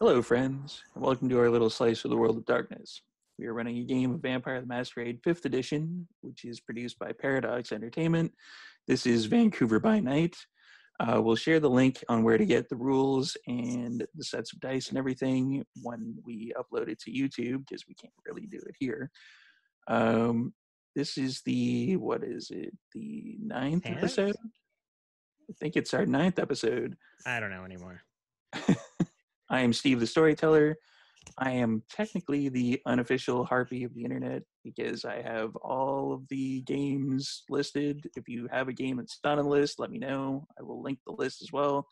Hello, friends, and welcome to our little slice of the world of darkness. We are running a game of Vampire the Masquerade 5th edition, which is produced by Paradox Entertainment. This is Vancouver by Night. We'll share the link on where to get the rules and the sets of dice and everything when we upload it to YouTube, because we can't really do it here. This is the ninth episode? I think it's our 9th episode. I don't know anymore. I am Steve the Storyteller. I am technically the unofficial harpy of the internet because I have all of the games listed. If you have a game that's not on the list, let me know. I will link the list as well.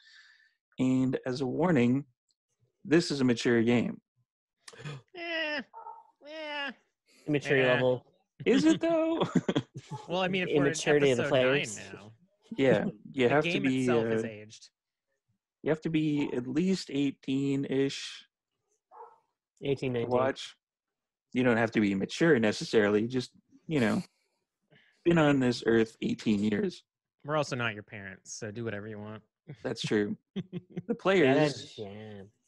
And as a warning, this is a mature game. Immaturity level. Is it though? Well, I mean, if Immaturity we're of at the episode 9 players. now, Yeah, you the have game to be. itself is aged. You have to be at least 18-ish 18, to 19. watch. You don't have to be mature necessarily. Just, been on this earth 18 years. We're also not your parents, so do whatever you want. That's true. The players,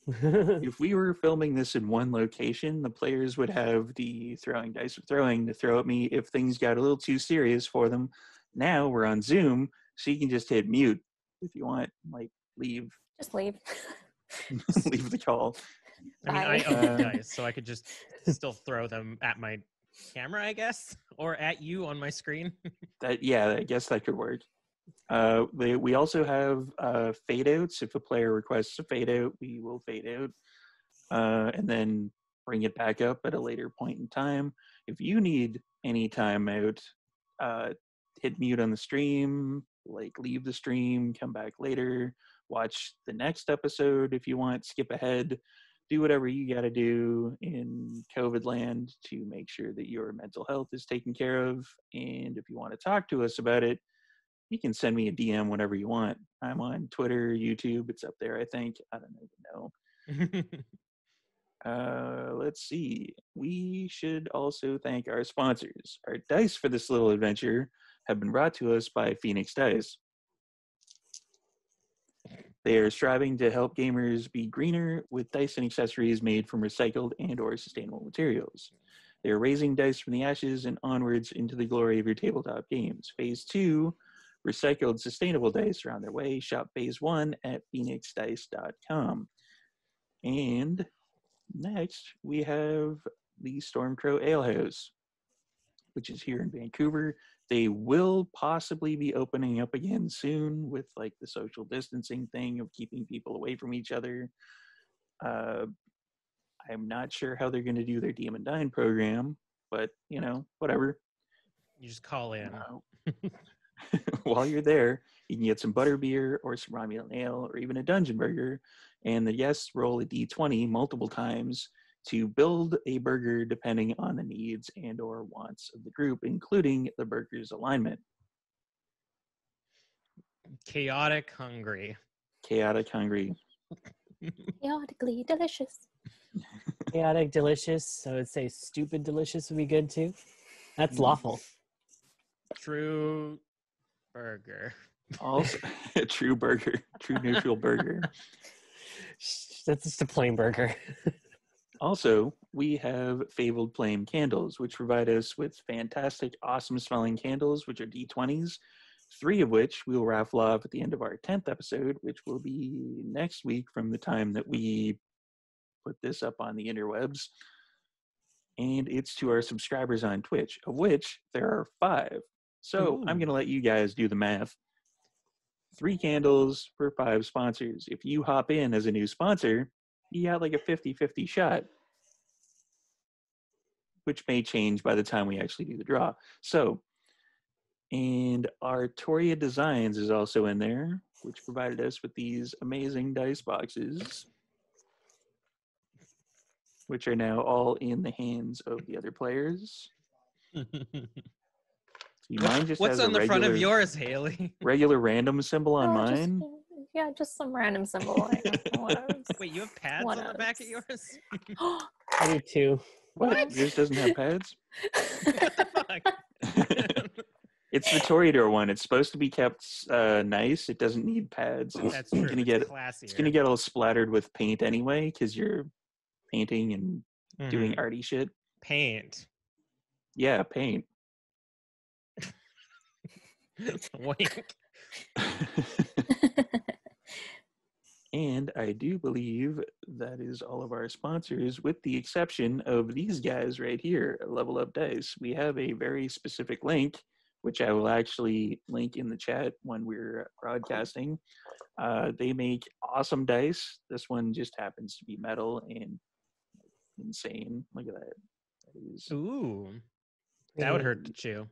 if we were filming this in one location, the players would have the throwing dice of throwing to throw at me if things got a little too serious for them. Now we're on Zoom, so you can just hit mute if you want, leave. Just leave. Leave the call. I mean, I own the dice, so I could just still throw them at my camera, I guess, or at you on my screen. I guess that could work. We also have fade outs. If a player requests a fade out, we will fade out and then bring it back up at a later point in time. If you need any time out, hit mute on the stream, leave the stream, come back later, watch the next episode if you want, skip ahead, do whatever you got to do in COVID land to make sure that your mental health is taken care of. And if you want to talk to us about it, you can send me a DM whenever you want. I'm on Twitter, YouTube. It's up there, I think. I don't even know. Let's see. We should also thank our sponsors. Our dice for this little adventure have been brought to us by Phoenix Dice. They are striving to help gamers be greener with dice and accessories made from recycled and or sustainable materials. They are raising dice from the ashes and onwards into the glory of your tabletop games. Phase 2, recycled sustainable dice are on their way. Shop Phase 1 at phoenixdice.com. And next, we have the Stormcrow Alehouse, which is here in Vancouver. They will possibly be opening up again soon with the social distancing thing of keeping people away from each other. I'm not sure how they're going to do their Demon Dine program, but whatever. You just call in. While you're there, you can get some butterbeer or some Romulan ale or even a dungeon burger, and the guests roll a d20 multiple times to build a burger depending on the needs and or wants of the group, including the burger's alignment. Chaotic hungry. Chaotically delicious. Chaotic delicious. I would say stupid delicious would be good too. That's lawful. True burger. Also, a true burger. True neutral burger. That's just a plain burger. Also, we have Fabled Flame Candles, which provide us with fantastic, awesome-smelling candles, which are D20s, 3 of which we will raffle off at the end of our 10th episode, which will be next week from the time that we put this up on the interwebs. And it's to our subscribers on Twitch, of which there are 5. So I'm going to let you guys do the math. 3 candles for 5 sponsors. If you hop in as a new sponsor, you got a 50-50 shot, which may change by the time we actually do the draw. So, and Artoria Designs is also in there, which provided us with these amazing dice boxes, which are now all in the hands of the other players. Mine just What's has on the front of yours, Haley? Regular random symbol on mine. Just some random symbol. Wait, you have pads on the back of yours? I do too. What? Yours doesn't have pads? What the fuck? It's the Toreador one. It's supposed to be kept nice. It doesn't need pads. That's true. Gonna get classier. It's gonna get all splattered with paint anyway because you're painting and doing arty shit. Paint. Yeah, paint. Wink. And I do believe that is all of our sponsors, with the exception of these guys right here, Level Up Dice. We have a very specific link, which I will actually link in the chat when we're broadcasting. They make awesome dice. This one just happens to be metal and insane. Look at that. That is... Ooh. That would hurt to chew.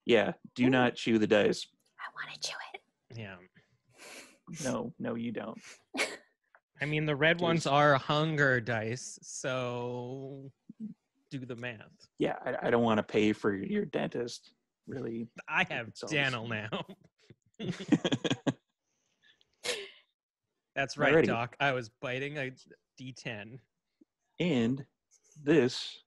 Yeah, do not chew the dice. I want to chew it. Yeah. No, you don't. I mean, the red ones are hunger dice, so do the math. Yeah, I don't want to pay for your dentist, really. I have dental now. That's right, Alrighty. Doc. I was biting a D10. And this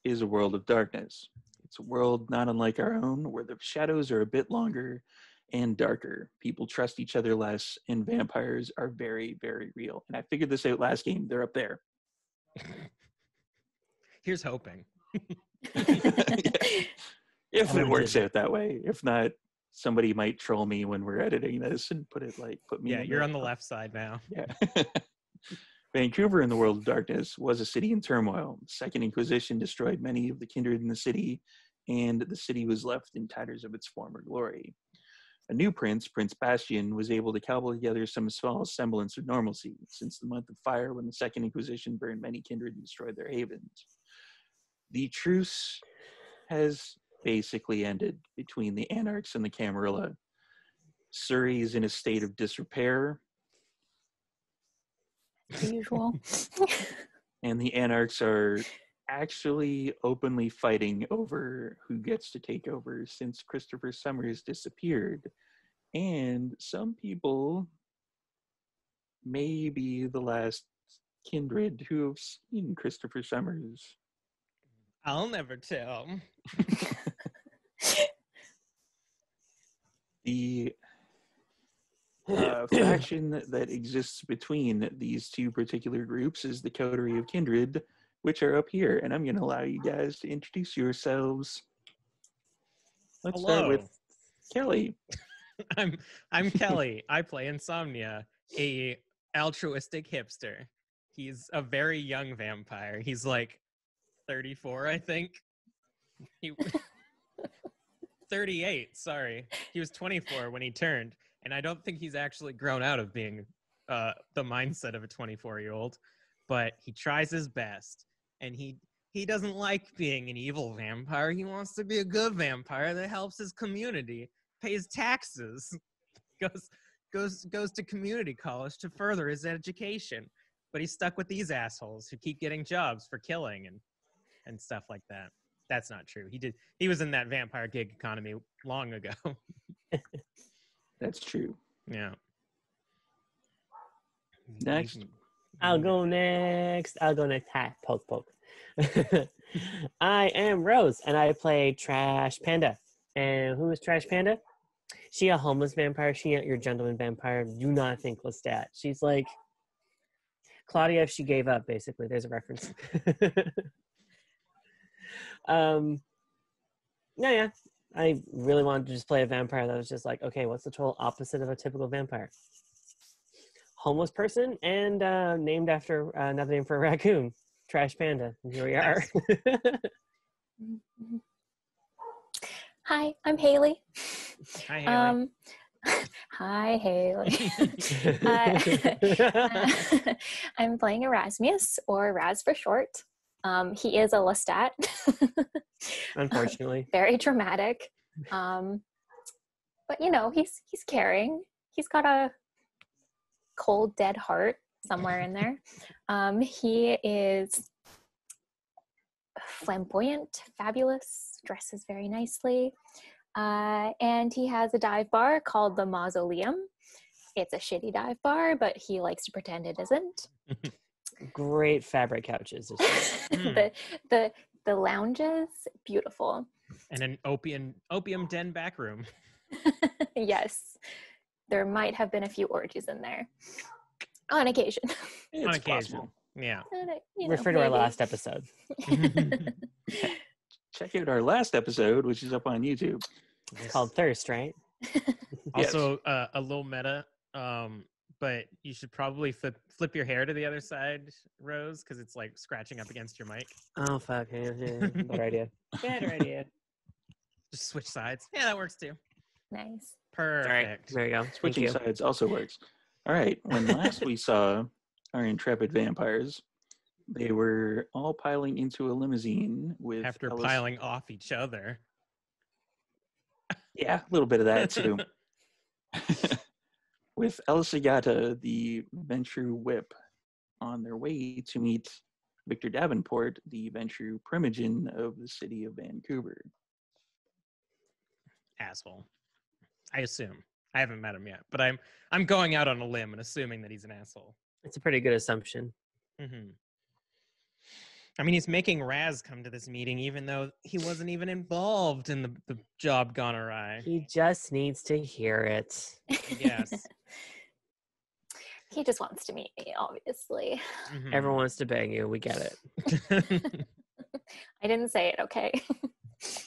is a world of darkness. It's a world not unlike our own, where the shadows are a bit longer and darker. People trust each other less, and vampires are very, very real. And I figured this out last game. They're up there. Here's hoping. If it works out that way. If not, somebody might troll me when we're editing this and put me. Yeah, you're on the left side now. Yeah. Vancouver in the world of darkness was a city in turmoil. The Second Inquisition destroyed many of the kindred in the city, and the city was left in tatters of its former glory. A new prince, Prince Bastian, was able to cobble together some small semblance of normalcy since the month of fire when the Second Inquisition burned many kindred and destroyed their havens. The truce has basically ended between the Anarchs and the Camarilla. Surrey is in a state of disrepair. The usual. And the Anarchs are actually openly fighting over who gets to take over since Christopher Summers disappeared. And some people may be the last kindred who have seen Christopher Summers. I'll never tell. The faction that exists between these two particular groups is the Coterie of Kindred, which are up here. And I'm going to allow you guys to introduce yourselves. Let's start with Kelly. I'm Kelly. I play Insomnia, a altruistic hipster. He's a very young vampire. He's like 34, I think. 38, sorry. He was 24 when he turned, and I don't think he's actually grown out of being the mindset of a 24-year-old, but he tries his best, and he doesn't like being an evil vampire. He wants to be a good vampire that helps his community, pays taxes, goes to community college to further his education, but he's stuck with these assholes who keep getting jobs for killing and stuff like that. That's not true. He was in that vampire gig economy long ago. That's true. Yeah. Next. I'll go next. Hi, poke. I am Rose, and I play Trash Panda. And who is Trash Panda? She a homeless vampire. She ain't your gentleman vampire. Do not think Lestat. She's like Claudia if she gave up, basically. There's a reference. Yeah. I really wanted to just play a vampire that was just like, okay, what's the total opposite of a typical vampire? Homeless person and named after another name for a raccoon. Trash Panda. And here we are. Hi, I'm Haley. Hi, Haley. Hi, Haley. I'm playing Erasmus, or Raz for short. He is a Lestat. Unfortunately. Very dramatic. But he's caring. He's got a cold, dead heart somewhere in there. He is flamboyant, fabulous, dresses very nicely. And he has a dive bar called the Mausoleum. It's a shitty dive bar, but he likes to pretend it isn't. Great fabric couches. The lounges, beautiful. And an opium den back room. Yes, there might have been a few orgies in there on occasion. It's On occasion. possible. Yeah. Refer to our maybe. last episode. Check out our last episode, which is up on YouTube. It's called Thirst, right? Also, a little meta, but you should probably flip your hair to the other side, Rose, because it's like scratching up against your mic. Oh, fuck. Yeah. Better idea. Better idea. Just switch sides. Yeah, that works too. Nice. All right. Perfect. There you go. Thank Switching you. sides also works. All right. When last we saw our intrepid vampires, they were all piling into a limousine with After Ellis- piling off each other. Yeah, a little bit of that too. With Elisagata, the Ventru whip, on their way to meet Victor Davenport, the Ventru primogen of the city of Vancouver. Asshole. I assume. I haven't met him yet, but I'm going out on a limb and assuming that he's an asshole. It's a pretty good assumption. Mm-hmm. I mean, he's making Raz come to this meeting, even though he wasn't even involved in the job gone awry. He just needs to hear it. Yes. He just wants to meet me, obviously. Mhm. Everyone wants to bang you. We get it. I didn't say it, okay?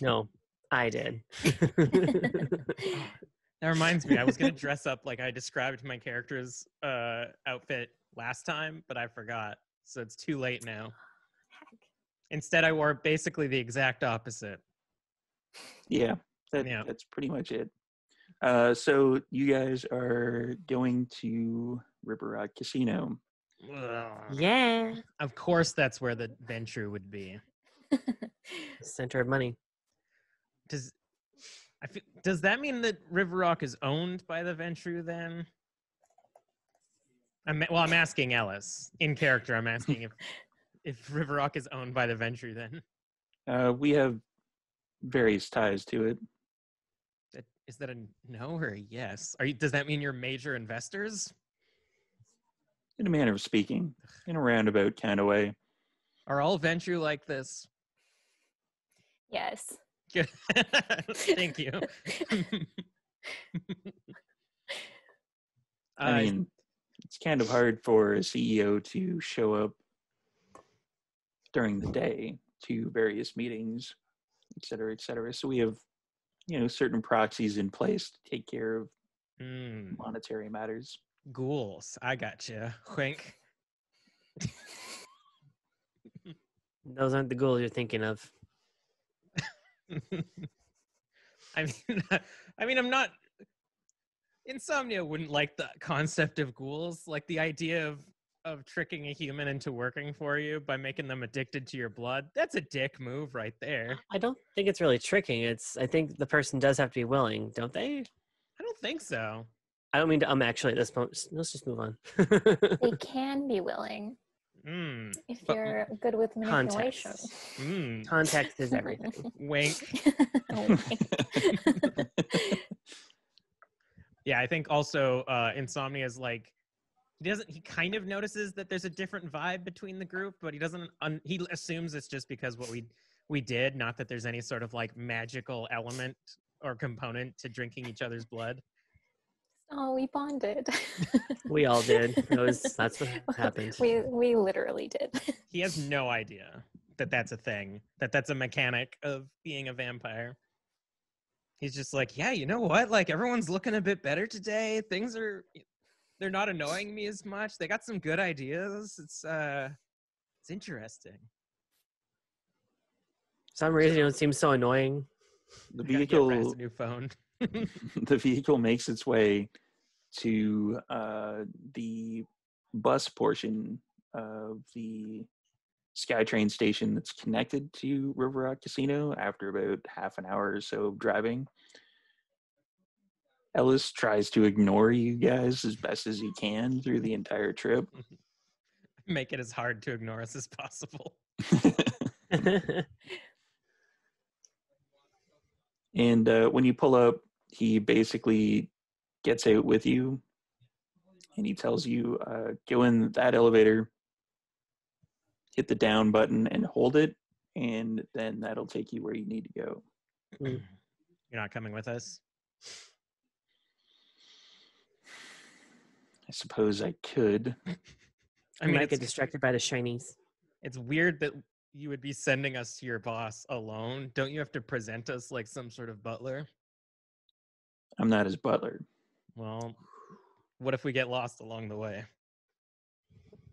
No, I did. That reminds me, I was going to dress up like I described my character's outfit last time, but I forgot. So it's too late now. Heck. Instead, I wore basically the exact opposite. Yeah, Yeah. that's pretty much it. So you guys are going to River Rock Casino. Ugh. Yeah. Of course, that's where the venture would be. Center of money. Does that mean that River Rock is owned by the Ventru then? I'm asking Ellis. In character, I'm asking if River Rock is owned by the Ventru then. We have various ties to it. Is that a no or a yes? Does that mean you're major investors? In a manner of speaking, in a roundabout kind of way. Are all Ventru like this? Yes. Good. Thank you. I mean, it's kind of hard for a CEO to show up during the day to various meetings, et cetera, et cetera. So we have, certain proxies in place to take care of monetary matters. Ghouls. I got you. Wink. Those aren't the ghouls you're thinking of. I mean, I'm not. Insomnia wouldn't like the concept of ghouls, like the idea of tricking a human into working for you by making them addicted to your blood. That's a dick move right there. I don't think it's really tricking. I think the person does have to be willing, don't they? I don't think so. I don't mean to actually at this point. Let's just move on. They can be willing if But- you're good with manipulation. Context. Context is everything. Wink. Wink. Yeah, I think also Insomnia is like he kind of notices that there's a different vibe between the group, but he doesn't. He assumes it's just because what we did, not that there's any sort of like magical element or component to drinking each other's blood. Oh, we bonded. We all did. That's what happened. We literally did. He has no idea that that's a thing, that that's a mechanic of being a vampire. He's just like, yeah, you know what? Like everyone's looking a bit better today. They're not annoying me as much. They got some good ideas. It's interesting. For some reason, it seems so annoying. The I gotta get Raz vehicle, a new phone. the vehicle makes its way to the bus portion of the SkyTrain station that's connected to River Rock Casino after about half an hour or so of driving. Ellis tries to ignore you guys as best as he can through the entire trip. Make it as hard to ignore us as possible. And when you pull up, he basically gets out with you and he tells you, go in that elevator, hit the down button and hold it, and then that'll take you where you need to go. Mm. You're not coming with us? I suppose I could. I I mean, might it's, get distracted by the shinies. it's weird that you would be sending us to your boss alone. Don't you have to present us like some sort of butler? I'm not his butler. Well, what if we get lost along the way?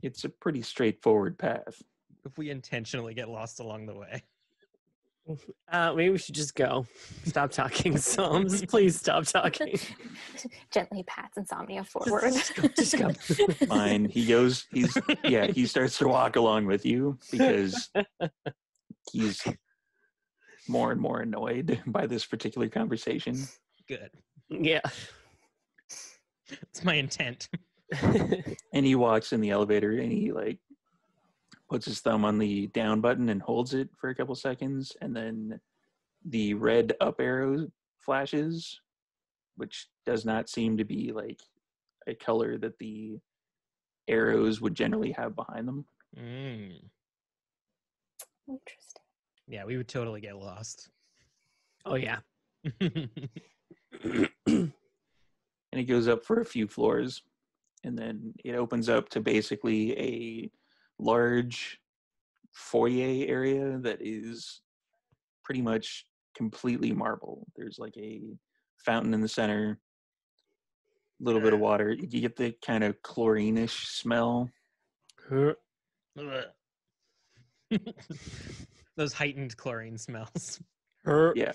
It's a pretty straightforward path. If we intentionally get lost along the way? Maybe we should just go. Stop talking, Psalms. Please stop talking. Gently pats Insomnia forward. Just go. Fine. He starts to walk along with you because he's more and more annoyed by this particular conversation. Good. Yeah. It's my intent. And he walks in the elevator and he like puts his thumb on the down button and holds it for a couple seconds, and then the red up arrow flashes, which does not seem to be like a color that the arrows would generally have behind them. Mm. Interesting. Yeah, we would totally get lost. Oh, yeah. And it goes up for a few floors, and then it opens up to basically a large foyer area that is pretty much completely marble. There's like a fountain in the center, a little bit of water. You get the kind of chlorine-ish smell. Those heightened chlorine smells. Yeah.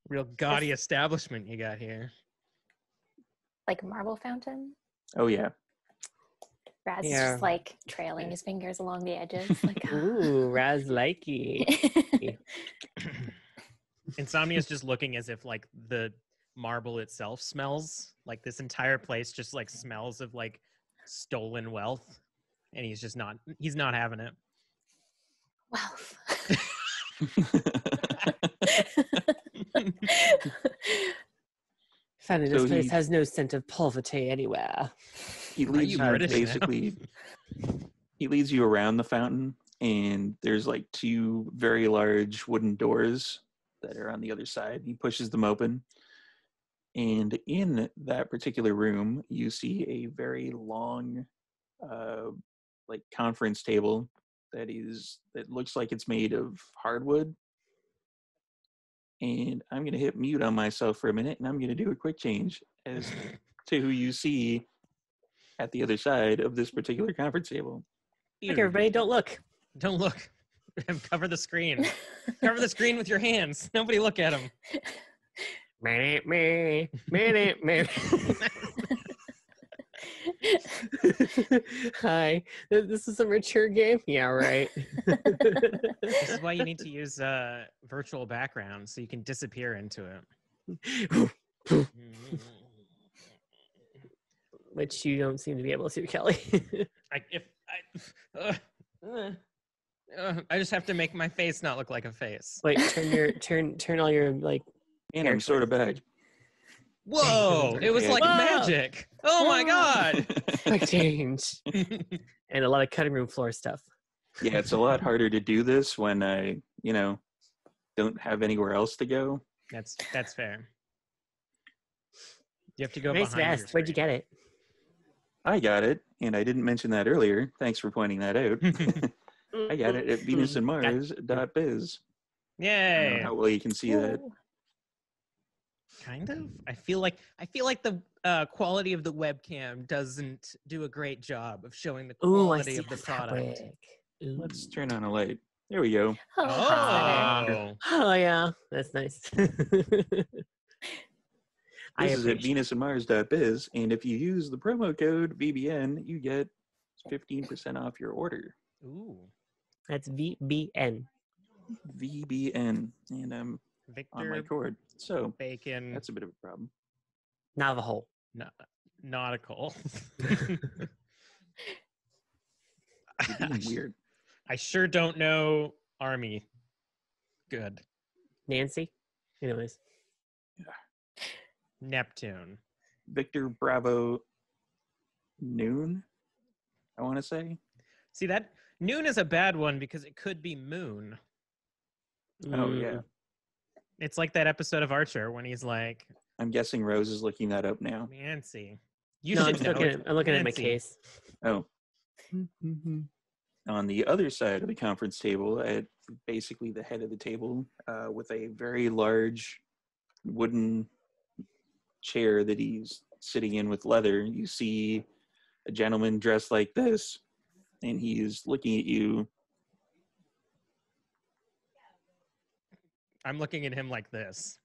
Real gaudy establishment you got here. Like a marble fountain. Oh, yeah. Raz is Yeah. just like trailing his fingers along the edges. Like, Ooh, Raz likey. Insomnia's just looking as if like the marble itself smells. Like this entire place just like smells of like stolen wealth. And he's not having it. wealth. Found So this place he- has no scent of poverty anywhere. He leads you you British now? basically. He leads you around the fountain, and there's like two very large wooden doors that are on the other side. He pushes them open, and in that particular room, you see a very long, like conference table that looks like it's made of hardwood. And I'm gonna hit mute on myself for a minute, and I'm gonna do a quick change as to who you see at the other side of this particular conference table. Look, everybody, don't look. Don't look. Cover the screen. Cover the screen with your hands. Nobody look at him. Meh, meh, meh, meh. Hi, this is a mature game? Yeah, right. This is why you need to use virtual background so you can disappear into it. Which you don't seem to be able to, Kelly. I just have to make my face not look like a face. Wait, turn all your like. And I'm sort of back. Whoa! It was like Whoa! magic. Oh my god! Quick change and a lot of cutting room floor stuff. Yeah, it's a lot harder to do this when I, don't have anywhere else to go. That's fair. You have to go Nice behind your vest. Where'd you screen. get it? I got it, and I didn't mention that earlier. Thanks for pointing that out. I got it at venusandmars.biz. I don't Yay! know how well you can see that. Kind of. I feel like the quality of the webcam doesn't do a great job of showing the Ooh, I quality see of the the product. fabric. Ooh. Let's turn on a light. There we go. Oh, that's better. Oh, Oh yeah, that's nice. I This is at appreciate. venusandmars.biz, and if you use the promo code VBN, you get 15% off your order. ooh, That's VBN. VBN, and I'm on my Victor cord. So Bacon that's a bit of a problem. Navajo. Nautical. You're being weird. I sure don't know Army. Good. Nancy. Anyways, Neptune. Victor Bravo Noon, I want to say. See, that Noon is a bad one because it could be Moon. Oh, yeah. It's like that episode of Archer when he's like, I'm guessing Rose is looking that up now. Nancy. You No, should know. I'm looking at my Nancy. case. Oh. On the other side of the conference table, at basically the head of the table, with a very large wooden chair that he's sitting in with leather, you see a gentleman dressed like this, and he's looking at you. I'm looking at him like this.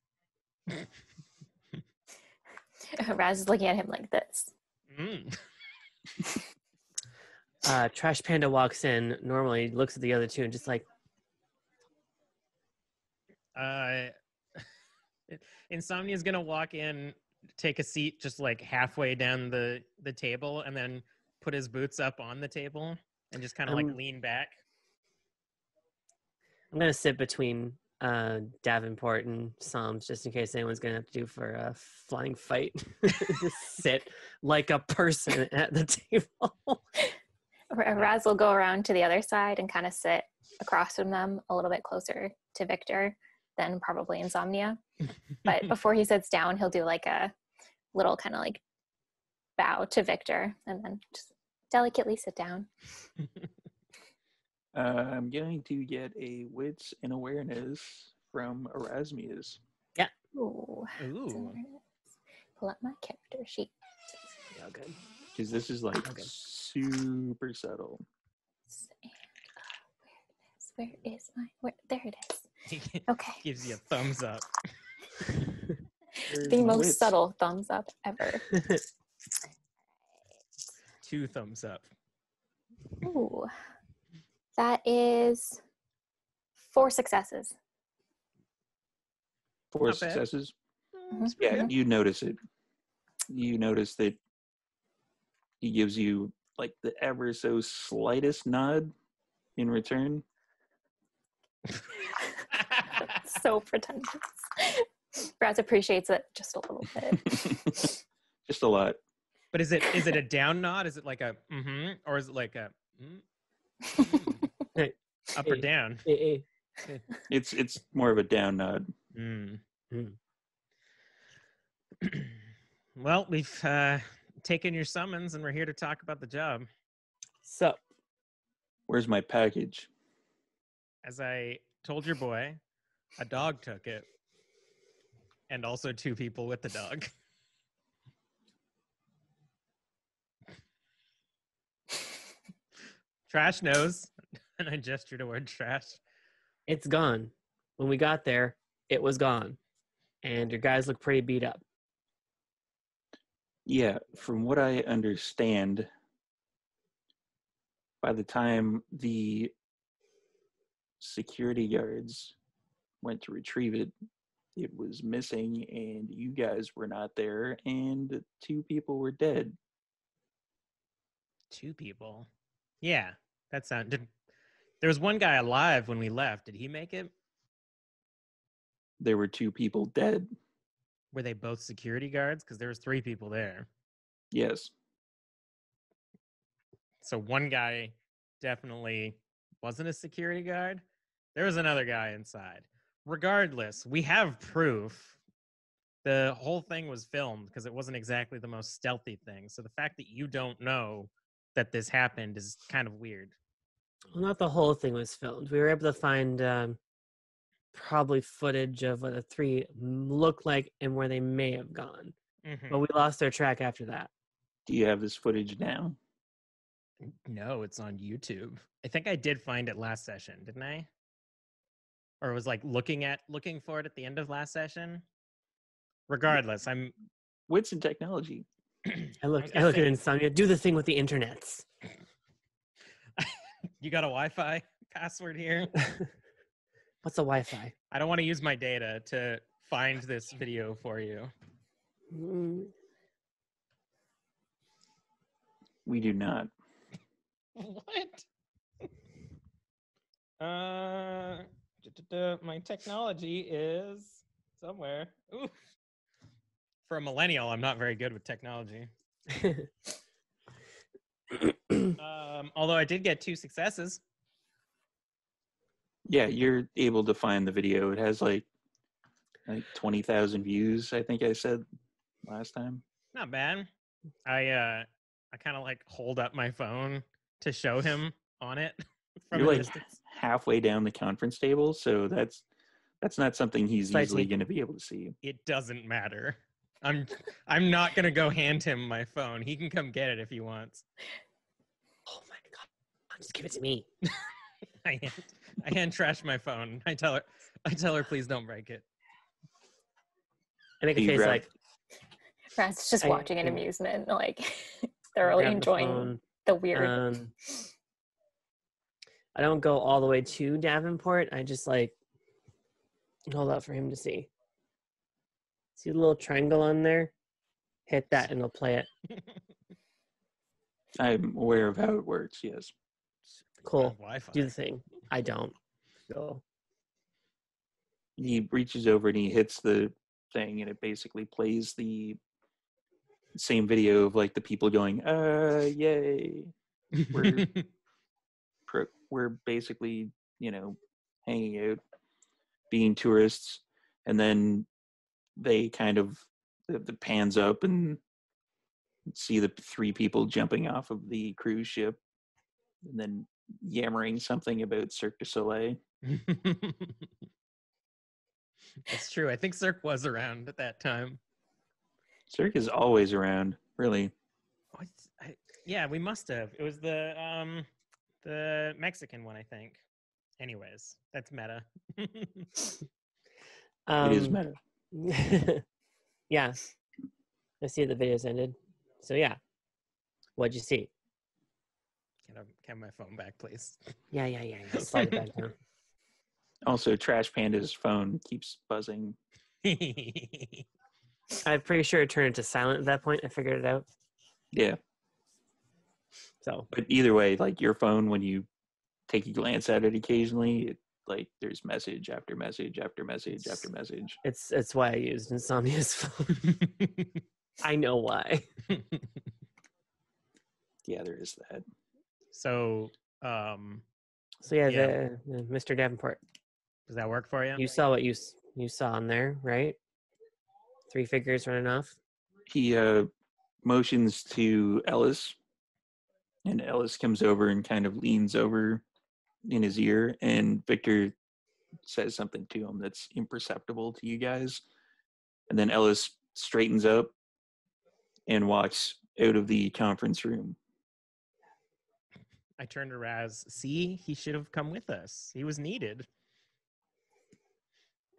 Raz is looking at him like this. Mm. Trash Panda walks in, normally looks at the other two and just like, Insomnia's gonna walk in, take a seat just like halfway down the table, and then put his boots up on the table and just kind of like lean back. I'm going to sit between Davenport and Psalms just in case anyone's going to have to do for a flying fight. Just sit like a person at the table. Raz will go around to the other side and kind of sit across from them a little bit closer to Victor than probably Insomnia. But before he sits down, he'll do like a little kind of like bow to Victor and then just delicately sit down. I'm going to get a wits and awareness from Erasmus. Yeah. Ooh. Ooh. Pull up my character sheet. Yeah, good. Because this is like super subtle. And where is my? There it is. He Okay. gives you a thumbs up. The my most wits? subtle thumbs up ever. 2 thumbs up. Ooh. That is 4 successes. 4 Not bad. successes. Mhm. Yeah, you notice it. You notice that he gives you like the ever so slightest nod in return. So pretentious. Raz appreciates it just a little bit. Just a lot. But is it a down nod? Is it like a or is it like a Hey, up or down? hey. It's more of a down nod. Mm. Mm. Well, we've taken your summons and we're here to talk about the job. So, Where's my package? As I told your boy, a dog took it. And also 2 people with the dog. Trash knows. And I gesture toward Trash. it's gone. When we got there, it was gone. And your guys look pretty beat up. Yeah, from what I understand, by the time the security guards went to retrieve it, it was missing and you guys were not there and 2 people were dead. 2 people. Yeah, that sounded. There was 1 guy alive when we left. Did he make it? There were 2 people dead. Were they both security guards? Because there was 3 people there. Yes. So 1 guy definitely wasn't a security guard. There was another guy inside. Regardless, we have proof. The whole thing was filmed because it wasn't exactly the most stealthy thing. So the fact that you don't know that this happened is kind of weird. Well, not the whole thing was filmed. We were able to find probably footage of what the 3 looked like and where they may have gone. Mhm. But we lost their track after that. Do you have this footage now? No, it's on YouTube. I think I did find it last session, didn't I? Or was like looking for it at the end of last session. Regardless, I'm Wits and technology. I look at Insomnia. Do the thing with the internets. You got a Wi-Fi password here? What's a Wi-Fi? I don't want to use my data to find this video for you. We do not. What? My technology is somewhere. Oof. For a millennial, I'm not very good with technology. Although I did get 2 successes. Yeah, you're able to find the video. It has like Like 20,000 views, I think I said last time. Not bad. I kind of like hold up my phone to show him on it from You're a like distance. halfway down the conference table, so that's not something he's Slight easily teeth. going to be able to see. It doesn't matter. I'm not gonna go hand him my phone. He can come get it if he wants. Oh my god! Just give it to me. I hand Trash my phone. I tell her please don't break it. I make a You face grab- like Rand's just I- watching in amusement, like thoroughly grab the enjoying phone. the weird. I don't go all the way to Davenport. I just like hold out for him to see. See the little triangle on there? Hit that and it'll play it. I'm aware of how it works, yes. Cool. Wi-Fi. Do the thing. I don't. So He reaches over and he hits the thing, and it basically plays the same video of like the people going, yay. We're basically, hanging out, being tourists, and then they kind of the pans up and see the three people jumping off of the cruise ship and then yammering something about Cirque du Soleil. That's true. I think Cirque was around at that time. Cirque is always around, really. Yeah, we must have. It was the Mexican one, I think. Anyways, that's meta. It is meta. Yeah. I see the video's ended. So yeah. What'd you see? Can I have my phone back, please? Yeah. Slide it back down. Also, Trash Panda's phone keeps buzzing. I'm pretty sure it turned into silent at that point. I figured it out. Yeah. So But either way, like your phone, when you take a glance at it occasionally, there's message after message after message after message. it's why I used Insomnia's phone. I know why. Yeah, there is that. So, So yeah, Yeah. The Mr. Davenport. does that work for you? You saw what you saw on there, right? 3 figures running off. He motions to Ellis, and Ellis comes over and kind of leans over in his ear, and Victor says something to him that's imperceptible to you guys. And then Ellis straightens up and walks out of the conference room. I turned to Raz. See, he should have come with us. He was needed.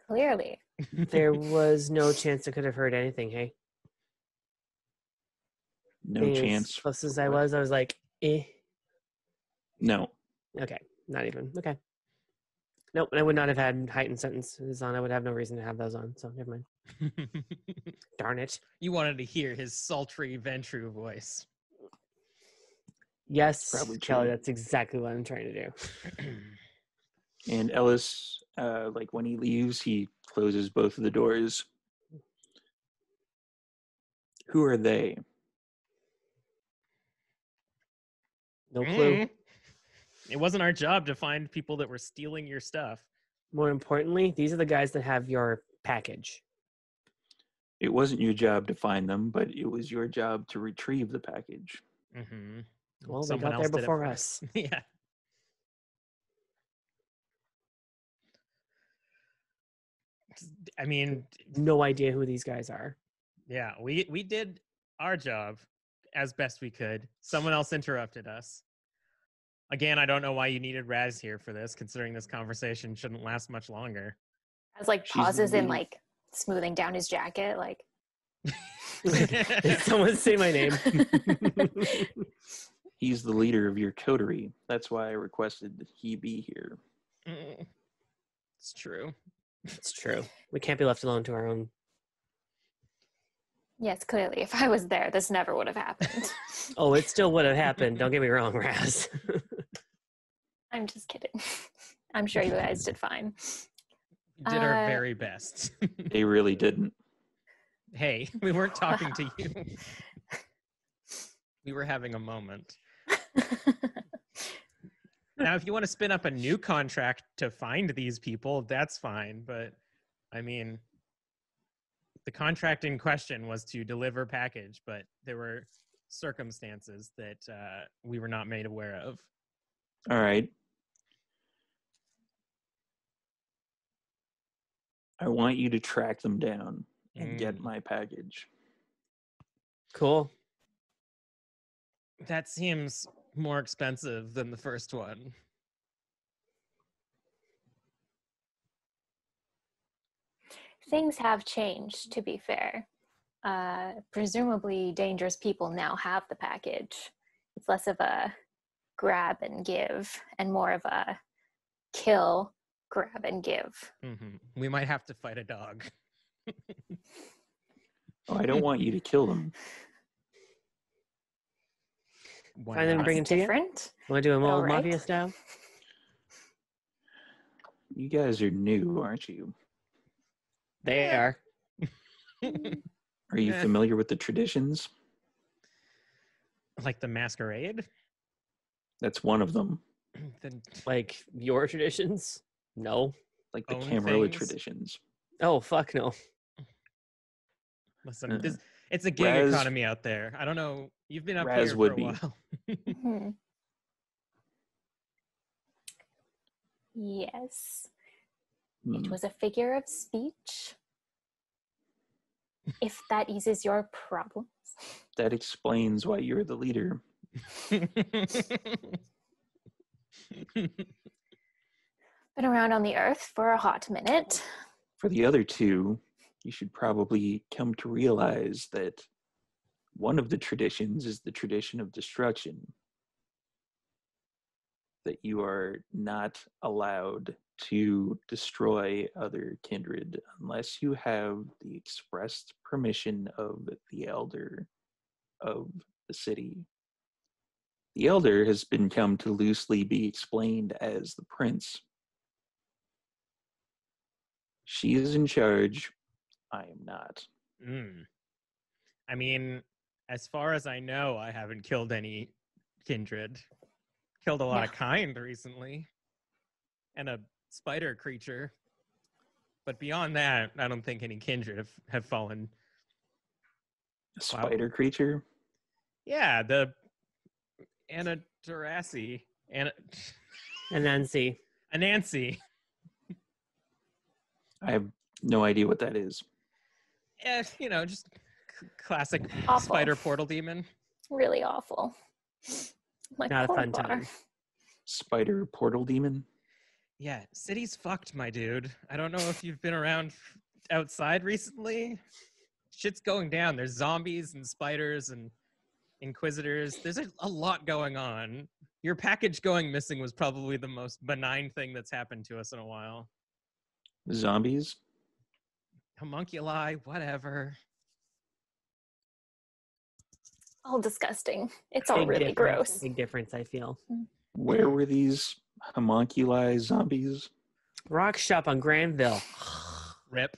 Clearly. There was no chance I could have heard anything, hey? No Being chance. As close as for I what? was like, eh. No. Okay, not even. Okay. Nope, I would not have had heightened sentences on. I would have no reason to have those on, so never mind. Darn it. You wanted to hear his sultry Ventru voice. Yes, Probably Kelly, true. that's exactly what I'm trying to do. And Ellis, when he leaves, he closes both of the doors. Who are they? No clue. Mm. It wasn't our job to find people that were stealing your stuff. More importantly, these are the guys that have your package. It wasn't your job to find them, but it was your job to retrieve the package. Mm-hmm. Well, they got there before us. Yeah. I mean, No idea who these guys are. yeah, we did our job as best we could. Someone else interrupted us. Again, I don't know why you needed Raz here for this, considering this conversation shouldn't last much longer. As like She's pauses in leading- like smoothing down his jacket, like Did someone say my name? He's the leader of your coterie. That's why I requested that he be here. Mm, it's true. It's true. We can't be left alone to our own. yes, clearly if I was there, this never would have happened. Oh, it still would have happened. Don't get me wrong, Raz. I'm just kidding. I'm sure you guys did fine. We did our very best. They really didn't. Hey, we weren't talking to you. We were having a moment. Now, if you want to spin up a new contract to find these people, that's fine. But I mean, The contract in question was to deliver package, but there were circumstances that we were not made aware of. All right. I want you to track them down and get my package. Cool. That seems more expensive than the first one. Things have changed, to be fair. Presumably, dangerous people now have the package. It's less of a grab and give and more of a kill, grab and give. Mm-hmm. We might have to fight a dog. Oh, I don't want you to kill them. Why Find them and not? bring them It's to you. different. Want to do a All old right. mafia style? You guys are new, aren't you? They are. Are you Eh. familiar with the traditions? Like the Masquerade? That's one of them. Then Like your traditions? No. Like the Own Camarilla things? traditions. Oh, fuck no. listen, it's a gig Raz- economy out there. I don't know. You've been up Raz here would for a be. while. Mhm. Yes. It Hmm. was a figure of speech. If that eases your problems. That explains why you're the leader. Been around on the earth for a hot minute. For the other two, you should probably come to realize that one of the traditions is the tradition of destruction. That you are not allowed to destroy other kindred unless you have the expressed permission of the elder of the city. The elder has been come to loosely be explained as the prince. She is in charge. I am not. Mm. I mean, as far as I know, I haven't killed any kindred. Killed a lot of kind recently. And a spider creature. But beyond that, I don't think any kindred have fallen. A spider creature? Yeah, the Anatarasi. Anansi. Anansi. I have no idea what that is. Just classic Awful. spider portal demon. Really awful. My Not a poor fun bar. time. Spider portal demon? Yeah, city's fucked, my dude. I don't know if you've been around outside recently. Shit's going down. There's zombies and spiders and inquisitors. There's a lot going on. Your package going missing was probably the most benign thing that's happened to us in a while. Zombies? Homunculi, whatever. All disgusting. It's all Big really difference. gross. Big difference, I feel. Where were these homunculi zombies? Rock shop on Granville. Rip.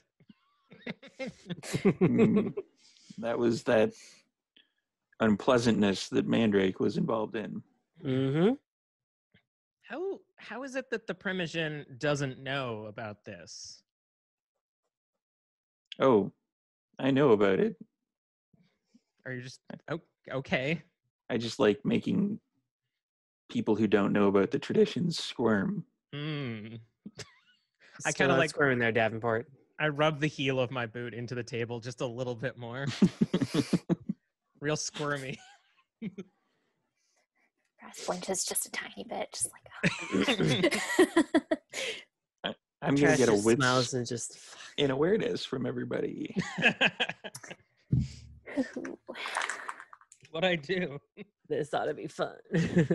That was that unpleasantness that Mandrake was involved in. Mm-hmm. How is it that the Primogen doesn't know about this? Oh, I know about it. Are you just okay? I just like making people who don't know about the traditions squirm. I Still kind of not like squirming there, Davenport. I rub the heel of my boot into the table just a little bit more. Real squirmy. Brass flinches just a tiny bit, just like I'm Trash gonna get a just wits smiles and just in awareness from everybody. What I do? this ought to be fun. What's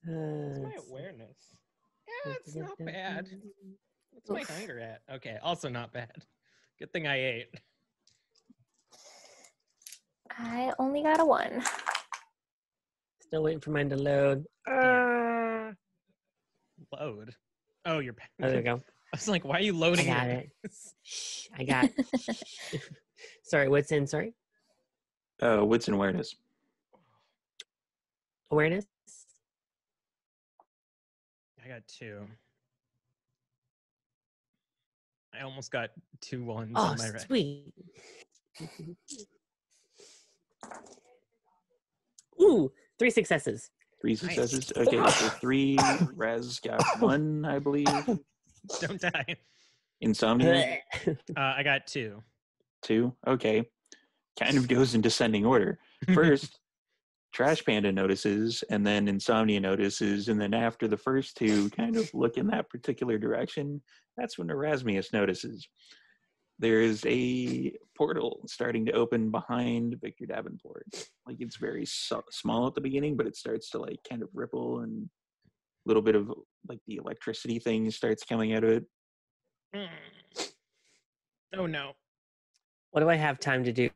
my awareness? Yeah, it's not bad. What's my hunger at? Okay, also not bad. Good thing I ate. I only got a 1. Still waiting for mine to load. Load. Oh, you're. Oh, there we go. I was like, why are you loading I got it? Shh, I got it. Sorry, what's in? Sorry? Wits and awareness. Awareness? I got 2. I almost got 2 ones Oh, on my right. sweet. Ooh, 3 successes. 3 successes. Okay, so 3. Raz got 1, I believe. Don't die. Insomnia, I got 2. 2. Okay. Kind of goes in descending order. First, Trash Panda notices, and then Insomnia notices, and then after the first 2 kind of look in that particular direction, that's when Erasmus notices. There is a portal starting to open behind Victor Davenport. Like, it's very small at the beginning, but it starts to like kind of ripple, and a little bit of like the electricity thing starts coming out of it. Oh no. What do I have time to do?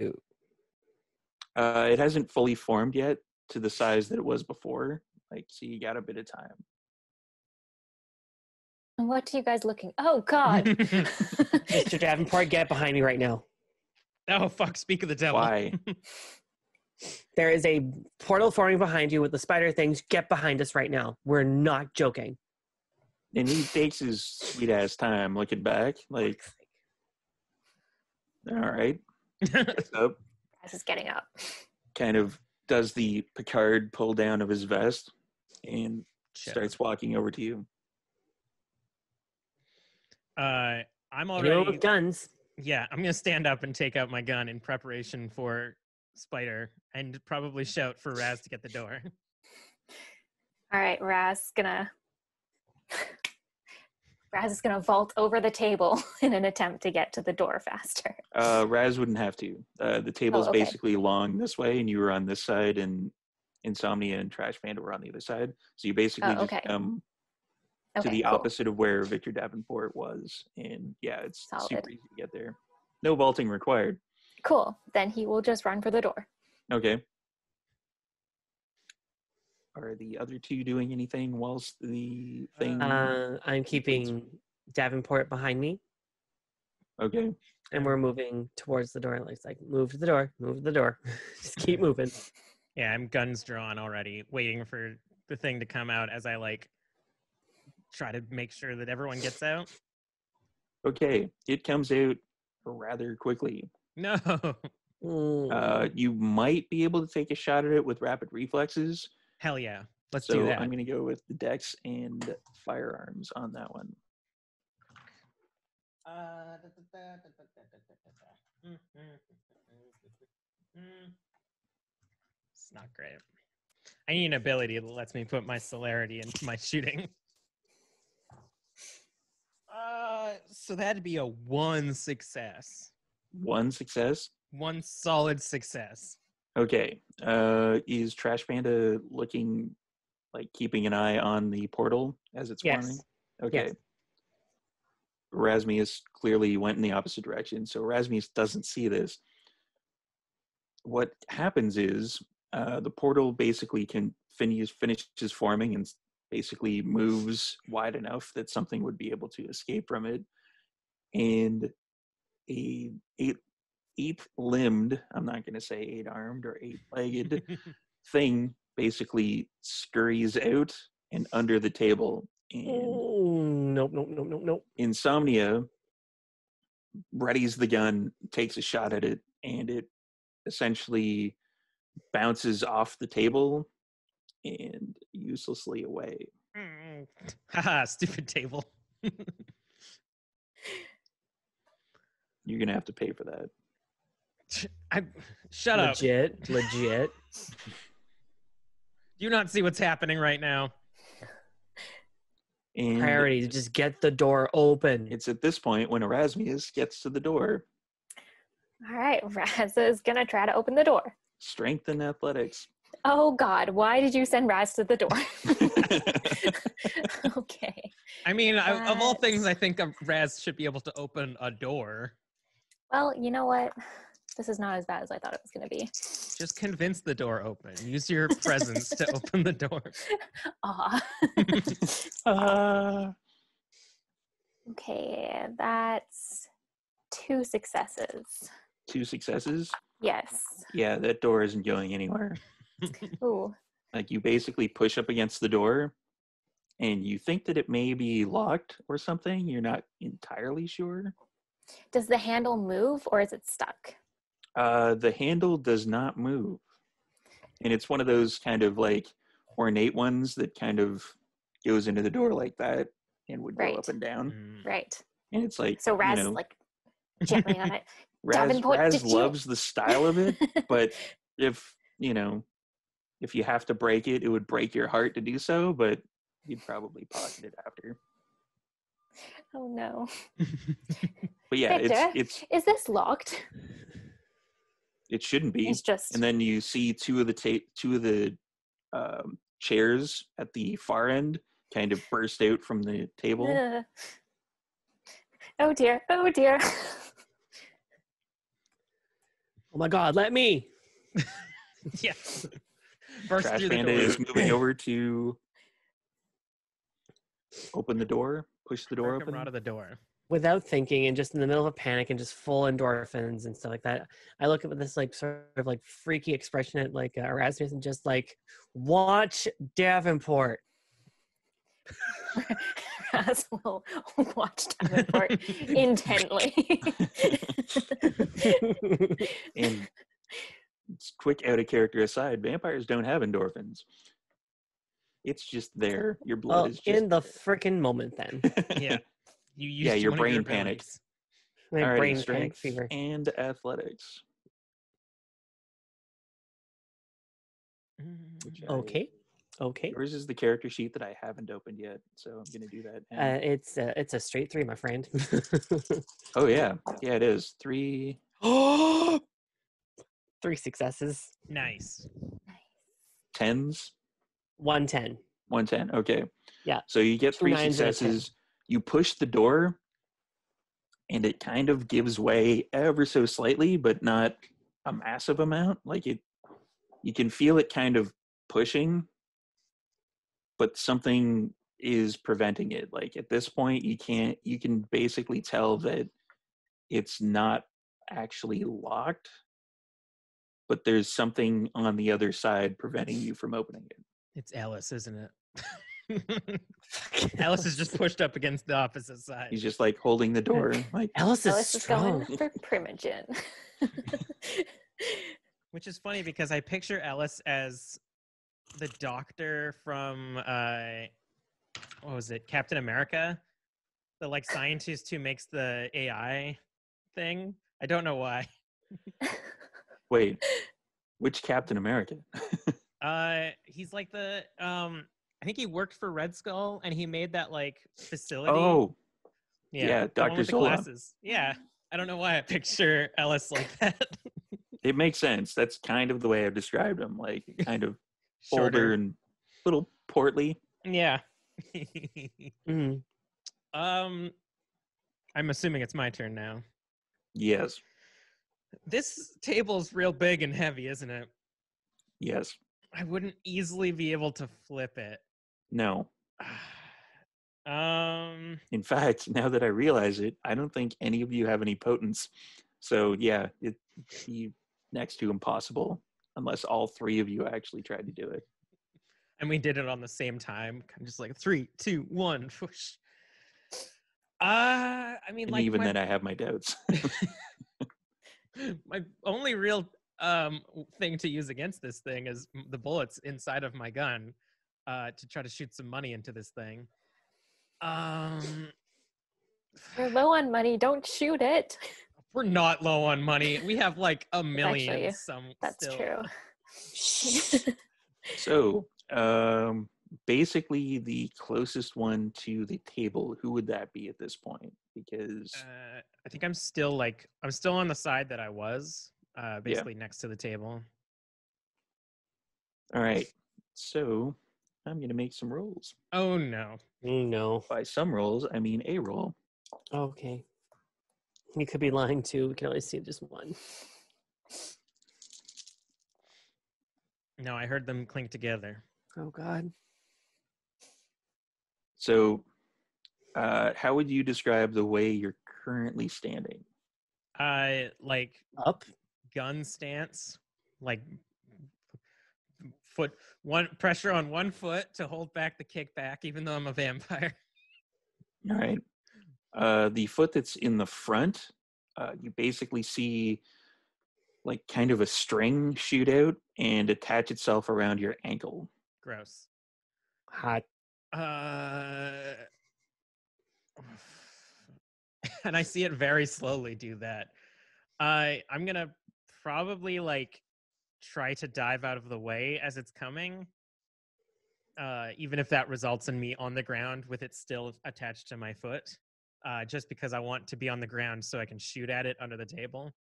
It hasn't fully formed yet to the size that it was before. Like, so you got a bit of time. And what are you guys looking? Oh God! Mr. Davenport, get behind me right now. Oh fuck! Speak of the devil. Why? There is a portal forming behind you with the spider things. Get behind us right now. We're not joking. And he takes his sweet ass time looking back, like, all right, gets up, Raz is getting up. kind of does the Picard pull down of his vest, and Shit. starts walking over to you. I'm Anyone already. with guns? Yeah, I'm gonna stand up and take out my gun in preparation for Spider, and probably shout for Raz to get the door. All right, Raz is gonna vault over the table in an attempt to get to the door faster. Raz wouldn't have to. The table's okay. basically long this way, and you were on this side, and Insomnia and Trash Panda were on the other side. So you basically okay. just come to Okay, the cool. opposite of where Victor Davenport was. And yeah, it's Solid. super easy to get there. No vaulting required. Cool. Then he will just run for the door. Okay. Are the other 2 doing anything whilst the thing? I'm keeping Davenport behind me, Okay. and we're moving towards the door. It's like, move to the door, move to the door. Just keep moving. Yeah, I'm guns drawn already, waiting for the thing to come out as I like try to make sure that everyone gets out. Okay. It comes out rather quickly. No. You might be able to take a shot at it with rapid reflexes. Hell yeah. Let's So do that. I'm going to go with the dex and firearms on that one. It's not great. I need an ability that lets me put my celerity into my shooting. So that'd be a 1 success. 1 success. 1 solid success. Okay. Is Trash Panda looking, like, keeping an eye on the portal as it's forming? Okay. Yes. Erasmus clearly went in the opposite direction, so Erasmus doesn't see this. What happens is the portal basically finishes forming and basically moves wide enough that something would be able to escape from it. And a eight-limbed, I'm not going to say 8-armed or 8-legged thing basically scurries out and under the table. And Nope. Insomnia readies the gun, takes a shot at it, and it essentially bounces off the table and uselessly away. Haha, stupid table. You're going to have to pay for that. Shut up. Legit. Do you not see what's happening right now? And Priority, just get the door open. it's at this point when Erasmus gets to the door. All right, Raz is going to try to open the door. Strength and athletics. Oh God, why did you send Raz to the door? Okay. I mean, of all things, I think Raz should be able to open a door. Well, you know what? This is not as bad as I thought it was going to be. Just convince the door open. Use your presence to open the door. Aw. Okay, that's 2 successes. 2 successes. Yes. Yeah, that door isn't going anywhere. Ooh. Like, you basically push up against the door and you think that it may be locked or something. You're not entirely sure. Does the handle move or is it stuck? The handle does not move. And it's one of those kind of like ornate ones that kind of goes into the door like that and would go Right. up and down. Right. And it's like, So Raz you know, like gently on it. Raz Davenport, did you- loves the style of it, but if you have to break it, it would break your heart to do so, but you'd probably pocket it after. Oh no. But yeah, Victor, it's is this locked? it shouldn't be. It's just And then you see two of the chairs at the far end kind of burst out from the table. Oh dear. Oh dear. Oh my God, let me. Yeah. Burst Trash through the Panda door. is moving over to open the door, push the door Break 'em open. out of the door. Without thinking and just in the middle of a panic and just full endorphins and stuff like that, I look at this like sort of like freaky expression at like Erasmus and just like, watch Davenport. Raz will watch Davenport intently. And it's quick out of character aside, vampires don't have endorphins. It's just there. Your blood Oh, is just in the freaking moment then. Yeah. You used Yeah, your one of brain panicked. abilities. My Alrighty, brain panic strength fever. and athletics. Which Okay. Yours is the character sheet that I haven't opened yet, so I'm gonna do that now. It's a straight 3, my friend. Oh yeah, it is 3. 3 successes. Nice. 10s. 110. 110. Okay. Yeah. So you get 3 9s and a 10. successes. You push the door, and it kind of gives way ever so slightly, but not a massive amount. Like you can feel it kind of pushing, but something is preventing it. Like at this point, you can basically tell that it's not actually locked, but there's something on the other side preventing you from opening it. It's Alice, isn't it? Alice is just pushed up against the opposite side. He's just like holding the door, like Alice Alice is is going strong. for Primogen. Which is funny because I picture Alice as the doctor from what was it, Captain America? The like scientist who makes the AI thing. I don't know why. wait, which Captain America? He's like the I think he worked for Red Skull and he made that like facility. Oh, yeah, the one Dr. with the Zola. glasses. Yeah. I don't know why I picture Ellis like that. It makes sense. That's kind of the way I've described him, like kind of Shorter. older and little portly. Yeah. Mm. I'm assuming it's my turn now. Yes, This table's real big and heavy, isn't it? yes, I wouldn't easily be able to flip it. no. Um, In fact, now that I realize it, I don't think any of you have any potence. So yeah, it'd be next to impossible unless all 3 of you actually tried to do it. and we did it on the same time. I'm just like 3, 2, 1, push. I mean, And like even then, I have my doubts. my only real thing to use against this thing is the bullets inside of my gun to try to shoot some money into this thing. You're low on money. Don't shoot it. We're not low on money. We have like a million. Actually, That's still. true. So, basically, the closest one to the table, who would that be at this point? Because I think I'm still on the side that I was, basically next to the table. all right, so I'm gonna make some rolls. Oh no. No. By some rolls, I mean a roll. Okay. You could be lying too. We can only see just one. No, I heard them clink together. Oh God. So, how would you describe the way you're currently standing? Like Up. gun stance, like one pressure on one foot to hold back the kickback, even though I'm a vampire. All right. The foot that's in the front, you basically see like kind of a string shoot out and attach itself around your ankle. Gross. Hot. And I see it very slowly do that. I'm gonna probably like try to dive out of the way as it's coming. Even if that results in me on the ground with it still attached to my foot. Just because I want to be on the ground so I can shoot at it under the table.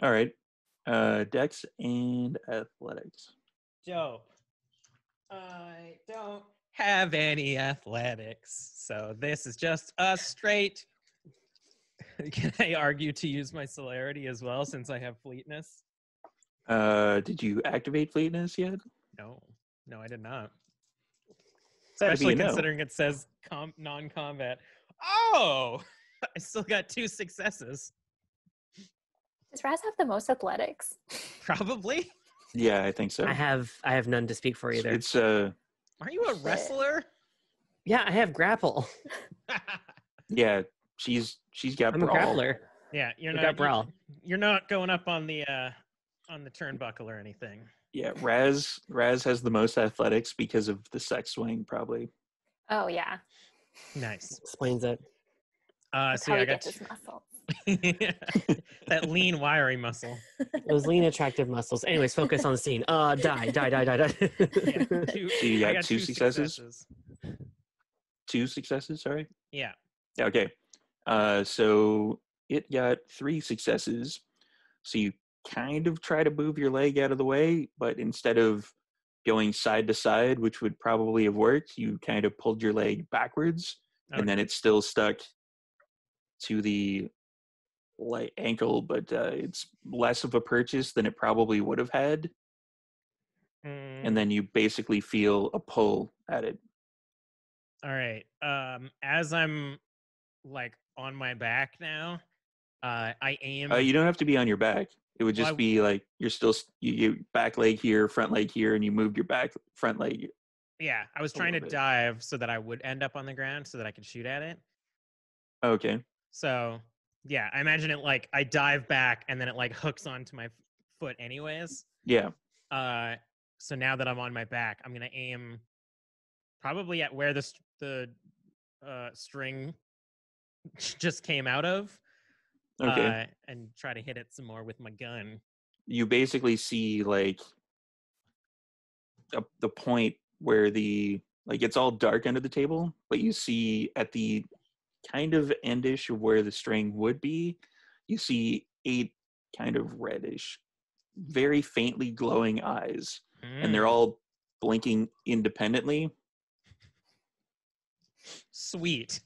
All right. Dex and athletics. Dope. I don't have any athletics, so this is just a straight. Can I argue to use my celerity as well since I have fleetness? Did you activate fleetness yet? No, I did not. That'd be Especially a no. considering it says non-combat. Oh, I still got 2 successes. Does Raz have the most athletics? Probably. Yeah, I think so. I have none to speak for either. It's Are you a wrestler? Yeah, I have grapple. yeah, she's got I'm a brawl. grappler. Yeah, I got brawl. You're not going up on the turnbuckle or anything. Yeah, Raz has the most athletics because of the sex swing, probably. Oh yeah. Nice. Explains it. That's So how yeah, he I got gets his muscle. that lean, wiry muscle. Those lean, attractive muscles. Anyways, focus on the scene. Die. Yeah, So you I got 2 successes? 2 successes, sorry? Yeah. Yeah, okay. So it got 3 successes. So you kind of try to move your leg out of the way, but instead of going side to side, which would probably have worked, you kind of pulled your leg backwards, and then it's still stuck to the ankle, but it's less of a purchase than it probably would have had. And then you basically feel a pull at it. All right. As I'm like on my back now, I aim. You don't have to be on your back. It would just be like you're still you back leg here, front leg here, and you moved your front leg. Yeah, I was trying to dive so that I would end up on the ground so that I could shoot at it. Okay. So yeah, I imagine it like I dive back and then it like hooks onto my foot anyways. Yeah. So now that I'm on my back, I'm gonna aim probably at where the string just came out of. Okay. And try to hit it some more with my gun. You basically see like the point where it's all dark under the table, but you see at the kind of endish of where the string would be, you see 8 kind of reddish, very faintly glowing eyes, and they're all blinking independently. Sweet.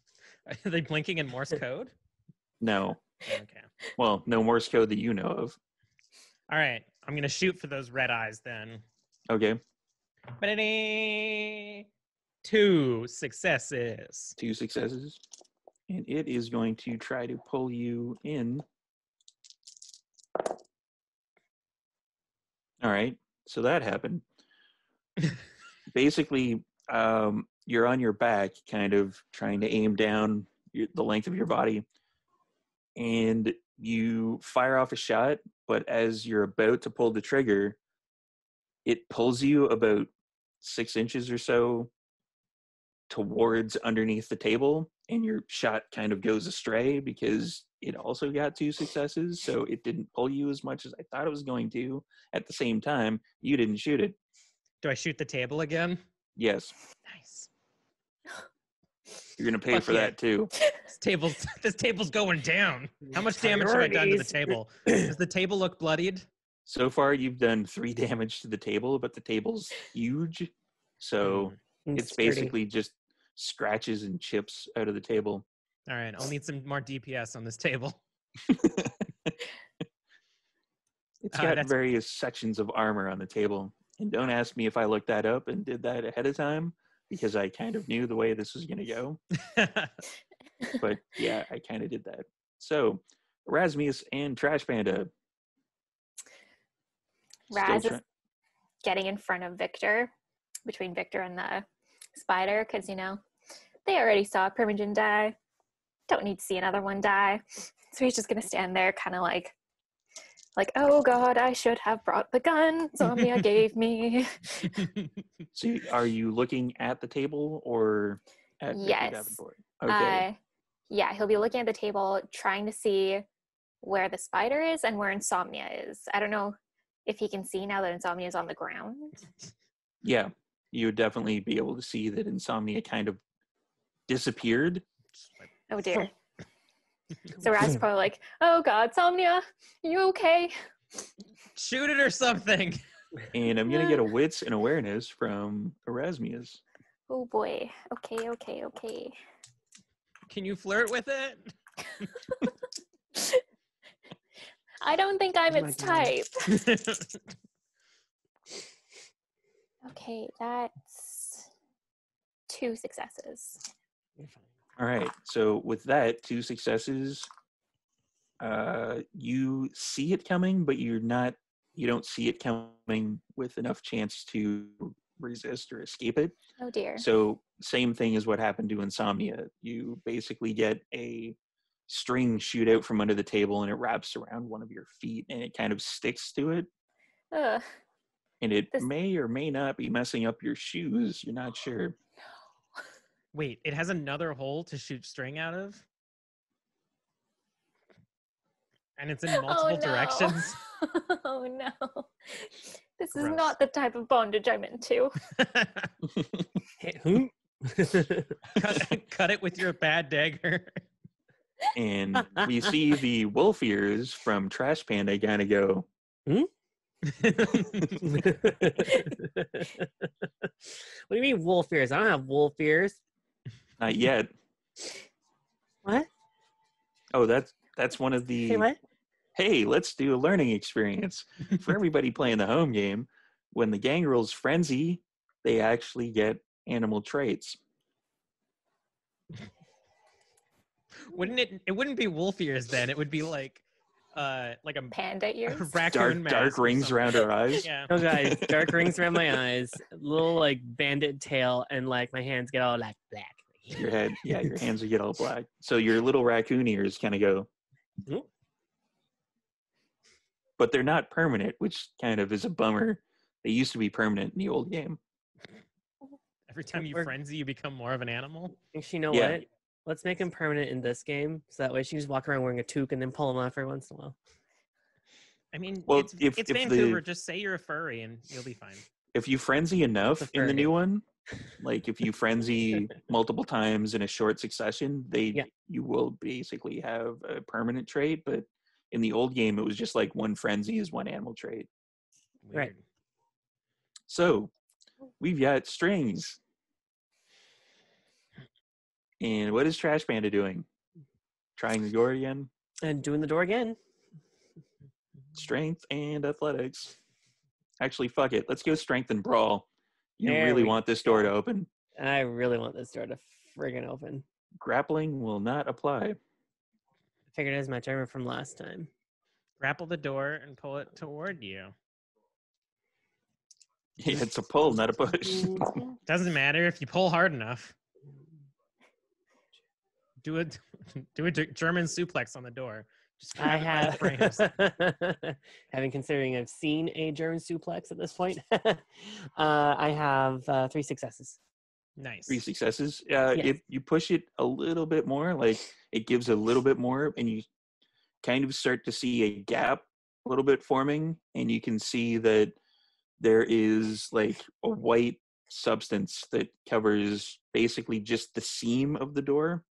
Are they blinking in Morse code? No. Okay. Well, no Morse code that you know of. All right. I'm going to shoot for those red eyes then. Okay. 2 successes. 2 successes. And it is going to try to pull you in. All right. So that happened. Basically, you're on your back, kind of trying to aim down the length of your body. And you fire off a shot, but as you're about to pull the trigger, it pulls you about 6 inches or so towards underneath the table, and your shot kind of goes astray because it also got 2 successes, so it didn't pull you as much as I thought it was going to. At the same time, you didn't shoot it. Do I shoot the table again? Yes. Nice. You're going to pay for that too. This table's going down. How much damage have I done to the table? Does the table look bloodied? So far, you've done 3 damage to the table, but the table's huge. So it's basically just scratches and chips out of the table. All right, I'll need some more DPS on this table. It's got various sections of armor on the table. And don't ask me if I looked that up and did that ahead of time, because I kind of knew the way this was going to go. But yeah, I kind of did that. So, Erasmus and Trash Panda. Raz is getting in front of Victor, between Victor and the spider, because, they already saw Primogen die. don't need to see another one die. So he's just gonna stand there, kind of like, oh God, I should have brought the gun Zomnia gave me. So are you looking at the table or at Victor Yes. Davenport? Okay. Yeah, he'll be looking at the table, trying to see where the spider is and where Insomnia is. I don't know if he can see now that Insomnia is on the ground. Yeah, you would definitely be able to see that Insomnia kind of disappeared. Oh dear. So Raz is probably like, oh God, Somnia, you okay? Shoot it or something. And I'm going to get a wits and awareness from Erasmus. Oh boy. Okay. Can you flirt with it? I don't think I'm its type. Okay, that's 2 successes. You're fine. All right. So with that, 2 successes. You see it coming, but you don't see it coming with enough chance to resist or escape it. Oh dear. So same thing as what happened to Insomnia. You basically get a string shoot out from under the table and it wraps around one of your feet and it kind of sticks to it. Ugh. And it may or may not be messing up your shoes. You're not sure. Wait, it has another hole to shoot string out of? And it's in multiple directions? Oh no. This is Gross. not the type of bondage I'm into. Hit who? cut it with your bad dagger. And we see the wolf ears from Trash Panda kind of go, What do you mean wolf ears? I don't have wolf ears. not yet. What? Oh, that's one of the Say what? hey, let's do a learning experience for everybody playing the home game. When the gang rolls frenzy, they actually get animal traits. It wouldn't be wolf ears then. It would be like a Panda ears. raccoon mask Dark or rings something. around our eyes. Yeah. Oh guys, dark rings around my eyes, little like bandit tail, and like my hands get all like black. Your hands will get all black. So your little raccoon ears kind of go. Hmm. But they're not permanent, which kind of is a bummer. They used to be permanent in the old game. Every time you frenzy, you become more of an animal. Actually, you know Yeah. what? Let's make him permanent in this game, so that way she can just walk around wearing a toque and then pull him off every once in a while. I mean, Well, it's if Vancouver. Just say you're a furry and you'll be fine. If you frenzy enough It's a in the furry. new one, like if you frenzy multiple times in a short succession, you will basically have a permanent trait. But in the old game, it was just like one frenzy is one animal trait. Weird. Right. So we've got strings. And what is Trash Panda doing? Trying the door again? And doing the door again. Strength and athletics. Actually, fuck it. Let's go strength and brawl. You There really we want this door to open. I really want this door to friggin' open. Grappling will not apply. I figured as much. I remember from last time. Grapple the door and pull it toward you. Yeah, it's a pull, not a push. Doesn't matter if you pull hard enough. Do a German suplex on the door. Just I grab it by the frames. have, having considering I've seen a German suplex at this point, I have 3 successes. Nice. 3 successes. Yes. If you push it a little bit more, like it gives a little bit more, and you kind of start to see a gap a little bit forming, and you can see that there is like a white substance that covers basically just the seam of the door.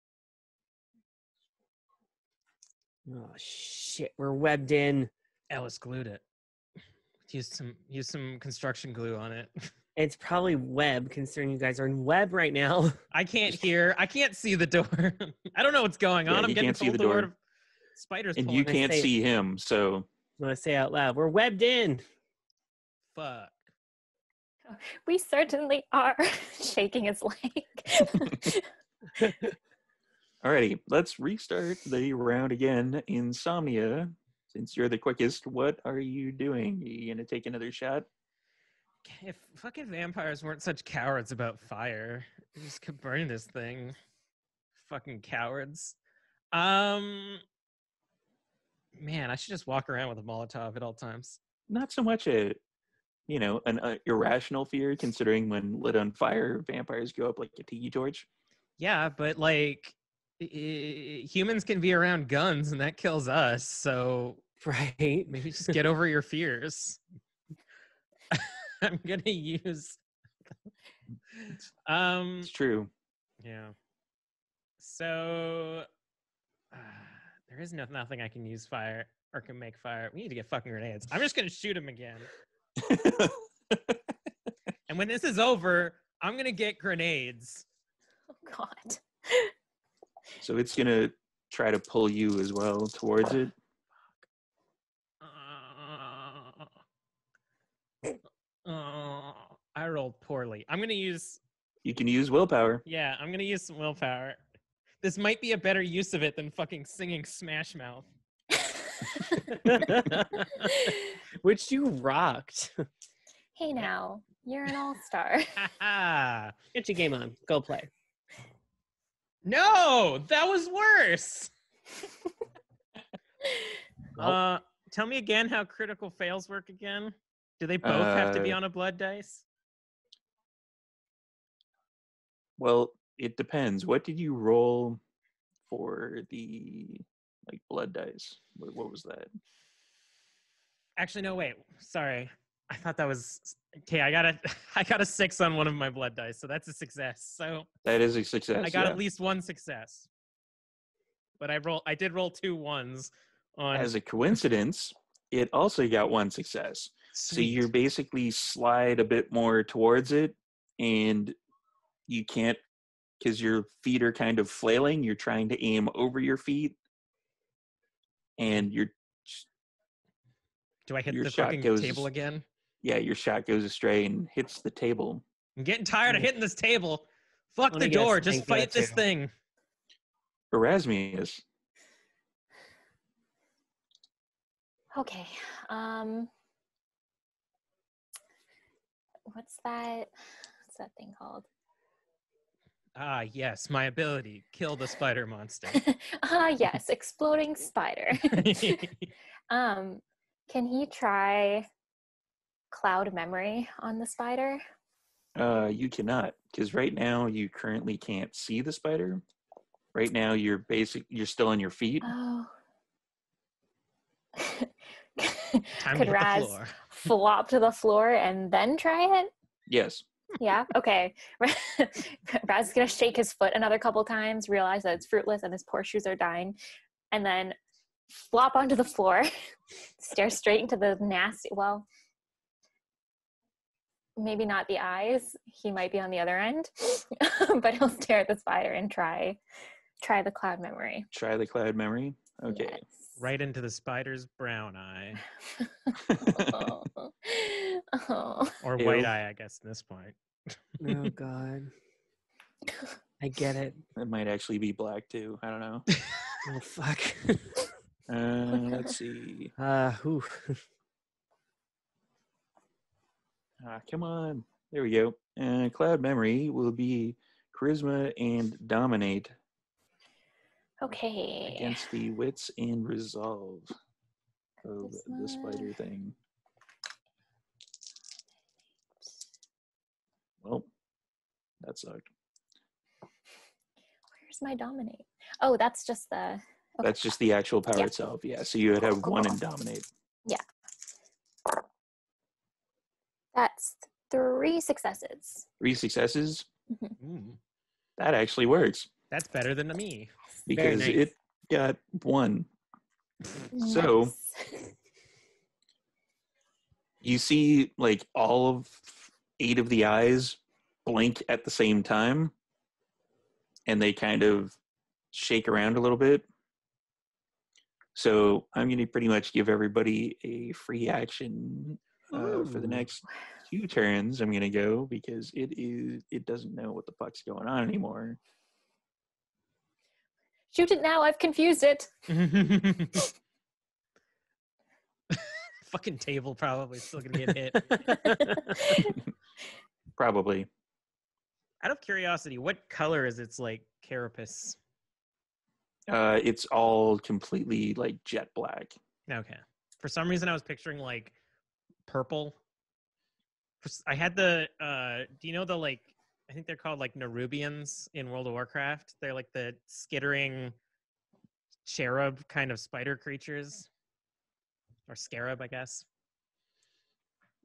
Oh shit, we're webbed in. Ellis glued it. Use some construction glue on it. It's probably web, considering you guys are in web right now. I can't hear. I can't see the door. I don't know what's going on. Yeah, I'm you getting can't see told the the door. word spiders. And pulling you me. can't say- see him, so I'm gonna say out loud, we're webbed in. Fuck. We certainly are. Shaking his leg. alrighty, let's restart the round again. Insomnia, since you're the quickest, what are you doing? You gonna take another shot? If fucking vampires weren't such cowards about fire, they just could burn this thing. Fucking cowards. Man, I should just walk around with a Molotov at all times. Not so much an irrational fear, considering when lit on fire, vampires go up like a tiki torch. Yeah, but like humans can be around guns and that kills us. So Right. maybe just get over your fears. I'm gonna use. It's true. Yeah. So there is nothing I can use fire or can make fire. We need to get fucking grenades. I'm just gonna shoot him again. And when this is over, I'm gonna get grenades. Oh God. So it's gonna try to pull you as well towards it. I rolled poorly. I'm gonna use. You can use willpower. Yeah, I'm gonna use some willpower. This might be a better use of it than fucking singing Smash Mouth. Which you rocked. Hey now, you're an all-star. Get your game on. Go play. No, that was worse. Well, Tell me again how critical fails work again. Do they both have to be on a blood dice? well, it depends. What did you roll for the blood dice? What was that? Actually, no, wait. Sorry. I thought that was okay. I got a 6 on one of my blood dice, so that's a success. So That is a success. I got yeah. at least one success. But I did roll 2 1s on. As a coincidence, it also got one success. So you basically slide a bit more towards it, and you can't, because your feet are kind of flailing. You're trying to aim over your feet, and Do I hit your the shot fucking goes- table again? your shot goes astray and hits the table. I'm getting tired of hitting this table. Fuck Wanna the guess door. Just Angela fight this too. thing. Erasmus, Okay. What's that thing called? Ah, yes, my ability. Kill the spider monster. Yes, exploding spider. Can he try cloud memory on the spider? you cannot, because right now you currently can't see the spider. Right now you're still on your feet. Oh. Time to Could hit Raz the floor. flop to the floor and then try it? Yes. Yeah, okay. Raz is gonna shake his foot another couple times, realize that it's fruitless and his poor shoes are dying, and then flop onto the floor, stare straight into the nasty, well, maybe not the eyes, he might be on the other end, but he'll stare at the spider and try the cloud memory. Try the cloud memory. Okay. Yes. Right into the spider's brown eye. Oh. Or Ew. white eye, I guess, at this point. Oh God. I get it. It might actually be black too. I don't know. Oh fuck. Let's see. Oof. Come on. There we go. Cloud memory will be charisma and dominate Okay. against the wits and resolve of the Charisma. spider thing. Well, that sucked. Where's my dominate? Oh, that's just the. Okay. That's just the actual power Yeah. itself. Yeah. So you would have Cool. one in dominate. That's 3 successes. 3 successes. Ooh, That actually works that's better than me. because nice. it got 1. So- Nice. You see all of 8 of the eyes blink at the same time, and they kind of shake around a little bit. So I'm going to pretty much give everybody a free action for the Ooh. next 2 turns. I'm going to go because it doesn't know what the fuck's going on anymore. Shoot it now. I've confused it. Fucking table probably still gonna get hit. Probably. Out of curiosity, what color is its carapace? It's all completely like jet black. Okay. For some reason, I was picturing like purple. I had the. Do you know the like? I think they're called like Nerubians in World of Warcraft. They're like the skittering cherub kind of spider creatures, or scarab, I guess.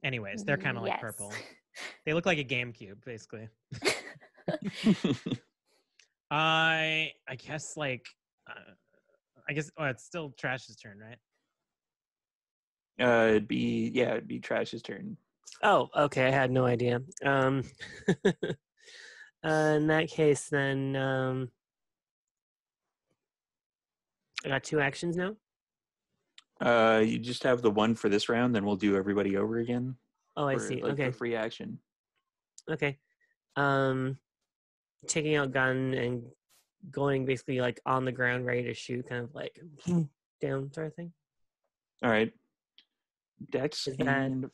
Anyways, they're kind of like Yes. purple. They look like a GameCube, basically. I guess like. I guess it's still Trash's turn, right? It'd be Trash's turn. Oh, okay. I had no idea. In that case, then I got 2 actions now. You just have the one for this round, then we'll do everybody over again. Oh, I for, see. Like Okay. the free action. Okay. Taking out gun and going basically like on the ground, ready to shoot, kind of like down sort of thing. All right. Dex Is that and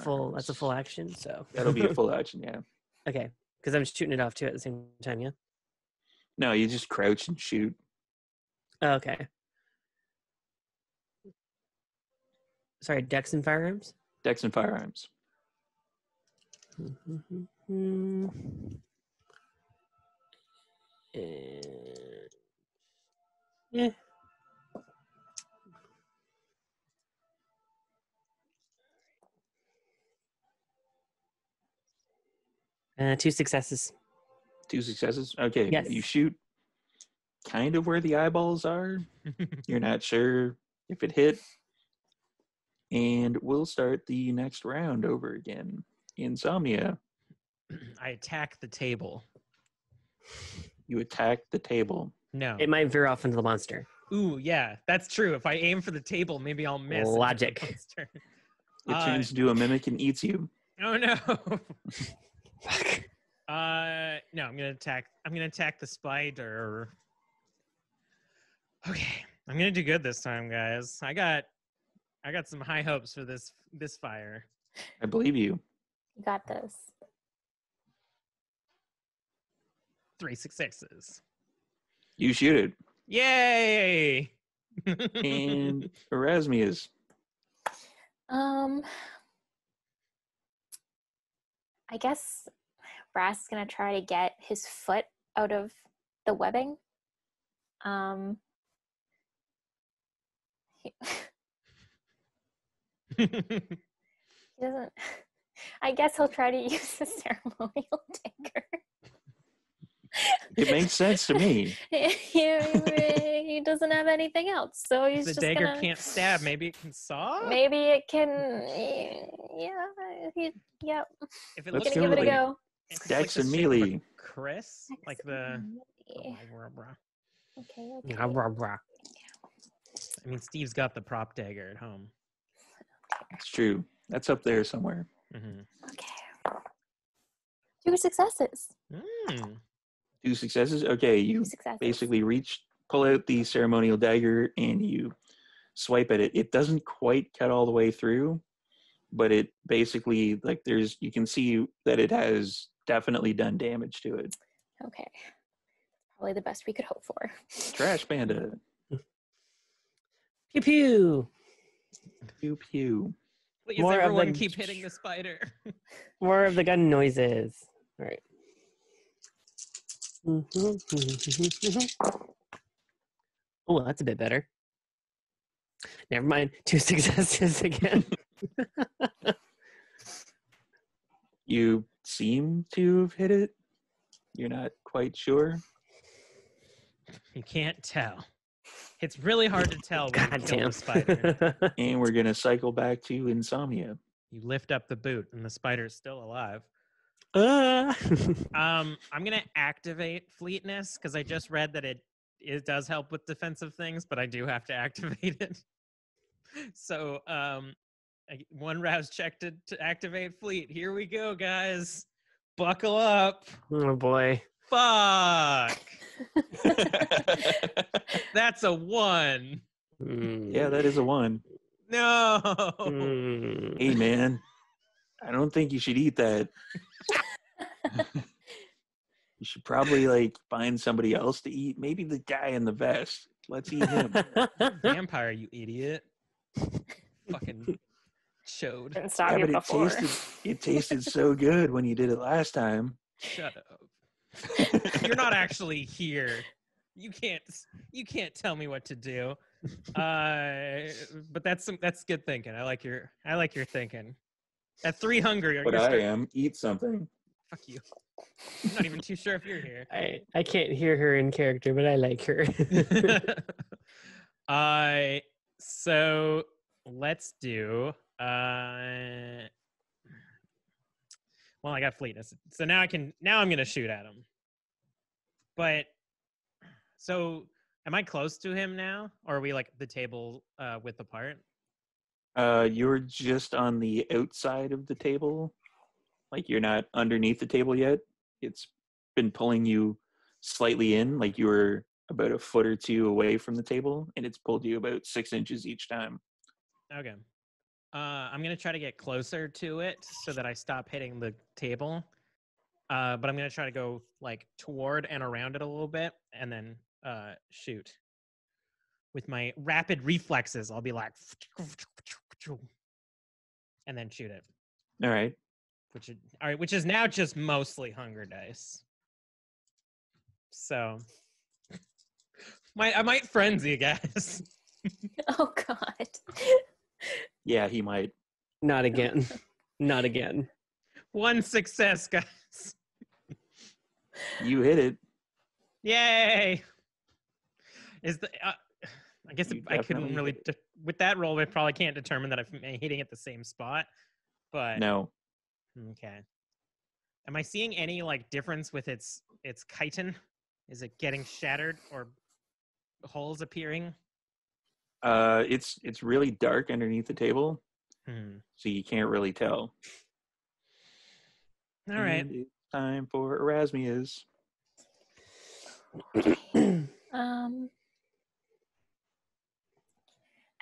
full? That's a firearms. full action. So That'll be a full action, yeah. Okay, because I'm shooting it off too at the same time. Yeah. No, you just crouch and shoot. Okay. Sorry, Dex and firearms. Dex and firearms. Yeah. 2 successes. 2 successes. Okay. Yes. You shoot kind of where the eyeballs are. You're not sure if it hit. And we'll start the next round over again. Insomnia. I attack the table. You attack the table. No. It might veer off into the monster. Ooh, yeah, that's true. If I aim for the table, maybe I'll miss. Logic. It turns into a mimic and eats you. Oh no. No, I'm gonna attack the spider. Okay. I'm gonna do good this time, guys. I got some high hopes for this fire. I believe you. You got this. 3 successes. You shoot it. Yay! And Erasmius. I guess Brass is gonna try to get his foot out of the webbing. He doesn't. I guess he'll try to use the ceremonial dagger. It makes sense to me. He doesn't have anything else, so he's the just dagger gonna. can't stab. Maybe it can saw. Maybe it can. Yeah. If it Let's looks Gonna give it a do it. go. if it's Dex the and shape of a melee. Chris, like the. Okay. I mean, Steve's got the prop dagger at home. It's true. That's up there somewhere. Mm-hmm. Okay. 2 successes. 2 successes. Okay, you 2 successes. basically pull out the ceremonial dagger and you swipe at it. It doesn't quite cut all the way through, but it basically you can see that it has definitely done damage to it. Okay. Probably the best we could hope for. Trash Panda. Pew pew. Pew pew. Please, More of everyone the- keep hitting the spider. More of the gun noises. All right. Oh, that's a bit better. Never mind. 2 successes again. You seem to have hit it. You're not quite sure. You can't tell. It's really hard to tell when you God kill damn. the spider. And we're going to cycle back to Insomnia. You lift up the boot, and the spider's still alive. Ah. I'm gonna activate Fleetness because I just read that it does help with defensive things, but I do have to activate it. So, 1 rouse check to activate Fleet. Here we go, guys. Buckle up. Oh boy. Fuck. That's a 1. Yeah, that is a 1. No. Hey, man. I don't think you should eat that. You should probably like find somebody else to eat. Maybe the guy in the vest. Let's eat him. Vampire, you idiot. Fucking chode. Didn't stop Yeah, you but before. it tasted so good when you did it last time. Shut up. You're not actually here. You can't tell me what to do. But that's good thinking. I like your thinking. At 3 hungry, But I am. Eat something. Fuck you. I'm not even too sure if you're here. I can't hear her in character, but I like her. So let's do well, I got fleetness. So now I'm gonna shoot at him. But so am I close to him now? Or are we like the table width apart? You're just on the outside of the table. Like you're not underneath the table yet. It's been pulling you slightly in, like you were about a foot or two away from the table, and it's pulled you about 6 inches each time. Okay. I'm gonna try to get closer to it so that I stop hitting the table. But I'm gonna try to go like toward and around it a little bit, and then shoot. With my rapid reflexes, I'll be like, and then shoot it. All right. Which is now just mostly hunger dice. So, I might frenzy, guys. Oh God. Yeah, he might. Not again. Not again. 1 success, guys. You hit it. Yay! I guess You I couldn't definitely really with that roll. I probably can't determine that I'm hitting at the same spot. But No. okay. Am I seeing any like difference with its chitin? Is it getting shattered or holes appearing? It's really dark underneath the table, so you can't really tell. All right. And it's time for Erasmia's.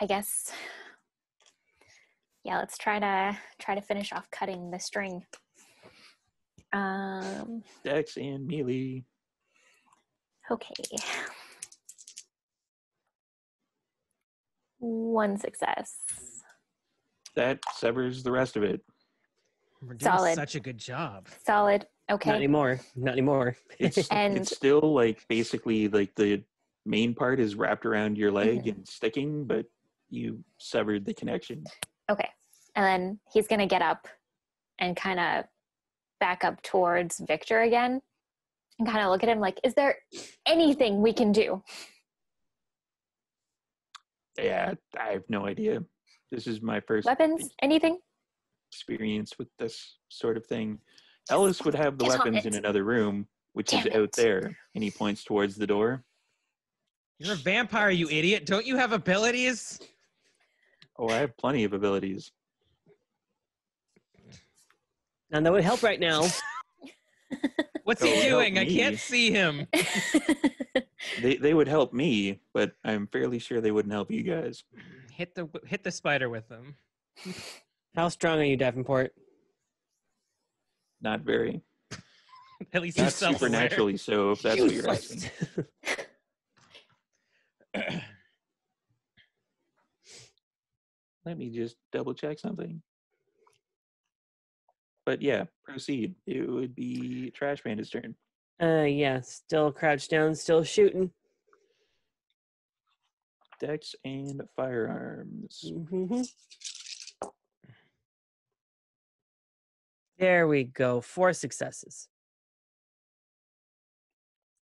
I guess. Yeah, let's try to finish off cutting the string. Dex and melee. Okay. 1 success. That severs the rest of it. We're doing Solid. such a good job. Solid. Okay. Not anymore. Not anymore. And It's still like basically like the main part is wrapped around your leg and sticking, but you severed the connection. okay. And then he's gonna get up and kind of back up towards Victor again and kind of look at him like, is there anything we can do? Yeah, I have no idea. This is my first Weapons? Anything? experience with this sort of thing. Ellis would have the Get on weapons it. in another room, which Damn is out it. there, and he points towards the door. You're a vampire, you idiot. Don't you have abilities? Oh, I have plenty of abilities. None that would help right now. What's Oh, he help doing? I me. can't see him. They would help me, but I'm fairly sure they wouldn't help you guys. Hit the spider with them. How strong are you, Davenport? Not very. At least you're Not self-aware. supernaturally so, if that's what you're asking. Let me just double check something. But yeah, proceed. It would be Trash Panda's turn. Yeah, still crouched down, still shooting. Dex and firearms. Mm-hmm. There we go. 4 successes.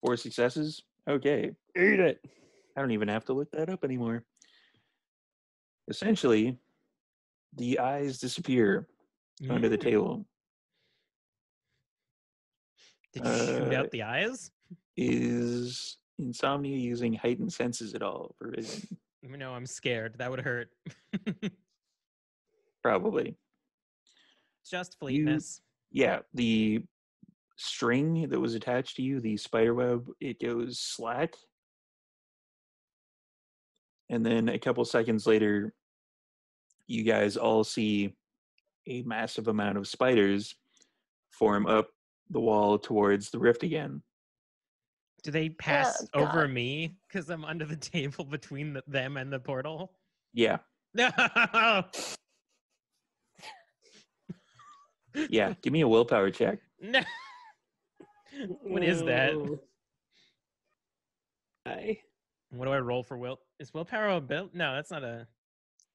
4 successes? Okay. Eat it. I don't even have to look that up anymore. Essentially, the eyes disappear under the table. Did you shoot out the eyes? Is Insomnia using heightened senses at all for vision? No, I'm scared. That would hurt. Probably. Just fleetness. Yeah, the string that was attached to you, the spider web, it goes slack. And then a couple seconds later, you guys all see a massive amount of spiders form up the wall towards the rift again. Do they pass Oh, over God. me because I'm under the table between them and the portal? Yeah, No. yeah. Give me a willpower check. No. What is that? Ooh. I What do I roll for will? Is willpower a bill? No, that's not a.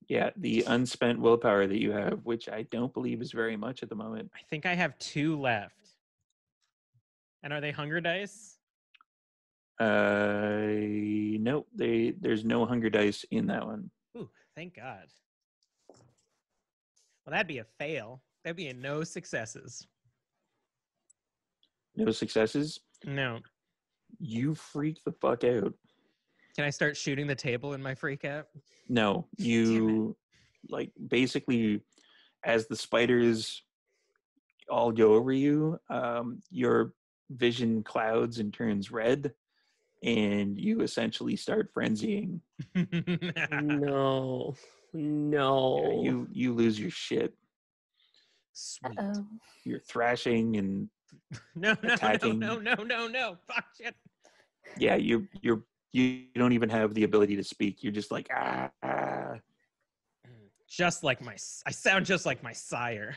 Yeah, the unspent willpower that you have, which I don't believe is very much at the moment. I think I have 2 left. And are they hunger dice? No, there's no hunger dice in that one. Ooh, thank God. Well, that'd be a fail. That'd be a no successes. No successes. No. You freak the fuck out. Can I start shooting the table in my freak out? No, you like basically as the spiders all go over you, your vision clouds and turns red, and you essentially start frenzying. no. Yeah, you lose your shit. Sweet. Uh-oh. You're thrashing and No. attacking. No. Fuck shit. Yeah, you don't even have the ability to speak. You're just like ah. I sound just like my sire.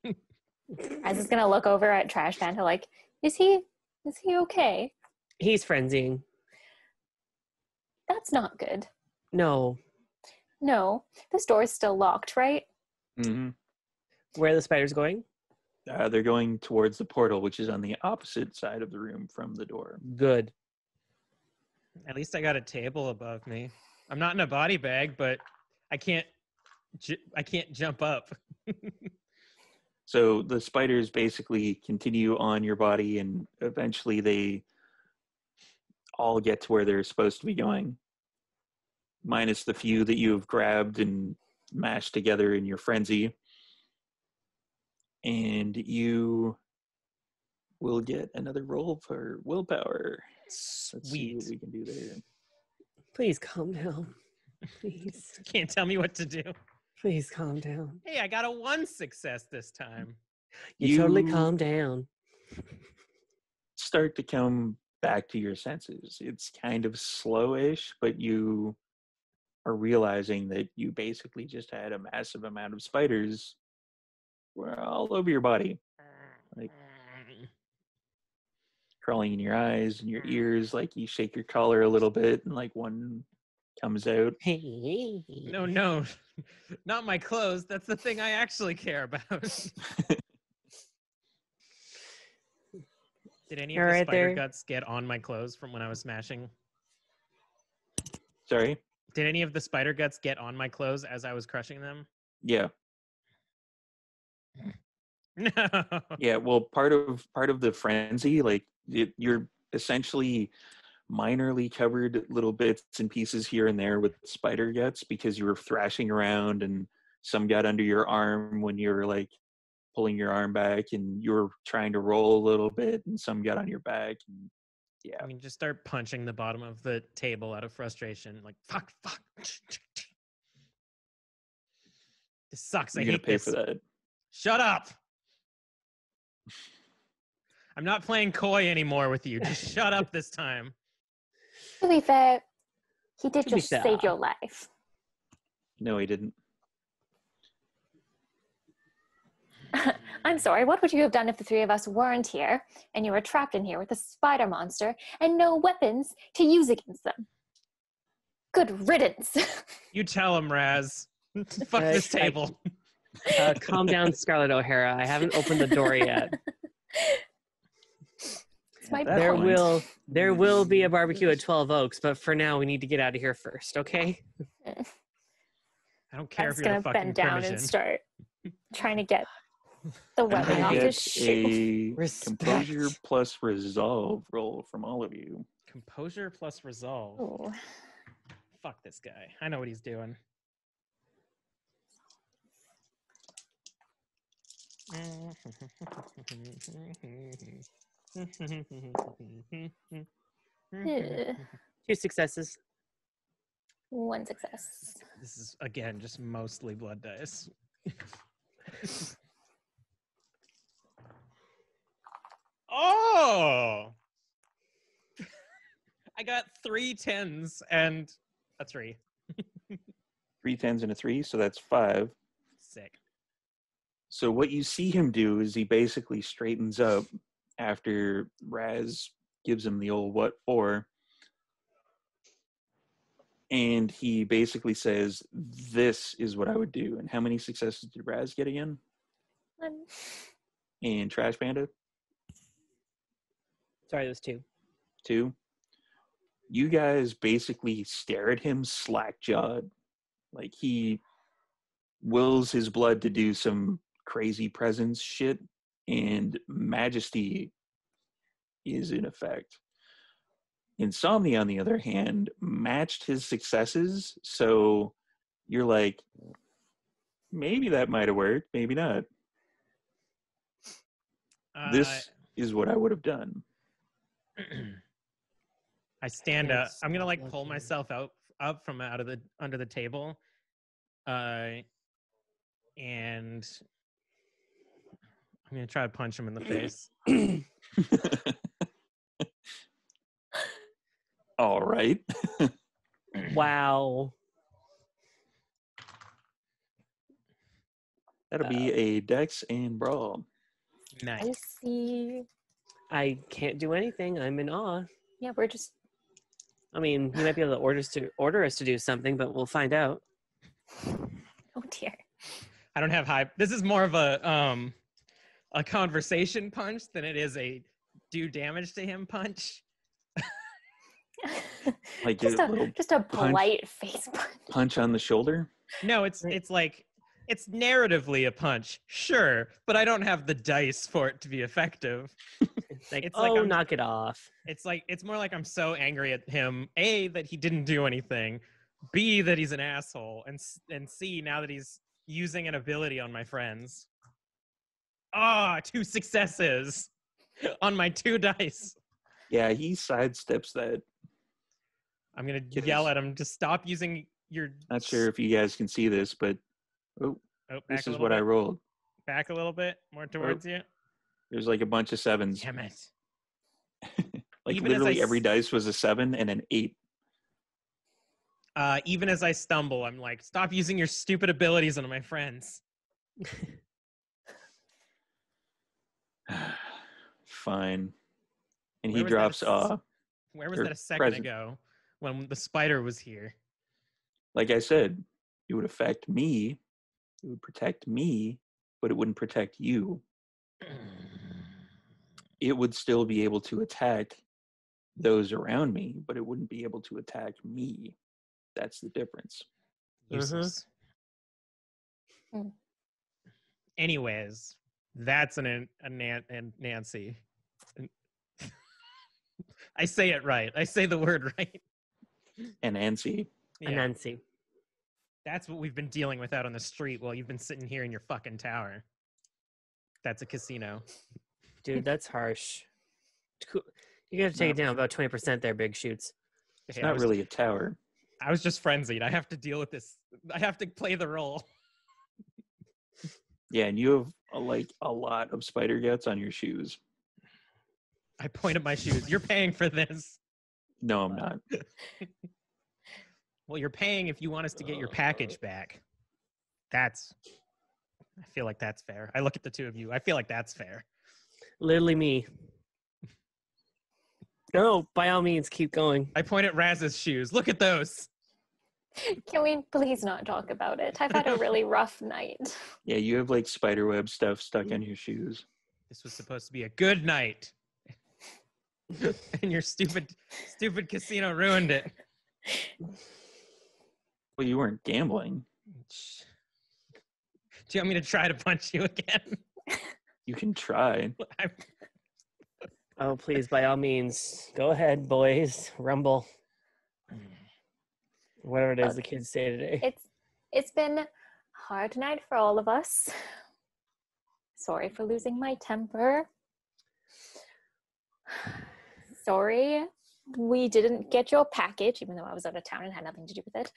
I was gonna look over at Trash Panda like, is he okay? He's frenzying. That's not good. No. No, this door is still locked, right? Mm-hmm. Where are the spiders going? They're going towards the portal, which is on the opposite side of the room from the door. Good. At least I got a table above me. I'm not in a body bag, but I can't jump up. So the spiders basically continue on your body, and eventually they all get to where they're supposed to be going, minus the few that you've grabbed and mashed together in your frenzy. And you will get another roll for willpower. Let's see what Sweet. we can do there. Please calm down. Please. Can't tell me what to do. Please calm down. Hey, I got a 1 success this time. You totally calm down. Start to come back to your senses. It's kind of slowish, but you are realizing that you basically just had a massive amount of spiders all over your body, like crawling in your eyes and your ears. Like you shake your collar a little bit, and like one comes out. No, not my clothes. That's the thing I actually care about. Did any of the Right spider there. guts get on my clothes from when I was smashing? Sorry. Did any of the spider guts get on my clothes as I was crushing them? Yeah. No. Yeah. Well, part of the frenzy, like you're essentially minorly covered little bits and pieces here and there with spider guts because you were thrashing around, and some got under your arm when you were like pulling your arm back, and you were trying to roll a little bit, and some got on your back. And yeah. I mean, just start punching the bottom of the table out of frustration. Like, fuck. This sucks. You're I gonna hate pay this. for that. Shut up. I'm not playing coy anymore with you. Just shut up this time. To be fair, he did To be just fair. save your life. No, he didn't. I'm sorry, what would you have done if the 3 of us weren't here and you were trapped in here with a spider monster and no weapons to use against them? Good riddance. You tell him, Raz. Fuck this table. Calm down, Scarlett O'Hara. I haven't opened the door yet. It's my That There point. will be a barbecue at 12 Oaks, but for now we need to get out of here first, okay? I don't care That's if you're gonna the fucking bend down Primogen. and start trying to get the I'm webbing gonna off get his shoe. a Respect. composure plus resolve roll from all of you. Composure plus resolve. Ooh. Fuck this guy. I know what he's doing. Ugh. 2 successes. 1 success. This is, again, just mostly blood dice. Oh! I got 3 10s and a 3. 3 10s and a 3, so that's 5. Sick. So what you see him do is he basically straightens up after Raz gives him the old what for. And he basically says, this is what I would do. And how many successes did Raz get again? 1. And Trash Panda? Sorry, it was 2. 2. You guys basically stare at him slack-jawed. Like he wills his blood to do some crazy presence shit, and majesty is in effect. Insomnia, on the other hand, matched his successes, so you're like, maybe that might have worked, maybe not. This is what I would have done. I stand up. Yes, I'm gonna like pull okay. myself up from under the table, and I'm gonna try to punch him in the face. All right. Wow. That'll be a Dex and Brawl. Nice. I see. I can't do anything. I'm in awe. Yeah, we're just. I mean, you might be able to order us to do something, but we'll find out. Oh dear. I don't have high. This is more of a conversation punch than it is a do damage to him punch. Like just a little a polite face punch. punch on the shoulder. No, it's like it's narratively a punch, sure, but I don't have the dice for it to be effective. Like, It's like oh, I'm- knock it off. It's more like I'm so angry at him. A, that he didn't do anything. B, that he's an asshole, and C, now that he's using an ability on my friends. 2 successes on my 2 dice. Yeah, he sidesteps that. I'm gonna Get yell this. at him to stop using your. Not sure if you guys can see this, but Oh, back this a is little what bit. I rolled. Back a little bit more towards you. There's like a bunch of 7s. Damn it! Like Even as literally I every s- dice was a 7 and an 8. Even as I stumble, I'm like, stop using your stupid abilities on my friends. Fine. And Where he was that drops Where was or that a second present. ago when the spider was here? Like I said, it would affect me, it would protect me, but it wouldn't protect you. It would still be able to attack those around me, but it wouldn't be able to attack me. That's the difference. Useless. Hmm. Anyways, that's a Nancy. I say it right. I say the word right. And Nancy, Yeah. Nancy. That's what we've been dealing with out on the street while you've been sitting here in your fucking tower. That's a casino. Dude, that's harsh. Cool. You gotta take it down about 20% there, Big Shoots. it's Hey, not really a tower. I was just frenzied. I have to deal with this. I have to play the role. Yeah, and you have a lot of spider guts on your shoes. I point at my shoes. You're paying for this. No, I'm not. Well, you're paying if you want us to get your package back. I feel like that's fair. I look at the two of you. I feel like that's fair. Literally me. No, by all means, keep going. I point at Raz's shoes. Look at those. Can we please not talk about it? I've had a really rough night. Yeah, you have like spiderweb stuff stuck on your shoes. This was supposed to be a good night. And your stupid casino ruined it. Well, you weren't gambling. Do you want me to try to punch you again? You can try. Oh, please, by all means, go ahead, boys. Rumble. Whatever it is the kids say today. It's been a hard night for all of us. Sorry for losing my temper. Sorry we didn't get your package, even though I was out of town and had nothing to do with it.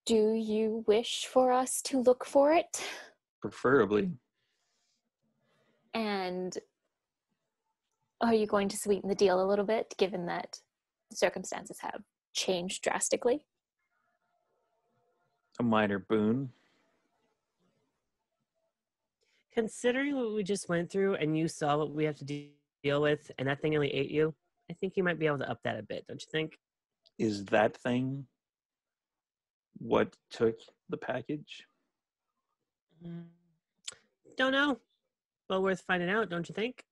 Do you wish for us to look for it? Preferably. And are you going to sweeten the deal a little bit, given that circumstances have changed drastically? A minor boon. Considering what we just went through and you saw what we have to deal with and that thing only ate you, I think you might be able to up that a bit, don't you think? Is that thing what took the package? Don't know. Well, worth finding out, don't you think?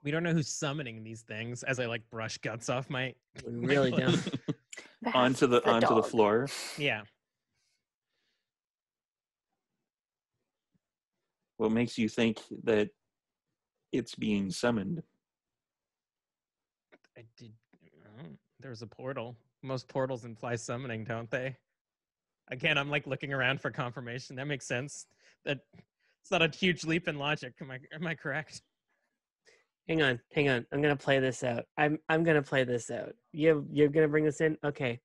We don't know who's summoning these things. As I like brush guts off my. We my really clothes. don't. Perhaps onto the dog. floor. Yeah. What makes you think that it's being summoned? There's a portal. Most portals imply summoning, don't they? Again, I'm like looking around for confirmation. That makes sense. That it's not a huge leap in logic. Am I correct? Hang on. I'm gonna play this out. I'm gonna play this out. You're gonna bring this in? Okay.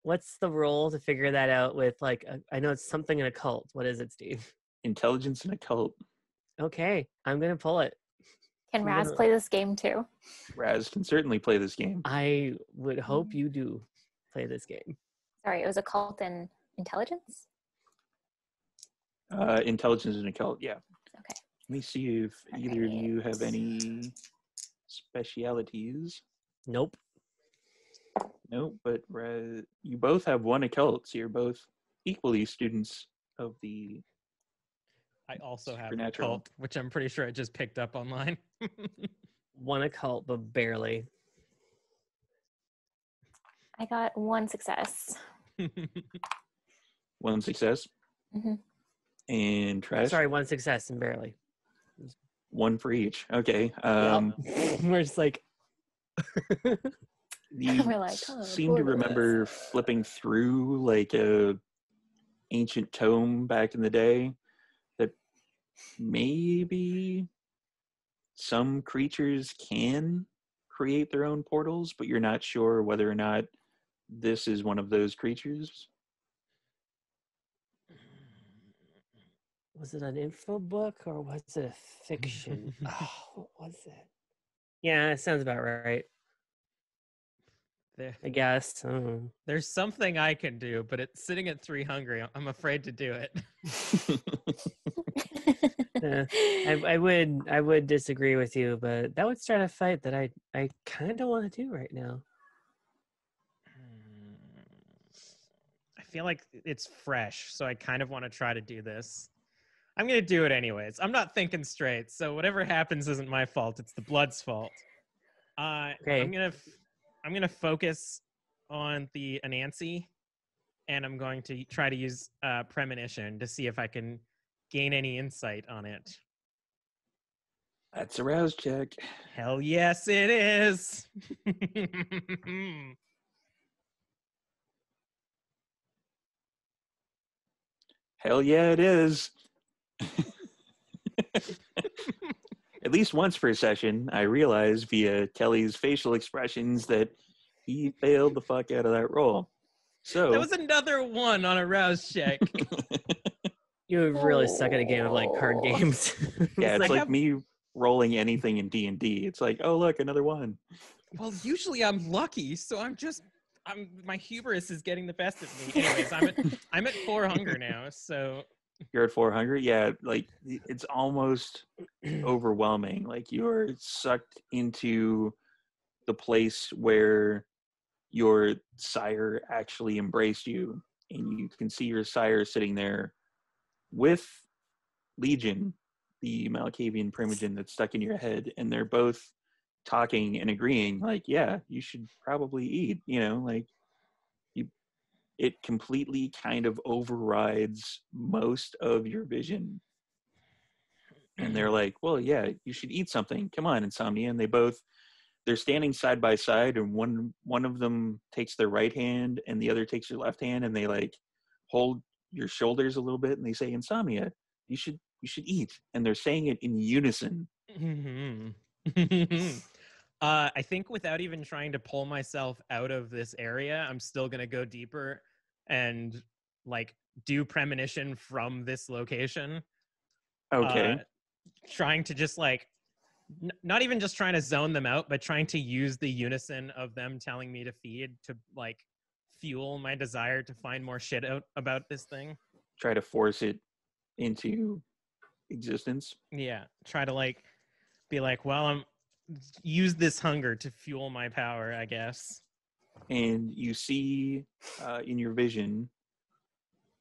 What's the role to figure that out with I know it's something in a cult. What is it, Steve? Intelligence and occult. Okay, I'm gonna pull it. Can Raz play this game too? Raz can certainly play this game. I would hope you do play this game. Sorry, it was occult and intelligence? Intelligence and occult, yeah. Okay. Let me see if either of you have any specialities. Nope. No, but you both have one occult, so you're both equally students of the I also have a supernatural. cult, which I'm pretty sure I just picked up online. One occult, but barely. I got one success. One success. Mhm. And trash. Sorry, one success and barely. One for each. Okay. We're just like You We're like, seem to remember flipping through like a ancient tome back in the day that maybe some creatures can create their own portals, but you're not sure whether or not this is one of those creatures. Was it an info book or was it a fiction? What was it? Yeah, it sounds about right. I guess. I don't know. There's something I can do, but it's sitting at 3 hungry. I'm afraid to do it. I would disagree with you, but that would start a fight that I kind of want to do right now. I feel like it's fresh, so I kind of want to try to do this. I'm going to do it anyways. I'm not thinking straight, so whatever happens isn't my fault. It's the blood's fault. Okay. I'm going to focus on the Anansi, and I'm going to try to use premonition to see if I can gain any insight on it. That's a rouse check. Hell yes, it is. Hell yeah, it is. At least once per session, I realized via Kelly's facial expressions that he failed the fuck out of that roll. So that was another one on a rouse check. You really suck at a game of like card games. Yeah, it's I like have- me rolling anything in D&D. It's like, oh look, another one. Well, usually I'm lucky, so my hubris is getting the best of me. Anyways, I'm at 4 hunger now, so You're at 400. Yeah, like it's almost overwhelming. Like you're sucked into the place where your sire actually embraced you, and you can see your sire sitting there with Legion, the Malkavian primogen that's stuck in your head, and they're both talking and agreeing like, yeah, you should probably eat, like it completely kind of overrides most of your vision. And they're like, well, yeah, you should eat something. Come on, Insomnia. And they're standing side by side, and one of them takes their right hand and the other takes your left hand, and they like hold your shoulders a little bit, and they say, Insomnia, you should eat. And they're saying it in unison. I think without even trying to pull myself out of this area, I'm still going to go deeper and like do premonition from this location. Okay. Trying to just like, not even just trying to zone them out, but trying to use the unison of them telling me to feed to like fuel my desire to find more shit out about this thing. Try to force it into existence. Yeah, try to like be like, well, I'm use this hunger to fuel my power, I guess. And you see in your vision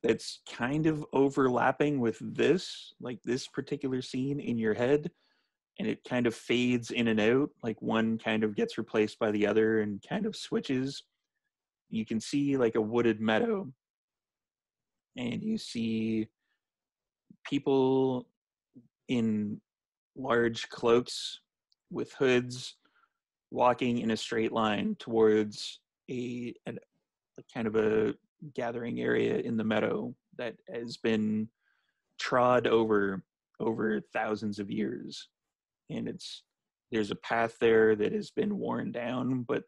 that's kind of overlapping with this, like this particular scene in your head, and it kind of fades in and out, like one kind of gets replaced by the other and kind of switches. You can see like a wooded meadow, and you see people in large cloaks with hoods walking in a straight line towards a kind of a gathering area in the meadow that has been trod over thousands of years. And there's a path there that has been worn down, but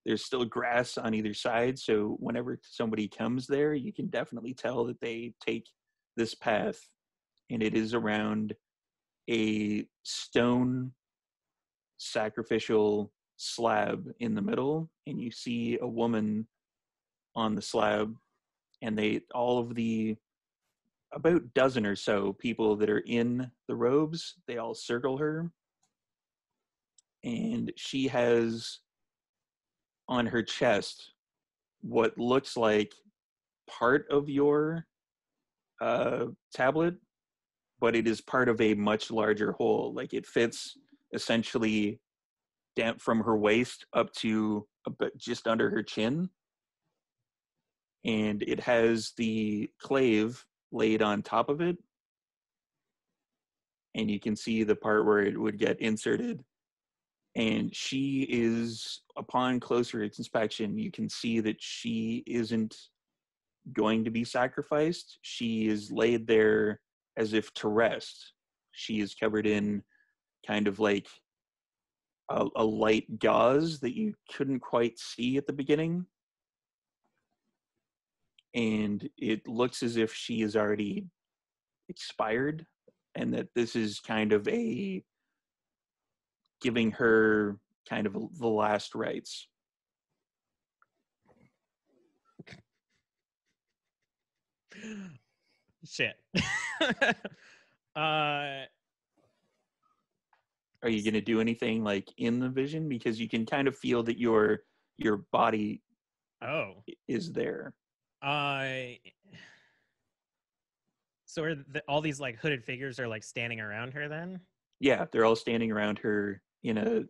there's still grass on either side. So whenever somebody comes there, you can definitely tell that they take this path. And it is around a stone sacrificial slab in the middle. And you see a woman on the slab, and all of the about dozen or so people that are in the robes, they all circle her. And she has on her chest what looks like part of your tablet, but it is part of a much larger whole. Like it fits essentially down from her waist up to about just under her chin. And it has the clave laid on top of it. And you can see the part where it would get inserted. And she is, upon closer inspection, you can see that she isn't going to be sacrificed. She is laid there as if to rest. She is covered in kind of like a light gauze that you couldn't quite see at the beginning. And it looks as if she is already expired, and that this is kind of a giving her kind of the last rites. Shit. Are you going to do anything like in the vision? Because you can kind of feel that your body is there. So are all these like hooded figures are like standing around her then? Yeah, they're all standing around her in a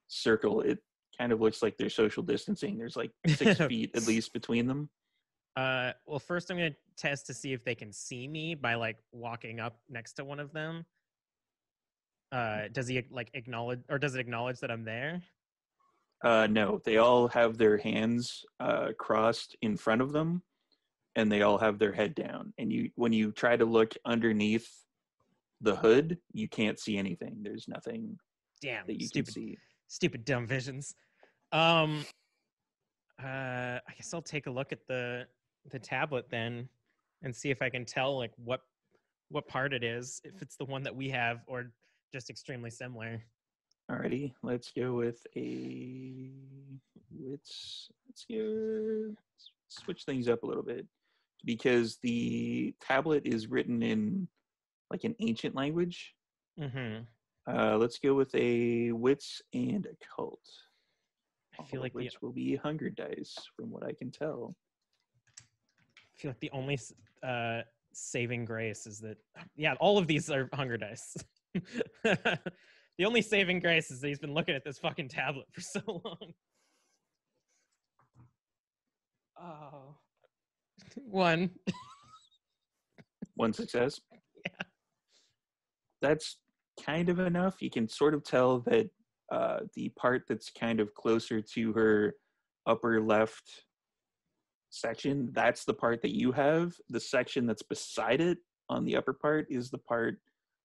circle. It kind of looks like they're social distancing. There's like 6 feet at least between them. Well, first I'm going to test to see if they can see me by like walking up next to one of them. Does he like acknowledge, or does it acknowledge that I'm there? No, they all have their hands crossed in front of them, and they all have their head down. And when you try to look underneath the hood, you can't see anything. There's nothing. Damn, that you can see. Stupid dumb visions. I guess I'll take a look at the tablet then and see if I can tell like what part it is, if it's the one that we have or just extremely similar. Alrighty, let's go with let's switch things up a little bit, because the tablet is written in like an ancient language. Mm-hmm. Let's go with a wits and occult. I feel like which will be hunger dice, from what I can tell. I feel like the only saving grace is that, yeah, all of these are hunger dice. The only saving grace is that he's been looking at this fucking tablet for so long. Oh. One success. Yeah. That's kind of enough. You can sort of tell that the part that's kind of closer to her upper left section, that's the part that you have. The section that's beside it on the upper part is the part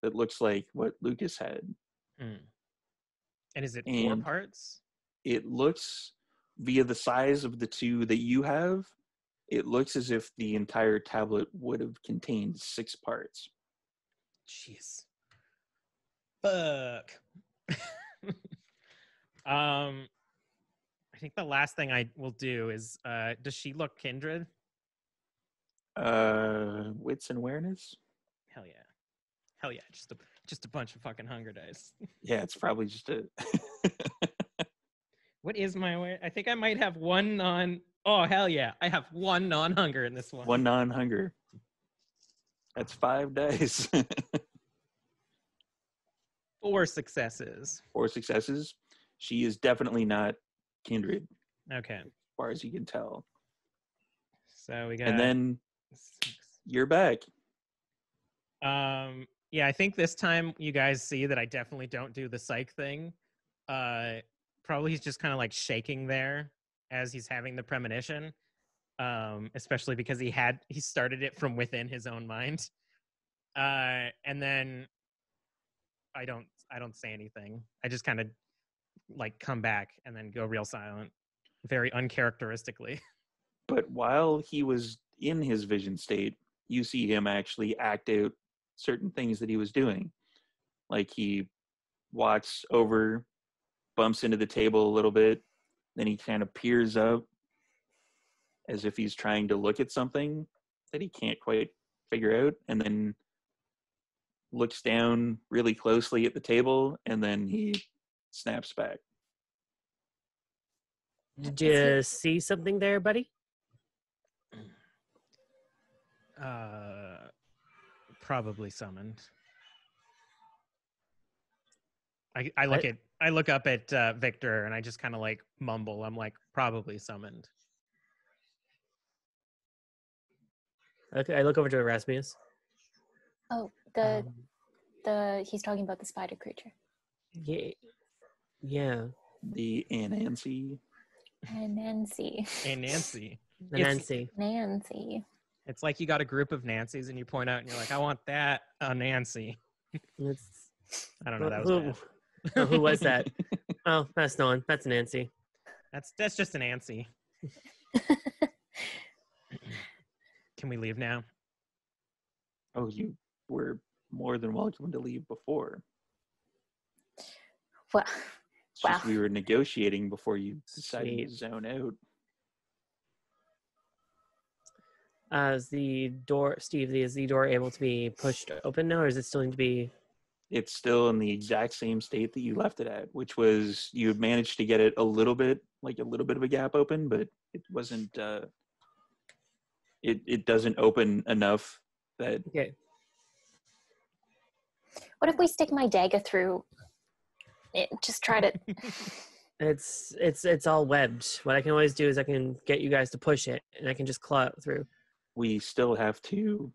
that looks like what Lucas had. Mm. And is it 4 parts? It looks, via the size of the 2 that you have, it looks as if the entire tablet would have contained 6 parts. Jeez. Fuck. I think the last thing I will do is, does she look kindred? Wits and awareness. Hell yeah. Hell yeah. Just a bunch of fucking hunger dice. Yeah, it's probably just a. What is my way? I think I might have one non. Oh, hell yeah. I have one non-hunger in this one. One non-hunger. That's 5 dice. 4 successes. 4 successes. She is definitely not kindred, Okay. as far as you can tell. So we got. And then you're back. Yeah, I think this time you guys see that I definitely don't do the psych thing. Probably he's just kind of like shaking there as he's having the premonition. Especially because he started it from within his own mind. And then I don't say anything. I just kind of like come back and then go real silent, very uncharacteristically. But while he was in his vision state, you see him actually act out certain things that he was doing. Like he walks over, bumps into the table a little bit, then he kind of peers up as if he's trying to look at something that he can't quite figure out, and then looks down really closely at the table, and then he snaps back. Did you see something there, buddy? Probably summoned. I look up at Victor and I just kind of like mumble. I'm like, probably summoned. Okay, I look over to Erasmus. Oh, he's talking about the spider creature. Yeah. The Anansi. And Nancy. Hey, Nancy. Nancy. It's like you got a group of Nancys and you point out and you're like, I want that Nancy. I don't know. That was bad. Who was that? Oh, that's no one. That's Nancy. That's just an Nancy. Can we leave now? Oh, you were more than welcome to leave before. Well, It's just we were negotiating before you decided to Sweet. zone out. Is the door, Steve, is the door able to be pushed open now, or is it still need to be? It's still in the exact same state that you left it at, which was you had managed to get it a little bit of a gap open, but it wasn't, it doesn't open enough that. Okay. What if we stick my dagger through it? Just try to. It's all webbed. What I can always do is I can get you guys to push it, and I can just claw it through. We still have to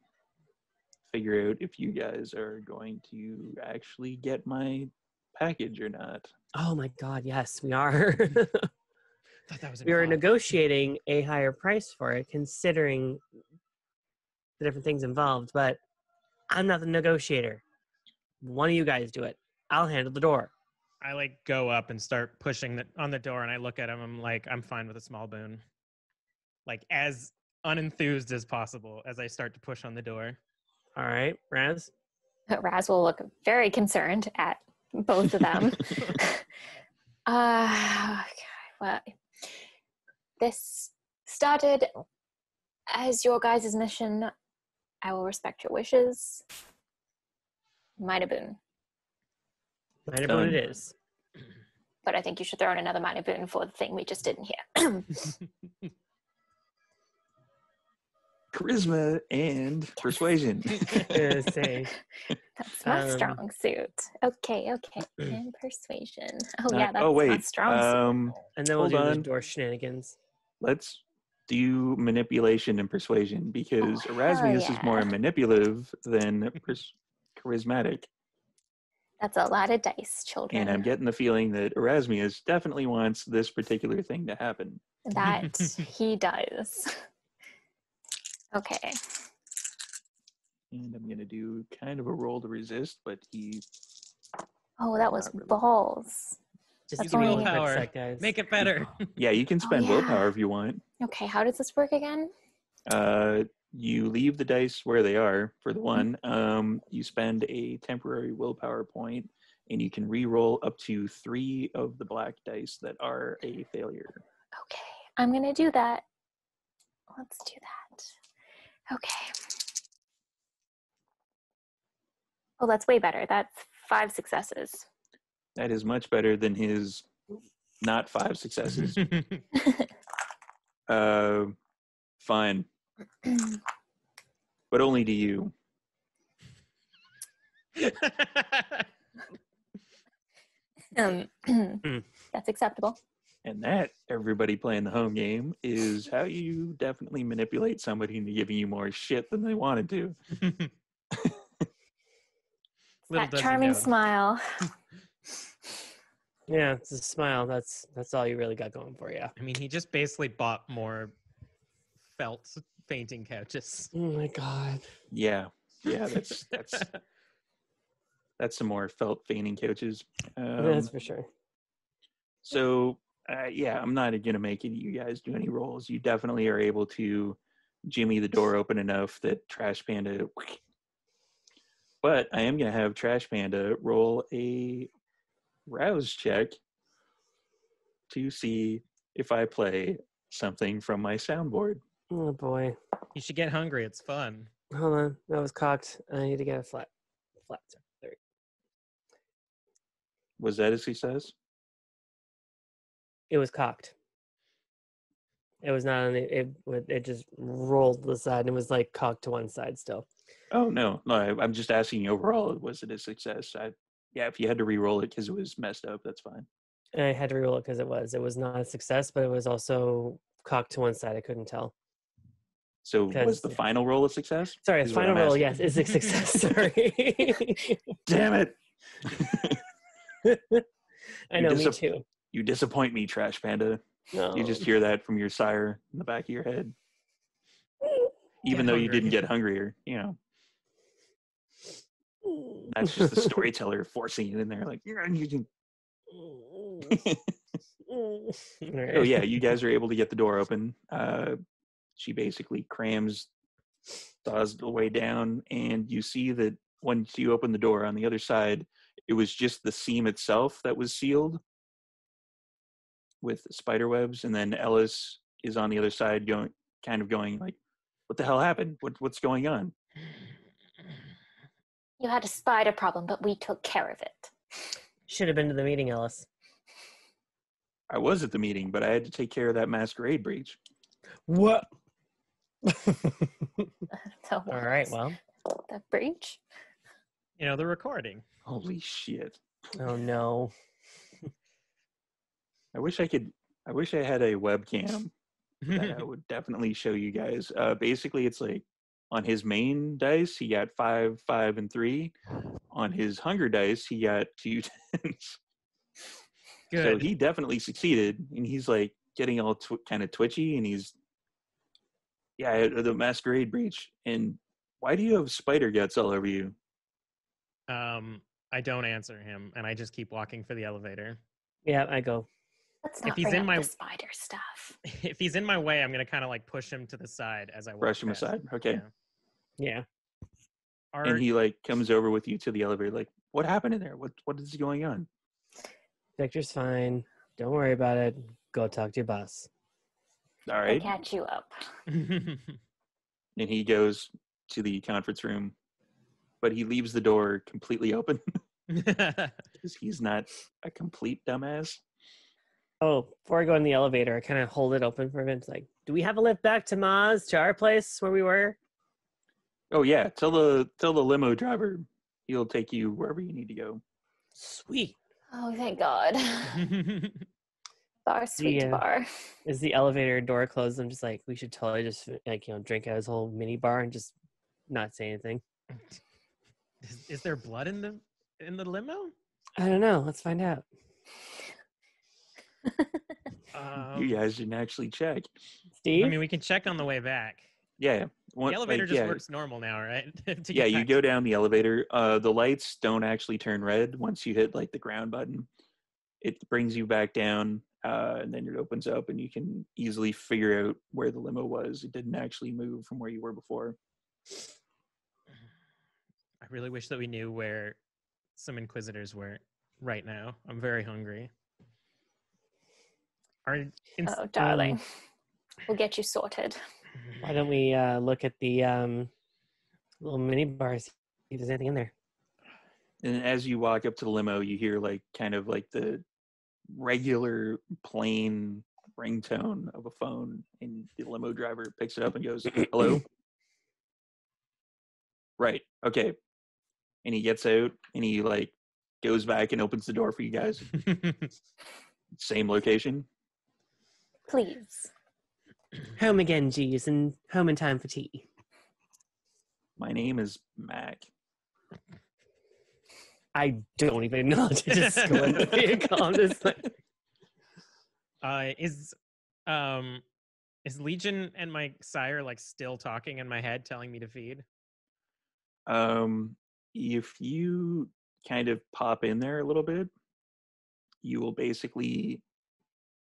figure out if you guys are going to actually get my package or not. Oh my God, yes, we are. Thought that was We were negotiating a higher price for it, considering the different things involved, but I'm not the negotiator. One of you guys do it. I'll handle the door. I like go up and start pushing on the door, and I look at him. I'm like, I'm fine with a small boon. Like as unenthused as possible as I start to push on the door. All right, Raz. Raz will look very concerned at both of them. Well, this started as your guys' mission. I will respect your wishes. Minor boon. Minor boon it is. But I think you should throw in another minor boon for the thing we just didn't hear. Charisma and persuasion. Say. That's my strong suit. Okay. And persuasion. Oh, yeah, that's wait. my strong suit. And then we'll Hold do the on. door shenanigans. Let's do manipulation and persuasion because Erasmus is more manipulative than charismatic. That's a lot of dice, children. And I'm getting the feeling that Erasmus definitely wants this particular thing to happen. That he does. Okay. And I'm going to do kind of a roll to resist, but he... Oh, that was Not really. balls. Just That's give me only- one quick Willpower. sec, guys. Make it better. Yeah, you can spend yeah. willpower if you want. Okay, how does this work again? You leave the dice where they are for the one. You spend a temporary willpower point, and you can re-roll up to 3 of the black dice that are a failure. Okay, I'm gonna do that. Let's do that. Okay. Oh, that's way better. That's 5 successes. That is much better than his not 5 successes. Fine. But only to you. That's acceptable. And that, everybody playing the home game, is how you definitely manipulate somebody into giving you more shit than they wanted to. That charming smile. Yeah, it's a smile. That's all you really got going for you. I mean, he just basically bought more felt fainting couches. Oh my god. Yeah, that's some more felt fainting couches. That's for sure. So, I'm not going to make you guys do any rolls. You definitely are able to jimmy the door open enough that Trash Panda... But I am going to have Trash Panda roll a rouse check to see if I play something from my soundboard. Oh boy. You should get hungry. It's fun. Hold on. That was cocked. I need to get a flat. There. Was that a success? It was cocked. It was not on the, it just rolled to the side and it was like cocked to one side still. Oh, no, I'm just asking you overall, was it a success? If you had to re-roll it because it was messed up, that's fine. I had to re-roll it because it was not a success, but it was also cocked to one side. I couldn't tell. So was the final roll a success? Sorry, the final roll, yes, is a success. Sorry. Damn it. I know, me too. You disappoint me, Trash Panda. No. You just hear that from your sire in the back of your head. Even though you didn't get hungrier, That's just the storyteller forcing it in there. Like, you can... Right. Oh, yeah, you guys are able to get the door open. She basically saws the way down, and you see that once you open the door on the other side, it was just the seam itself that was sealed with spider webs, and then Ellis is on the other side going like, what the hell happened? What's going on? You had a spider problem, but we took care of it. Should have been to the meeting, Ellis. I was at the meeting, but I had to take care of that masquerade breach. What? So All right, well. The breach? The recording. Holy shit. Oh, no. I wish I had a webcam that I would definitely show you guys. Basically, it's like on his main dice, he got 5, 5, and 3. On his hunger dice, he got 2 10s. Good. So he definitely succeeded, and he's like getting all kind of twitchy, and he's the masquerade breach. And why do you have spider guts all over you? I don't answer him, and I just keep walking for the elevator. Yeah, I go. Let's not If he's bring in up my- the spider stuff. If he's in my way, I'm gonna kind of like push him to the side as I walk. Brush him past. aside. Okay. Yeah. And he like comes over with you to the elevator. Like, what happened in there? What is going on? Victor's fine. Don't worry about it. Go talk to your boss. All I'll right. catch you up. And he goes to the conference room, but he leaves the door completely open because he's not a complete dumbass. Oh, before I go in the elevator, I kind of hold it open for a minute. It's like, do we have a lift back to Maz, to our place where we were? Oh yeah, tell the limo driver he'll take you wherever you need to go. Sweet. Oh, thank God. Bar, sweet bar. Is the elevator door closed? I'm just like, we should totally just drink out his whole mini bar and just not say anything. Is there blood in the limo? I don't know. Let's find out. You guys didn't actually check. Steve? I mean, we can check on the way back. Yeah. The elevator just works normal now, right? You go down the elevator. The lights don't actually turn red once you hit like the ground button. It brings you back down. and then it opens up, and you can easily figure out where the limo was. It didn't actually move from where you were before. I really wish that we knew where some Inquisitors were right now. I'm very hungry. Oh, darling. We'll get you sorted. Why don't we look at the little mini bars, see if there's anything in there. And as you walk up to the limo, you hear like kind of like the regular plain ringtone of a phone, and the limo driver picks it up and goes, "Hello?" Right. Okay. And he gets out and he like goes back and opens the door for you guys. Same location. Please. Home again, geez, and home in time for tea. My name is Mac. I don't even know to just go in the vehicle. I'm just like, is Legion and my sire like still talking in my head, telling me to feed? If you kind of pop in there a little bit, you will basically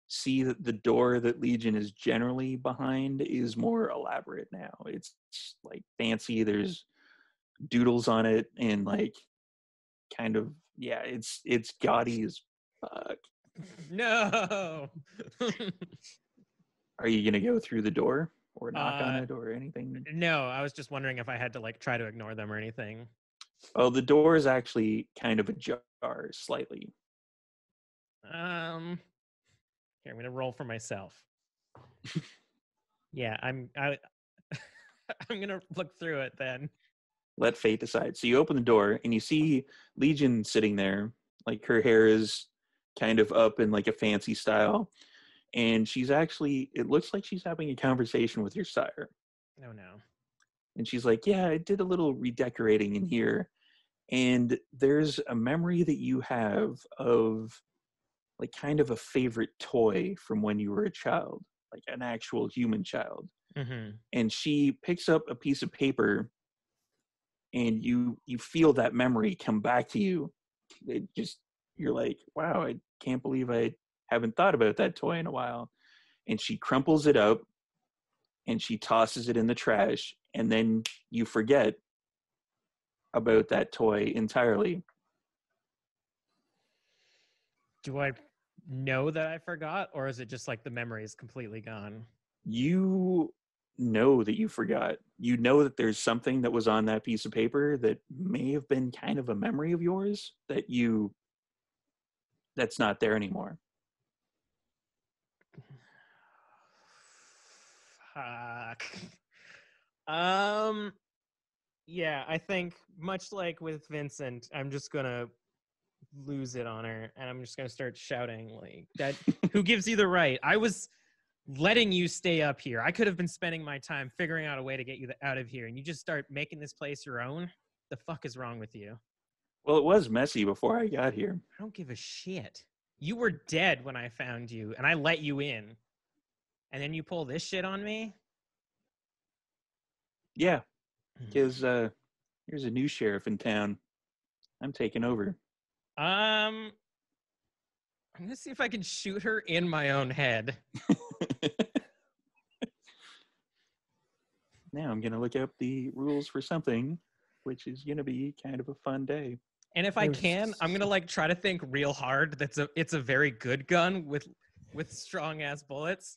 see that the door that Legion is generally behind is more elaborate now. It's like fancy. There's doodles on it and like kind of, yeah, it's gaudy as fuck. No. Are you gonna go through the door or knock on it or anything? No, I was just wondering if I had to like try to ignore them or anything. Oh, the door is actually kind of ajar slightly. Here, I'm gonna roll for myself. Yeah, I'm gonna look through it then. Let fate decide. So you open the door and you see Legion sitting there. Like her hair is kind of up in like a fancy style. And she's actually, it looks like she's having a conversation with your sire. Oh no. And she's like, yeah, I did a little redecorating in here. And there's a memory that you have of like kind of a favorite toy from when you were a child, like an actual human child. Mm-hmm. And she picks up a piece of paper and you feel that memory come back to you. It just, you're like, wow, I can't believe I haven't thought about that toy in a while. And she crumples it up and she tosses it in the trash, and then you forget about that toy entirely. Do I know that I forgot, or is it just like the memory is completely gone? You know that you forgot. You know that there's something that was on that piece of paper that may have been kind of a memory of yours that's not there anymore. Fuck. Yeah, I think much like with Vincent, I'm just gonna lose it on her, and I'm just gonna start shouting like that. Who gives you the right? I was letting you stay up here. I could have been spending my time figuring out a way to get you out of here, and you just start making this place your own. The fuck is wrong with you? Well, it was messy before I got here. I don't give a shit. You were dead when I found you, and I let you in. And then you pull this shit on me? Yeah, because there's a new sheriff in town. I'm taking over. I'm gonna see if I can shoot her in my own head. Now I'm gonna look up the rules for something, which is gonna be kind of a fun day. And if I can, I'm gonna like try to think real hard. It's a very good gun with strong ass bullets.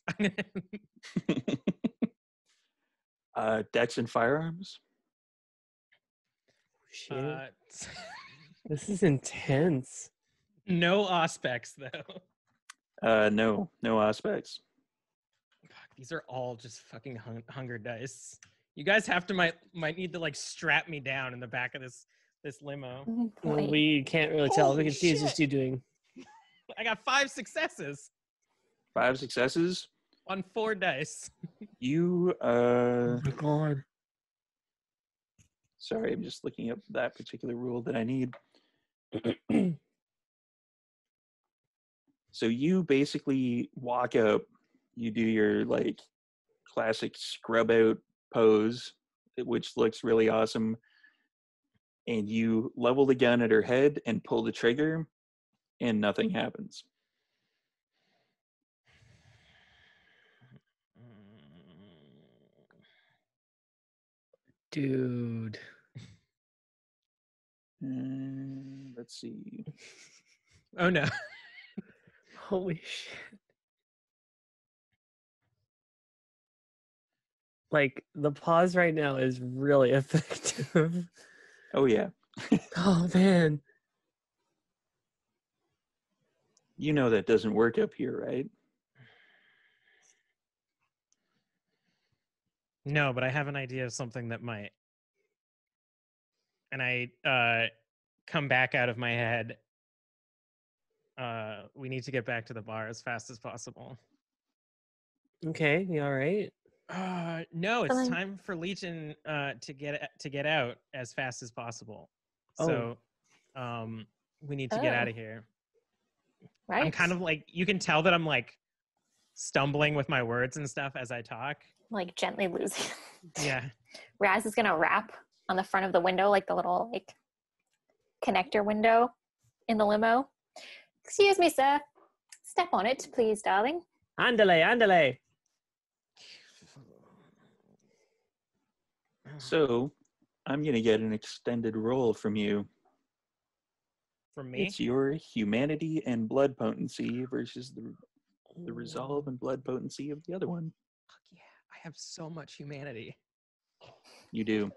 Dex and firearms. shit. This is intense. No aspects though. No aspects. Fuck, these are all just fucking hunger dice. You guys have to might need to like strap me down in the back of this limo. Well, we can't really tell. Holy We can see it's just shit. you doing. I got 5 successes 5 successes. on 4 dice. You Oh my god. sorry, I'm just looking up that particular rule that I need. So you basically walk up, you do your like classic scrub out pose, which looks really awesome, and you level the gun at her head and pull the trigger, and nothing happens. Dude. Let's see. Oh no. Holy shit. Like, the pause right now is really effective. Oh yeah. Oh, man. You know that doesn't work up here, right? No, but I have an idea of something that might. And I come back out of my head. We need to get back to the bar as fast as possible. Okay, you all right? No, it's Fine. time for Legion to get out as fast as possible. Oh. So we need to get out Oh. of here. Right. I'm kind of like, you can tell that I'm like stumbling with my words and stuff as I talk. like gently losing. Yeah. Raz is gonna rap on the front of the window, like the little like connector window in the limo. Excuse me, sir. Step on it, please, darling. Andale, andale. So I'm gonna get an extended roll from you. From me? It's your humanity and blood potency versus the resolve and blood potency of the other one. Fuck yeah. I have so much humanity. You do.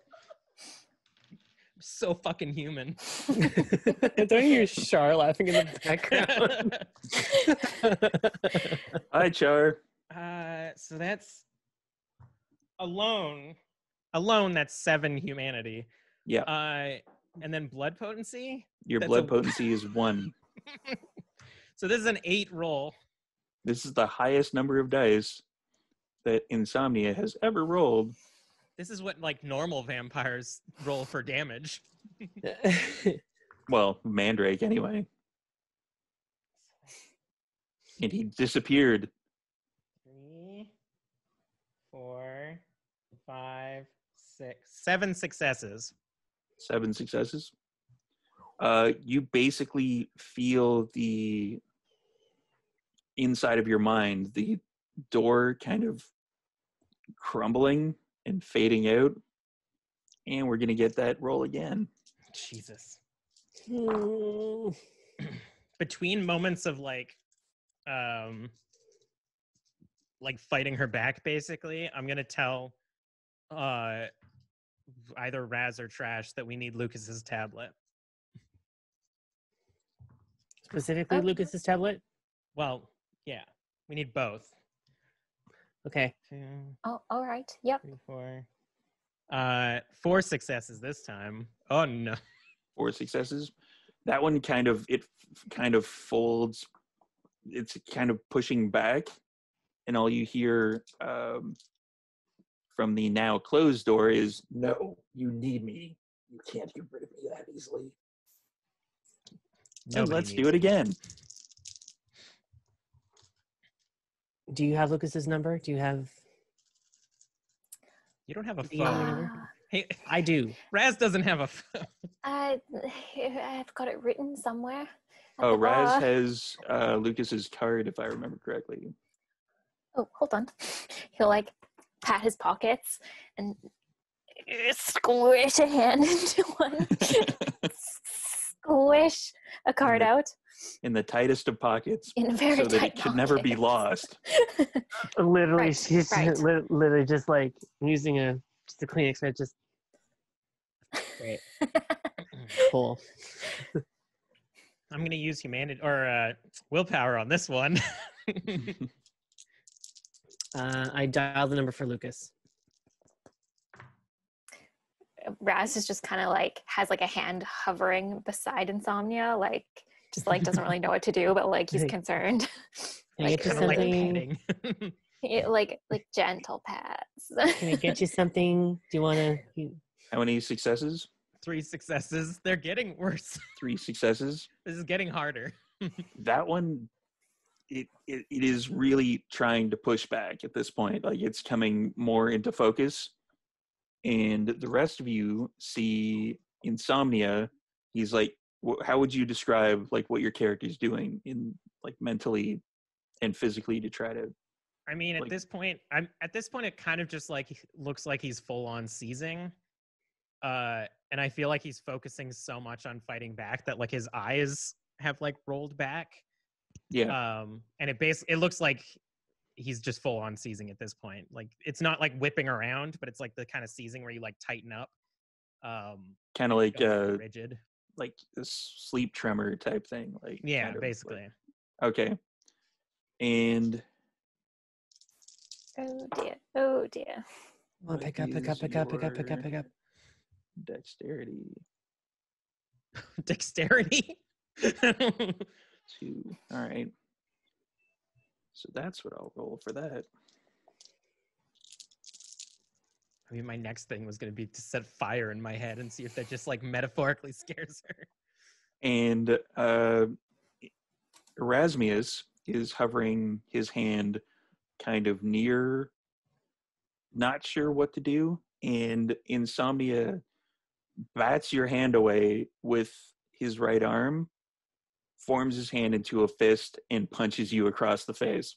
I'm so fucking human. Don't you hear Char laughing in the background? Hi, Char. So that's alone. Alone, that's 7 humanity. Yeah. And then blood potency? Your That's blood potency is 1. So this is an 8 roll. This is the highest number of dice that Insomnia has ever rolled. This is what like normal vampires roll for damage. Well, Mandrake anyway. And he disappeared. 3, 4, 5, 6, 7 successes. 7 successes. You basically feel the inside of your mind, the door kind of crumbling and fading out. And we're going to get that roll again. Jesus. Between moments of like fighting her back, basically, I'm gonna tell either Raz or Trash that we need Lucas's tablet. Specifically, Okay. Lucas's tablet? Well, yeah, we need both. Okay. 2, Oh, all right. Yep. 3, 4. 4 successes this time. Oh no. 4 successes. That one kind of folds. It's kind of pushing back, and all you hear from the now closed door is, "No, you need me. You can't get rid of me that easily." And let's do it again. Do you have Lucas's number? Do you have... You don't have a Do you have phone. your number? Hey, I do. Raz doesn't have a phone. I've got it written somewhere. at Oh, the Raz bar. has Lucas's card, if I remember correctly. Oh, hold on. He'll like pat his pockets and squish a hand into one. Squish a card out In the tightest of pockets, in a very so that tight it could never be pocket. lost. Literally, Right, she's right. literally just like using just a Kleenex pad. Just great, cool. I'm gonna use humanity or willpower on this one. I dialed the number for Lucas. Raz is just kind of like has like a hand hovering beside Insomnia, like just like doesn't really know what to do, but like he's concerned. Can I Like, get you Kind of like something? petting. like gentle pats. Can I get you something? Do you want to? How many successes? 3 successes. They're getting worse. 3 successes. This is getting harder. That one, it is really trying to push back at this point. Like, it's coming more into focus. And the rest of you see Insomnia. He's like, how would you describe like what your character's doing in like mentally and physically to try to... I mean, at Like- this point, it kind of just like looks like he's full on seizing. And I feel like he's focusing so much on fighting back that like his eyes have like rolled back. Yeah. And it looks like he's just full on seizing at this point. Like it's not like whipping around, but it's like the kind of seizing where you like tighten up. Kind of like rigid. Like a sleep tremor type thing. Like Yeah, kind of basically. Like, okay. And Oh dear. Oh dear. Come on, pick up. Dexterity. Dexterity? 2. All right. So that's what I'll roll for that. I mean, my next thing was going to be to set fire in my head and see if that just like metaphorically scares her. And Erasmus is hovering his hand kind of near, not sure what to do. And Insomnia bats your hand away with his right arm, forms his hand into a fist, and punches you across the face.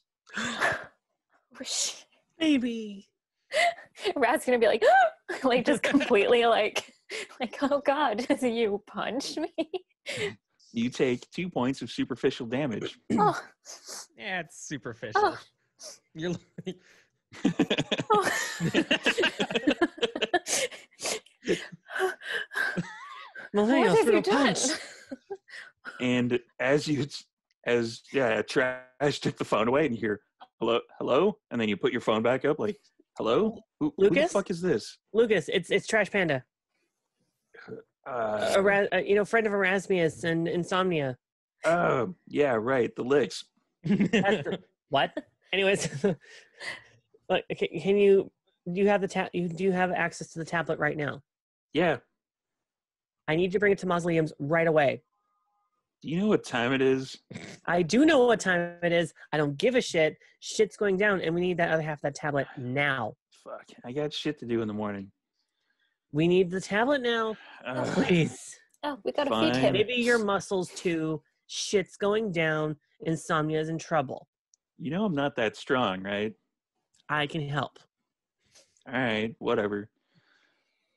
Baby. Rat's gonna be like, like just completely like, oh god, you punched me. You take 2 points of superficial damage. Oh. Yeah, it's superficial. Oh. You're like... Oh. Millennials have for you a punch. And as Trash took the phone away and you hear, hello? And then you put your phone back up like, hello? Who the Lucas? fuck is this? Lucas, it's Trash Panda. Friend of Erasmus and Insomnia. Yeah, right. The licks. What? Anyways, like, do you have do you have access to the tablet right now? Yeah. I need you to bring it to Mausoleums right away. Do you know what time it is? I do know what time it is. I don't give a shit. Shit's going down, and we need that other half of that tablet now. Fuck. I got shit to do in the morning. We need the tablet now. Please. Oh, we gotta Fine. feed him. Maybe your muscles too. Shit's going down. Insomnia's in trouble. You know I'm not that strong, right? I can help. All right, whatever.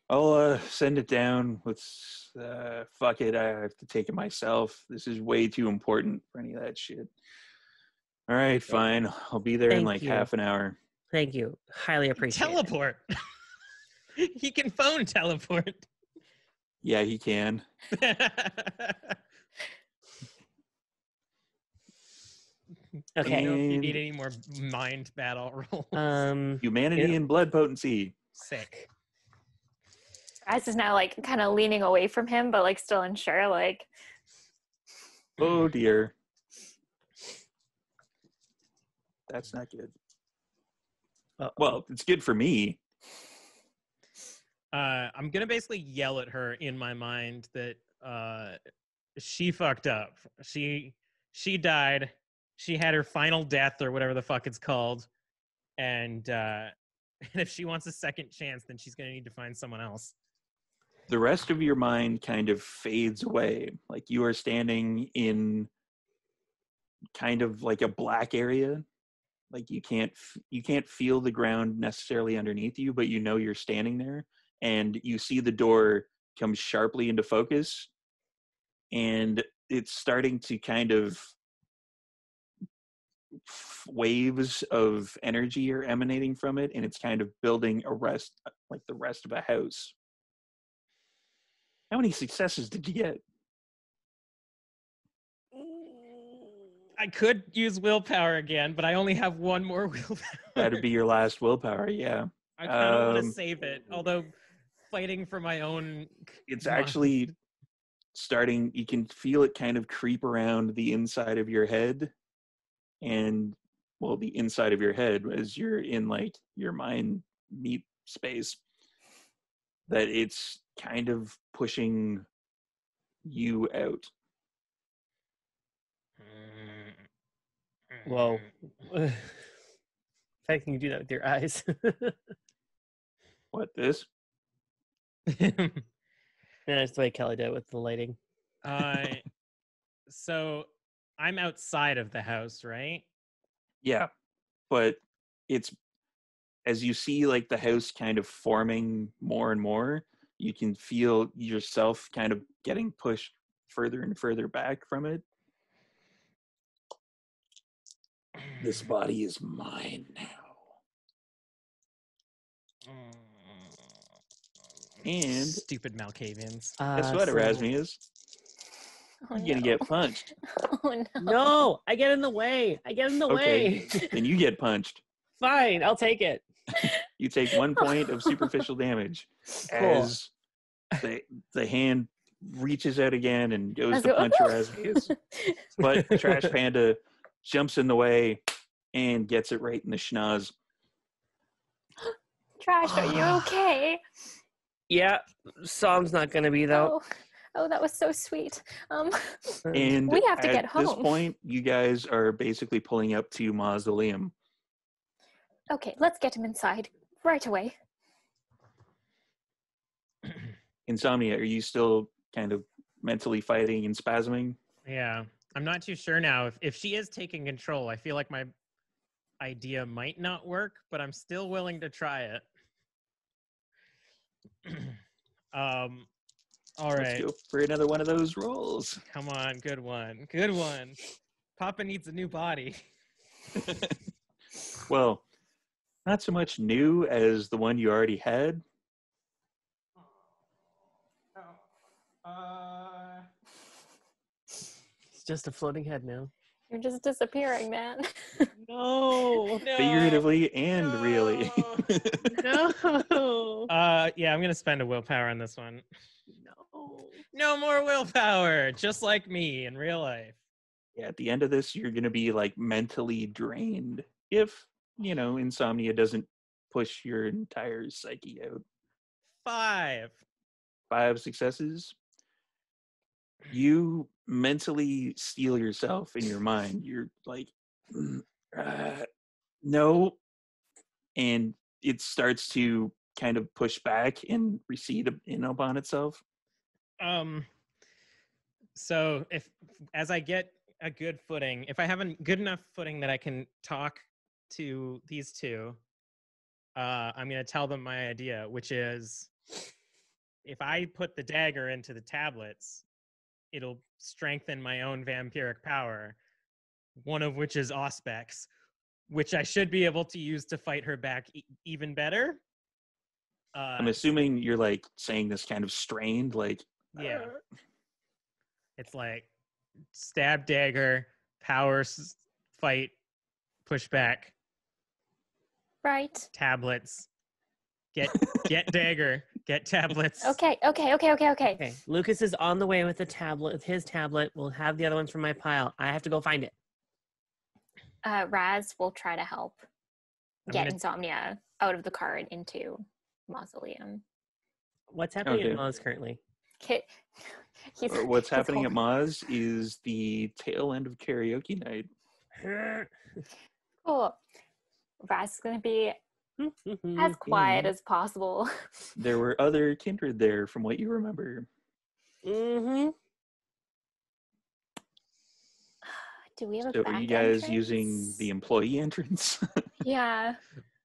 I'll send it down. Let's fuck it. I have to take it myself. This is way too important for any of that shit. All right, fine. I'll be there in like half an hour. Thank you. Highly appreciate Teleport. He can phone teleport. Yeah, he can. Okay. I don't know if you need any more mind battle rolls. Humanity and blood potency. Sick. Raz is now like kind of leaning away from him, but like still unsure. Like, Oh dear. That's not good. Well, it's good for me. I'm gonna basically yell at her in my mind that she fucked up. She died. She had her final death or whatever the fuck it's called. And if she wants a second chance, then she's gonna need to find someone else. The rest of your mind kind of fades away. Like you are standing in kind of like a black area. Like you can't feel the ground necessarily underneath you, but you know you're standing there, and you see the door come sharply into focus, and it's starting to kind of waves of energy are emanating from it, and it's kind of building like the rest of a house. How many successes did you get? I could use willpower again, but I only have one more willpower. That'd be your last willpower, yeah. I kind of want to save it, although fighting for my own... It's actually starting, you can feel it kind of creep around the inside of your head, and, well, the inside of your head as you're in, like, your mind meat space, that it's kind of pushing you out. Whoa. In fact, can you do that with your eyes? What, this? Yeah, that's the way Kelly did it with the lighting. So I'm outside of the house, right? Yeah, but it's, as you see like the house kind of forming more and more, you can feel yourself kind of getting pushed further and further back from it. This body is mine now. And stupid Malkavians. guess what, Erasmus? Oh, You're gonna get punched. Oh no. No, I get in the way. I get in the Okay. way. Then you get punched. Fine, I'll take it. You take 1 point of superficial damage Cool. as the hand reaches out again and goes Let's to go. punch Erasmus. But Trash Panda jumps in the way and gets it right in the schnoz. Trash, are you okay? Yeah, Psalm's not gonna be though. Oh, that was so sweet. And We have to get at this home. point, you guys are basically pulling up to Mausoleum. Okay, let's get him inside right away. Insomnia, are you still kind of mentally fighting and spasming? Yeah, I'm not too sure now. If she is taking control, I feel like my idea might not work, but I'm still willing to try it. All Let's right. go for another one of those rolls. Come on, good one. Good one. Papa needs a new body. Well, not so much new as the one you already had. It's just a floating head now. You're just disappearing, man. No. Figuratively and really. No. Yeah, I'm gonna spend a willpower on this one. No. No more willpower, just like me in real life. Yeah, at the end of this, you're going to be like mentally drained if, insomnia doesn't push your entire psyche out. 5. 5 successes. You mentally steel yourself in your mind. You're like, no. And it starts to kind of push back and recede in upon itself. So as I get a good footing, if I have a good enough footing that I can talk to these two, I'm going to tell them my idea, which is if I put the dagger into the tablets, it'll strengthen my own vampiric power, one of which is Auspex, which I should be able to use to fight her back even better. I'm assuming you're like saying this kind of strained, like, yeah. It's like stab, dagger, power, fight, push back, Right. tablets, get dagger, get tablets. Okay. Okay, Lucas is on the way with the tablet, with his tablet. We'll have the other ones from my pile. I have to go find it. Raz will try to help get gonna- Insomnia out of the car and into Mausoleum. What's happening Okay. at Moz currently? What's happening at Moz is the tail end of karaoke night. Cool. Raz is going to be as quiet as possible. There were other kindred there, from what you remember. Mm-hmm. Do we have a So back are you guys entrance? using the employee entrance? Yeah.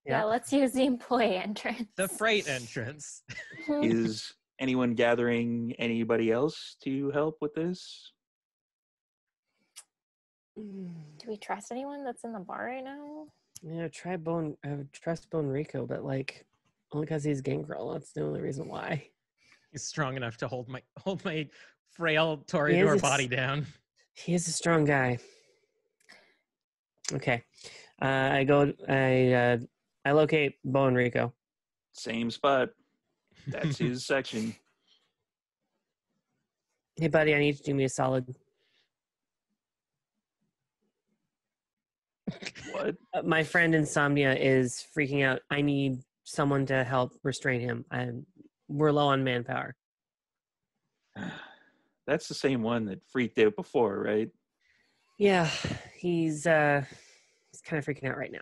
Yeah. Yeah, let's use the employee entrance. The freight entrance. Is anyone gathering anybody else to help with this? Do we trust anyone that's in the bar right now? Yeah, trust Bone Rico, but like only because he's Gangrel. That's the only reason why. He's strong enough to hold my frail He is Toreador a body down. He is a strong guy. Okay, I locate Bone Rico. Same spot. That's his section. Hey, buddy, I need you to do me a solid. What? My friend Insomnia is freaking out. I need someone to help restrain him. We're low on manpower. That's the same one that freaked out before, right? Yeah, he's kind of freaking out right now.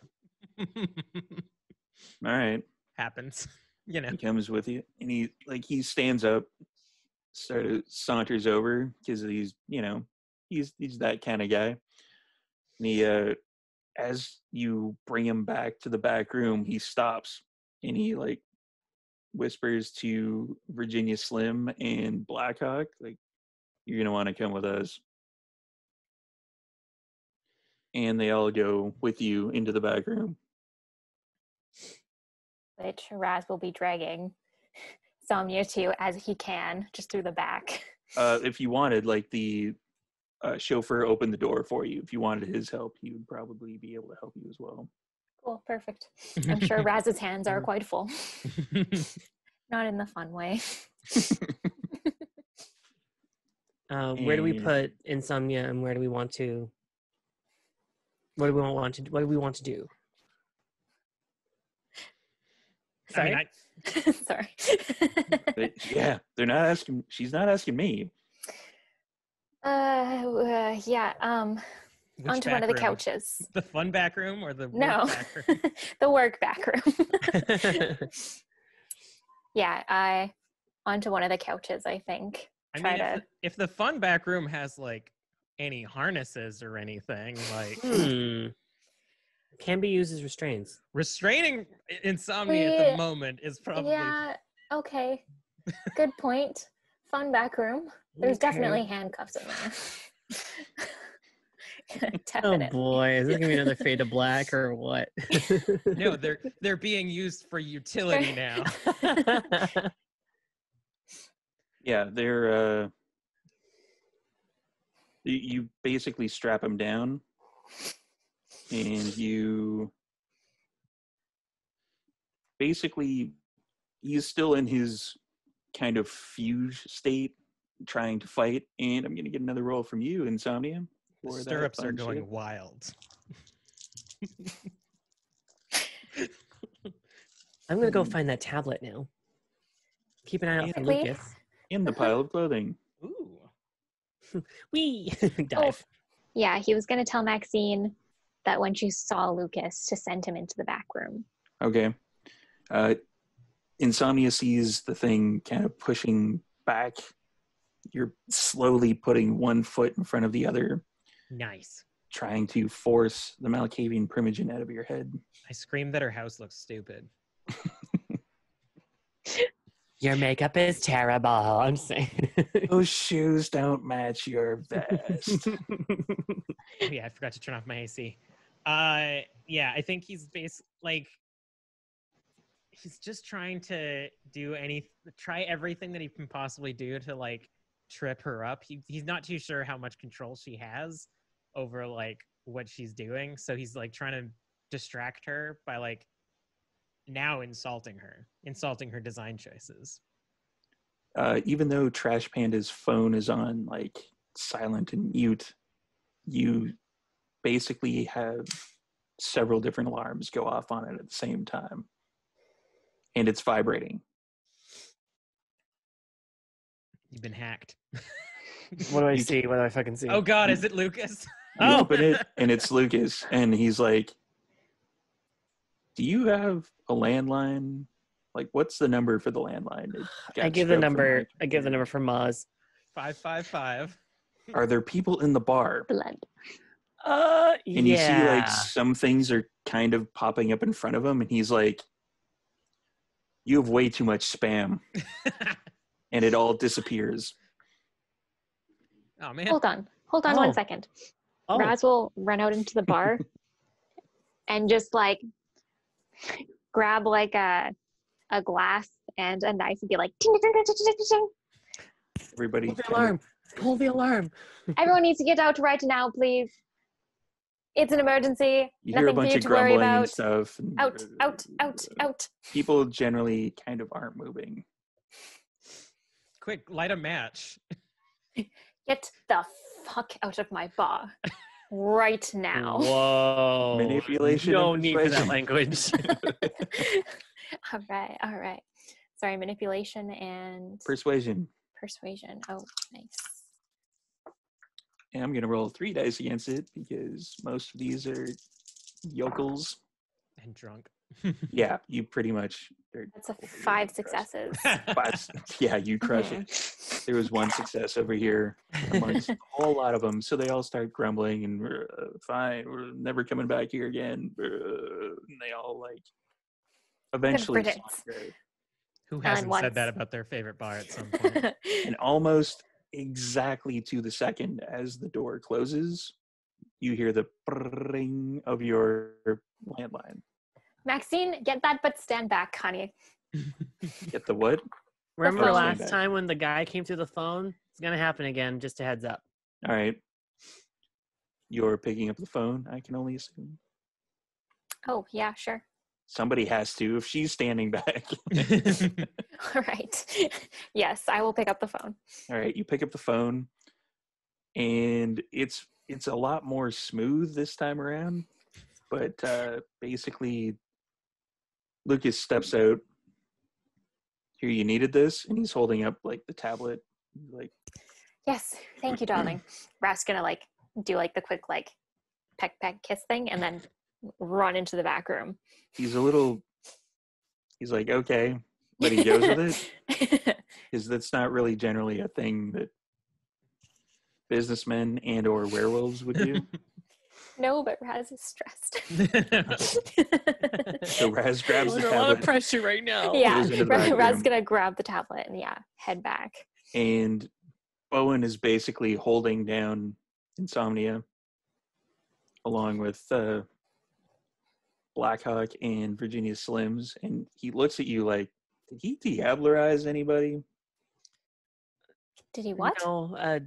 All right. Happens. He comes with you, and he stands up, sort of saunters over because he's that kind of guy. And he, as you bring him back to the back room, he stops and he whispers to Virginia Slim and Blackhawk, like, you're gonna want to come with us. And they all go with you into the back room. Which Raz will be dragging Somnia to as he can, just through the back. If you wanted, like, the chauffeur opened the door for you. If you wanted his help, he would probably be able to help you as well. Cool, perfect. I'm sure Raz's hands are quite full. Not in the fun way. Where do we put Insomnia, and where do we want to? What do we want to do? Sorry. I mean, Sorry. Yeah, they're not asking. She's not asking me. Yeah. which Onto back one of the room? couches. The fun back room or the work No, back room? the work back room. Yeah, onto one of the couches. I think. I mean, if the fun back room has like any harnesses or anything, like can be used as restraints. restraining Insomnia at the moment is probably Yeah. Okay. Good point. Fun back room. There's definitely handcuffs in there. Oh Definitely. boy, is this gonna be another Fade to Black or what? no. They're being used for utility now. Yeah, they're. You basically strap him down, and you basically he's still in his kind of fugue state, trying to fight. And I'm gonna get another roll from you, Insomnia. The for that stirrups are fun going shit. wild. I'm gonna go find that tablet now. Keep an eye out for Quickly. Lucas. In the pile of clothing. Ooh. Wee dive. Yeah, he was going to tell Maxine that when she saw Lucas to send him into the back room. Okay. Insomnia sees the thing kind of pushing back. You're slowly putting one foot in front of the other, Nice. trying to force the Malkavian primogen out of your head. I screamed that her house looks stupid. Your makeup is terrible. I'm saying. Those shoes don't match your vest. Oh, yeah, I forgot to turn off my AC. Yeah, I think he's like he's just trying to try everything that he can possibly do to like trip her up. He's not too sure how much control she has over like what she's doing, so he's like trying to distract her by like now insulting her design choices. Even though Trash Panda's phone is on like silent and mute, you basically have several different alarms go off on it at the same time. And it's vibrating. You've been hacked. What do I see? What do I fucking see? Oh God, is it Lucas? You open it, and it's Lucas, and he's like, "Do you have a landline? Like, what's the number for the landline?" I give the number. I give the number for Maz. 555. Are there people in the bar? Blood. And you see, like, Yeah. some things are kind of popping up in front of him, and he's like, "You have way too much spam," and it all disappears. Oh man. Hold on Oh. 1 second. Oh. Raz will run out into the bar and just like grab like a glass and a knife and be like, ting, ting, ting, ting, ting, ting. Everybody, Pull the alarm. Pull the alarm. Everyone needs to get out right now, please. It's an emergency. you hear a Nothing for bunch you of to worry grumbling and about. stuff. And, Out, out, out, out. People generally kind of aren't moving. Quick, light a match. Get the fuck out of my bar right now. Whoa. Manipulation No and need for that persuasion. language. All right. Sorry, manipulation and Persuasion. persuasion. Oh, nice. And I'm going to roll 3 dice against it because most of these are yokels. And drunk. Yeah, you pretty much. That's a 5 successes. Yeah, you crush it. There was one success over here amongst a whole lot of them. So they all start grumbling and fine, we're never coming back here again. And they all like eventually riddance. saunter. Who And hasn't once. said that about their favorite bar at some point? And almost exactly to the second as the door closes, you hear the ring of your landline. Maxine, get that, but stand back, honey. Get the what? Remember phone. last time when the guy came through the phone? It's gonna happen again. Just a heads up. All right. You're picking up the phone, I can only assume. Oh, yeah, sure. Somebody has to if she's standing back. All right. Yes, I will pick up the phone. All right, you pick up the phone, and it's a lot more smooth this time around. But basically, Lucas steps out. Here, you needed this, and he's holding up like the tablet. Like, Yes, thank you, darling. Raph's gonna like do like the quick like peck kiss thing and then run into the back room. he's like, okay, but he goes with it. Because that's not really generally a thing that businessmen and or werewolves would do. No, but Raz is stressed. So Raz grabs the Under a lot of tablet, pressure right now. Yeah, goes into the back Raz's room. gonna grab the tablet and head back. And Bowen is basically holding down Insomnia along with Blackhawk and Virginia Slims, and he looks at you like, did he diablerize anybody? Did he what? No,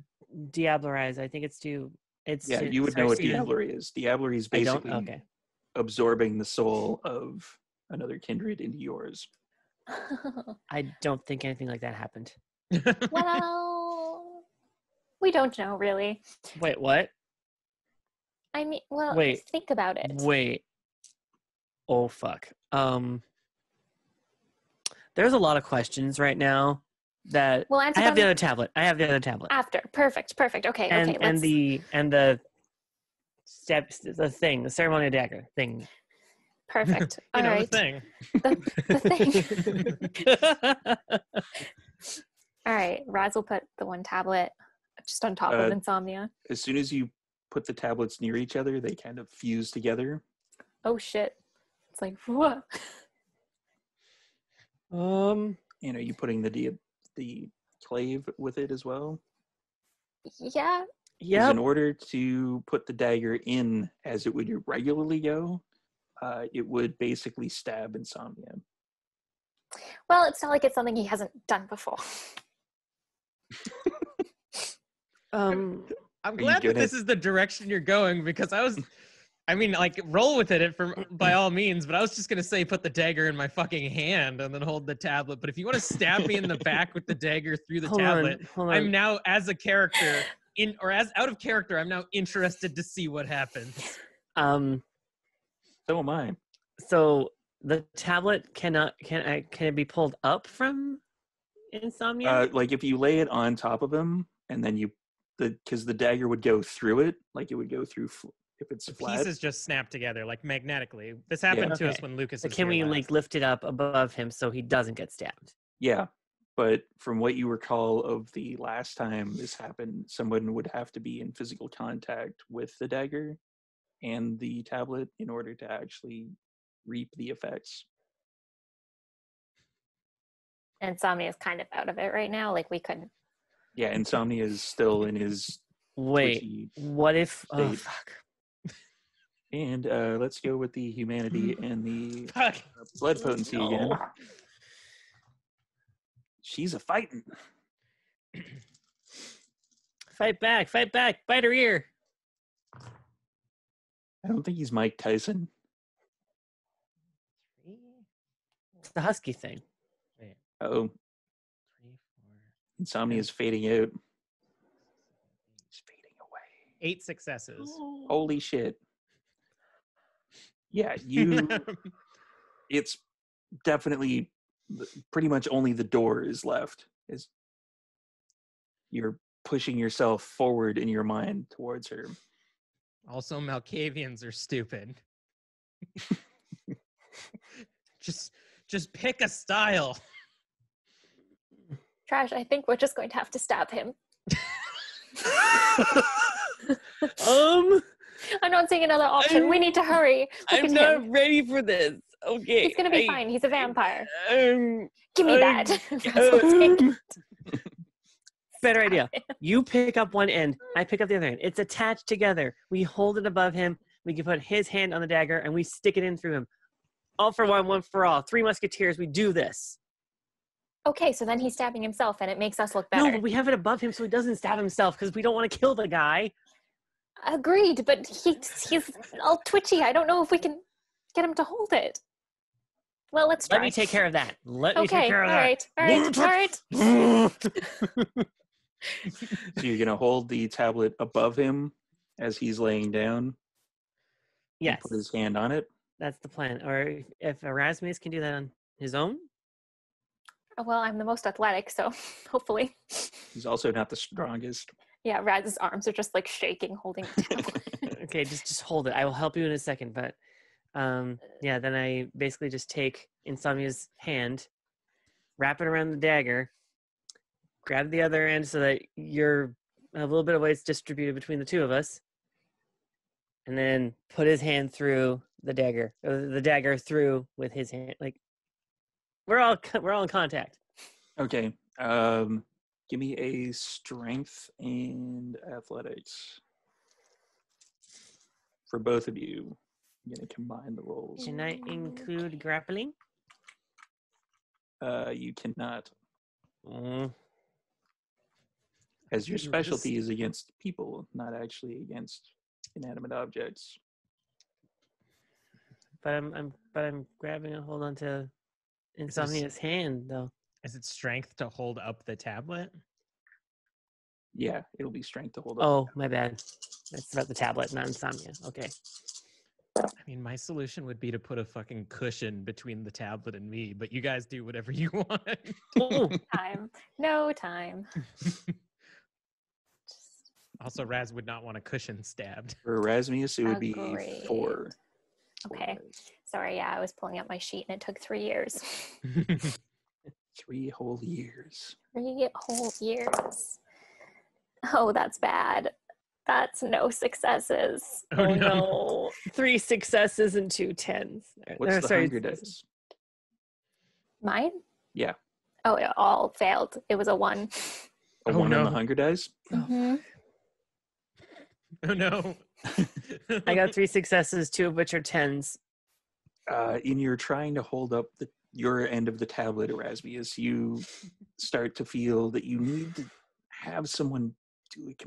diablerize. I think it's to. It's Yeah, to you would know what start seeing- diablerie is. Diablerie is I don't. basically Okay. absorbing the soul of another kindred into yours. I don't think anything like that happened. Well, we don't know really. Wait, what? I mean, well, Wait. think about it. Wait. Oh fuck. There's a lot of questions right now that We'll answer I have the them other tablet. I have the other tablet. after. Perfect. Okay. And Okay. and the steps, the thing, the ceremonial dagger thing. Perfect. All The right. thing. The thing. All right. Raz will put the one tablet just on top of Insomnia. As soon as you put the tablets near each other, they kind of fuse together. Oh shit! It's like what? And are you putting the clave with it as well? Yeah. 'Cause in order to put the dagger in as it would regularly go, it would basically stab Insomnia. Well, it's not like it's something he hasn't done before. I'm you glad that good this at- is the direction you're going because I mean, like, roll with it by all means, but I was just going to say put the dagger in my fucking hand and then hold the tablet. But if you want to stab me in the back with the dagger through the tablet, Hold on. I'm now, as a character, as out of character, I'm now interested to see what happens. So am I. So the tablet can it be pulled up from Insomnia? Like if you lay it on top of him, and then because the dagger would go through it, like it would go through if it's The flat. pieces just snap together, like magnetically. This happened to us Okay. when Lucas So was can we here like last. lift it up above him so he doesn't get stabbed? Yeah, but from what you recall of the last time this happened, someone would have to be in physical contact with the dagger and the tablet in order to actually reap the effects. Insomnia is kind of out of it right now. Like we couldn't. Yeah, Insomnia is still in his Wait, twitchy what if? Oh state. fuck! And let's go with the humanity and the Fuck. blood potency again. No. She's a fighting. Fight back! Bite her ear. I don't think he's Mike Tyson. It's the husky thing. Oh, Insomnia is fading out. It's fading away. 8 successes. Holy shit. Yeah, it's definitely pretty much only the door is left. Is you're pushing yourself forward in your mind towards her. Also, Malkavians are stupid. just pick a style. Trash. I think we're just going to have to stab him. I'm not seeing another option. We need to hurry. Look I'm at not him. ready for this. Okay. He's gonna be fine. He's a vampire. Get Give me that. Razzle take it. Better idea. You pick up one end. I pick up the other end. It's attached together. We hold it above him. We can put his hand on the dagger, and we stick it in through him. All for one, one for all. 3 musketeers. We do this. Okay, so then he's stabbing himself, and it makes us look better. No, but we have it above him so he doesn't stab himself because we don't want to kill the guy. Agreed, but he's all twitchy. I don't know if we can get him to hold it. Well, let's try. Let me take care of that. Let me Okay, take care of all that. right, all right. So you're gonna hold the tablet above him as he's laying down. Yes, Put his hand on it. that's the plan. Or if Erasmus can do that on his own. Well, I'm the most athletic, so hopefully. He's also not the strongest. Yeah, Raz's arms are just like shaking, holding the tablet. Okay, just hold it. I will help you in a second, but yeah, then I basically just take Insomnia's hand, wrap it around the dagger, grab the other end so that you're a little bit of weight's distributed between the two of us, and then put his hand through the dagger through with his hand. Like we're all in contact. Okay. Give me a strength and athletics for both of you. I'm gonna combine the rolls. Can I include grappling? You cannot, Mm. as your specialty is against people, not actually against inanimate objects. But I'm grabbing a hold onto Insomnia's hand though. Is it strength to hold up the tablet? Yeah, it'll be strength to hold up. Oh, my bad. That's about the tablet, not Insomnia. Okay. I mean, my solution would be to put a fucking cushion between the tablet and me, but you guys do whatever you want. Oh, Time. No time. Also, Raz would not want a cushion stabbed. For Erasmus, it would be Agreed. 4. Okay. Sorry, yeah, I was pulling up my sheet and it took 3 years. 3 whole years. 3 whole years. Oh, that's bad. That's no successes. Oh, no. no. 3 successes and 2 10s. What's the hunger dice? Mine? Yeah. Oh, it all failed. It was a 1. A Oh, 1 on no. the hunger dice? Mm-hmm. Oh, no. I got 3 successes, 2 of which are 10s. In your trying to hold up your end of the tablet, Erasmus, you start to feel that you need to have someone do it.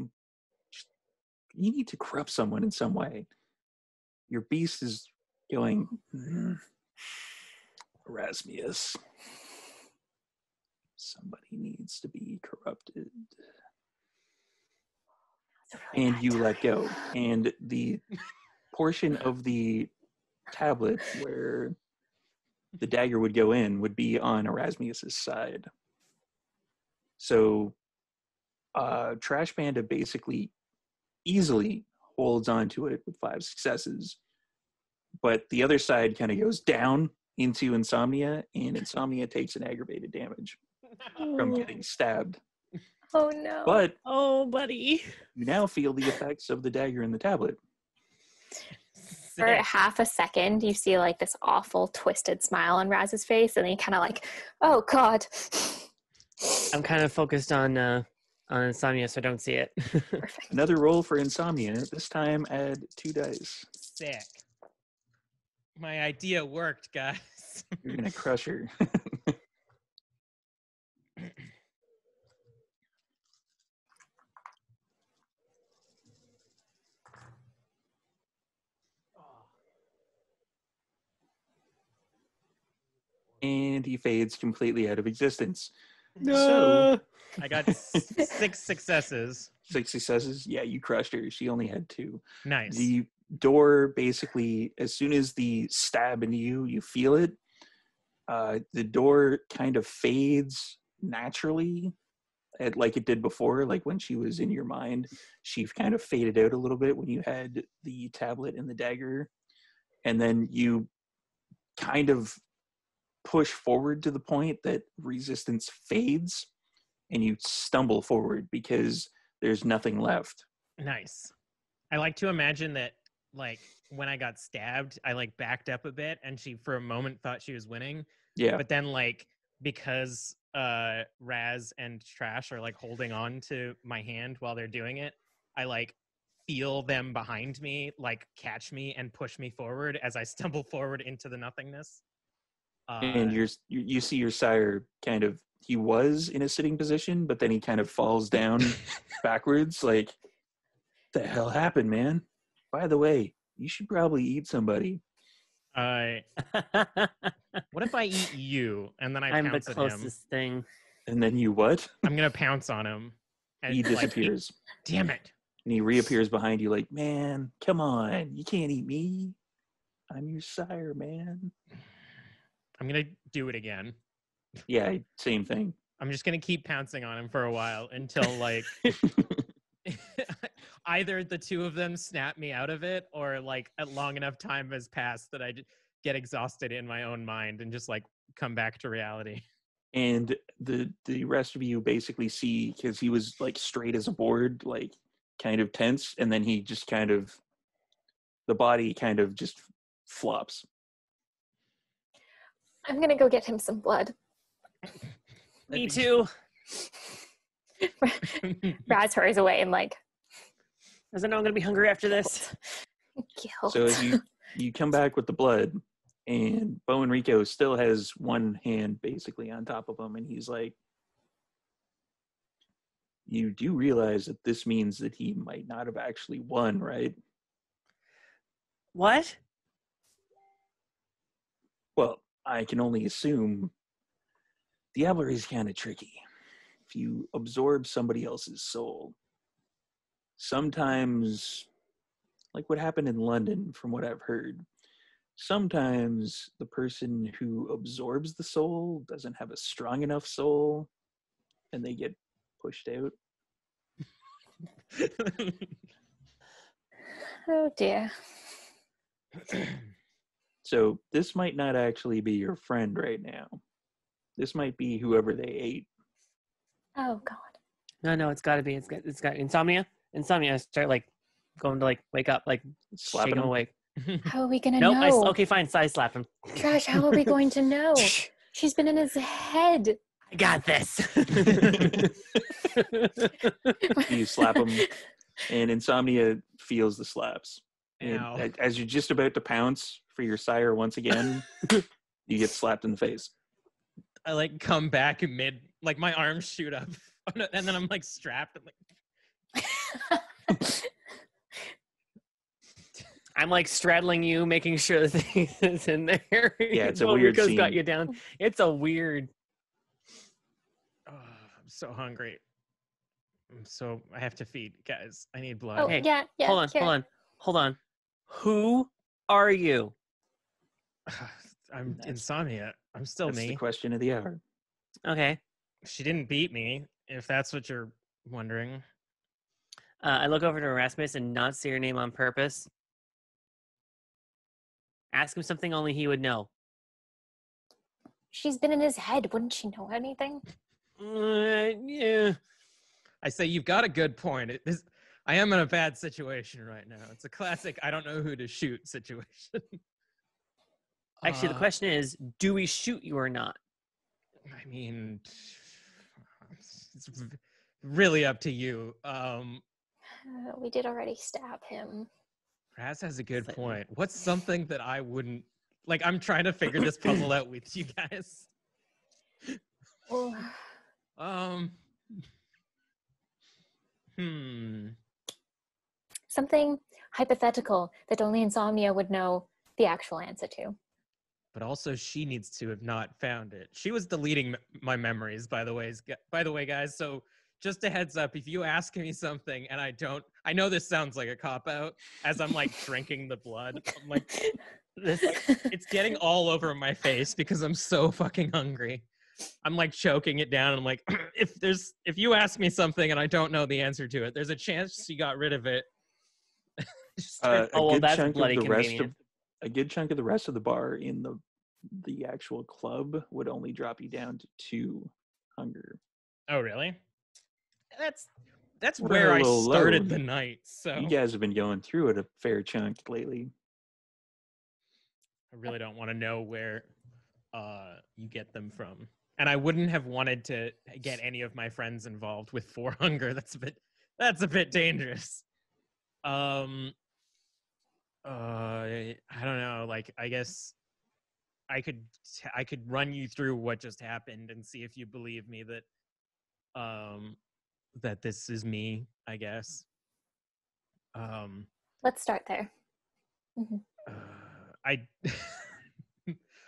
You need to corrupt someone in some way. Your beast is going, Erasmus, somebody needs to be corrupted. And you let go. And the portion of the tablet where the dagger would go in would be on Erasmus's side. So Trash Panda basically easily holds onto it with 5 successes, but the other side kind of goes down into Insomnia, and Insomnia takes an aggravated damage from getting stabbed. Oh, no. But Oh, buddy. you now feel the effects of the dagger in the tablet. For half a second, you see like this awful twisted smile on Raz's face, and then you kind of like, oh, God. I'm kind of focused on Insomnia, so I don't see it. Perfect. Another roll for Insomnia. This time add 2 dice. Sick. My idea worked, guys. You're gonna crush her. And he fades completely out of existence. So, I got 6 successes. 6 successes. Yeah, you crushed her. She only had 2. Nice. The door basically, as soon as the stab into you, you feel it. The door kind of fades naturally, like it did before. Like when she was in your mind, she kind of faded out a little bit when you had the tablet and the dagger. And then you kind of push forward to the point that resistance fades and you stumble forward because there's nothing left. Nice. I like to imagine that, like, when I got stabbed, I, like, backed up a bit, and she, for a moment, thought she was winning. Yeah. But then, like, because Raz and Trash are like holding on to my hand while they're doing it, I like feel them behind me like catch me and push me forward as I stumble forward into the nothingness. And you see your sire kind of, he was in a sitting position, but then he kind of falls down backwards. Like, the hell happened, man? By the way, you should probably eat somebody. What if I eat you and then I I'm the pounce at him? closest thing. And then you what? I'm gonna pounce on him. And He disappears. Damn it. And he reappears behind you like, man, come on. You can't eat me. I'm your sire, man. I'm gonna do it again. Yeah, same thing. I'm just gonna keep pouncing on him for a while until like either the two of them snap me out of it, or like a long enough time has passed that I get exhausted in my own mind and just like come back to reality. And the rest of you basically see, because he was like straight as a board, like kind of tense, and then he just kind of, the body kind of just flops. I'm gonna go get him some blood. Me too. Raz hurries away and like, Doesn't know I'm gonna be hungry after this. guilt. So you come back with the blood, and Bo Enrico still has one hand basically on top of him, and he's like, you do realize that this means that he might not have actually won, right? What? Well, I can only assume Diablerie is kind of tricky. If you absorb somebody else's soul, sometimes, like what happened in London, from what I've heard, sometimes the person who absorbs the soul doesn't have a strong enough soul, and they get pushed out. Oh dear. So this might not actually be your friend right now. This might be whoever they ate. Oh god. No, it's gotta be. It's got insomnia. Insomnia. I start like going to like wake up, like Slapping shake him him. awake. How are we gonna Nope. know? Okay, fine. Side slap him. Trash, how are we going to know? She's been in his head. I got this. You slap him, and Insomnia feels the slaps. Ow. And as you're just about to pounce for your sire once again, you get slapped in the face. I like come back mid, like my arms shoot up, and then I'm like strapped. I'm like, I'm like straddling you, making sure the thing is in there. Yeah, it's a While weird Rico's scene. got you down. It's a weird. oh, I'm so hungry. I have to feed, guys. I need blood. Oh Hey, yeah. Hold on. Who are you? I'm Insomnia. I'm still That's the me. question of the hour. Okay. She didn't beat me, if that's what you're wondering. I look over to Erasmus and not say your name on purpose. Ask him something only he would know. She's been in his head. Wouldn't she know anything? Yeah. I say you've got a good point. I am in a bad situation right now. It's a classic I don't know who to shoot situation. Actually, the question is, do we shoot you or not? I mean, it's really up to you. We did already stab him. Raz has a good point. What's something that I wouldn't like? I'm trying to figure this puzzle out with you guys. Oh, something hypothetical that only Insomnia would know the actual answer to. But also, she needs to have not found it. She was deleting my memories, by the way, guys. So just a heads up, if you ask me something and I don't, I know this sounds like a cop-out as I'm like drinking the blood. I'm like, it's getting all over my face because I'm so fucking hungry. I'm like choking it down. And I'm like, if you ask me something and I don't know the answer to it, there's a chance she got rid of it. A good that's chunk of bloody the rest convenient. a good chunk of the rest of the bar in the actual club would only drop you down to 2 hunger. Oh, really? That's We're where a I little low. started the night. So You guys have been going through it a fair chunk lately. I really don't want to know where you get them from. And I wouldn't have wanted to get any of my friends involved with 4 hunger. That's a bit dangerous. I don't know. Like, I guess I could run you through what just happened and see if you believe me that this is me, I guess. Let's start there. Mhm. I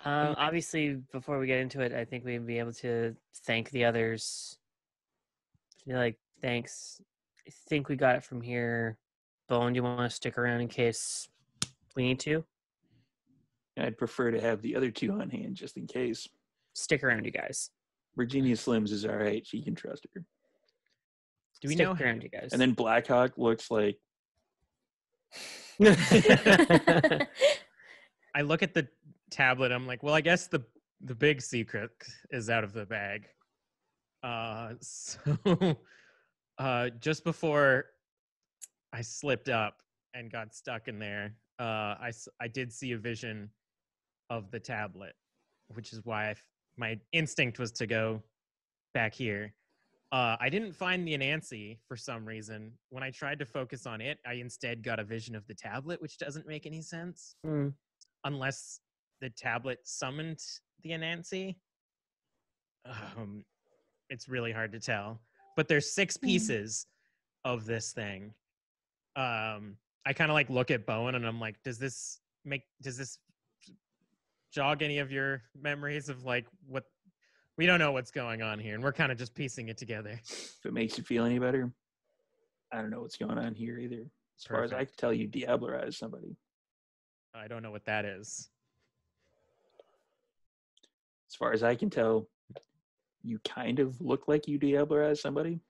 Obviously, before we get into it, I think we'd be able to thank the others. Be like, thanks. I think we got it from here. Bone, do you want to stick around in case we need to? I'd prefer to have the other 2 on hand just in case. Stick around, you guys. Virginia Slims is all right. She can trust her. do we Stick know? around, you guys. And then Blackhawk looks like I look at the tablet. I'm like, well, I guess the big secret is out of the bag. So just before I slipped up and got stuck in there, I did see a vision of the tablet, which is why my instinct was to go back here. I didn't find the Anansi for some reason. When I tried to focus on it, I instead got a vision of the tablet, which doesn't make any sense. Unless the tablet summoned the Anansi. It's really hard to tell. But there's 6 pieces of this thing. I kind of like look at Bowen and I'm like, does this jog any of your memories of like what? We don't know what's going on here, and we're kind of just piecing it together. if it makes you feel any better. I don't know what's going on here either. As far as I can tell, you diablerized somebody. I don't know what that is. As far as I can tell, you kind of look like you diablerized somebody.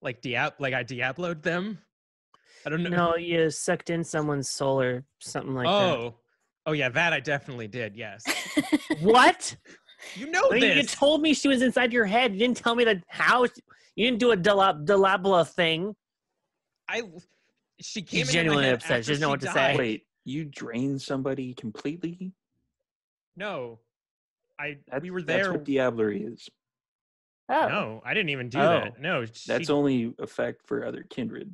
Like I Diablo'd them? I don't know. No, you sucked in someone's soul or something like that. Oh yeah, that I definitely did. Yes. What? You know I mean, this. you told me she was inside your head. You didn't tell me that how. You didn't do a Delabla thing. She came She's into my genuinely head upset. She after doesn't know what to died. say. Wait, you drained somebody completely? No, we were there. That's what diablerie is. Oh. No, I didn't even do Oh. that. No, That's only effect for other kindred.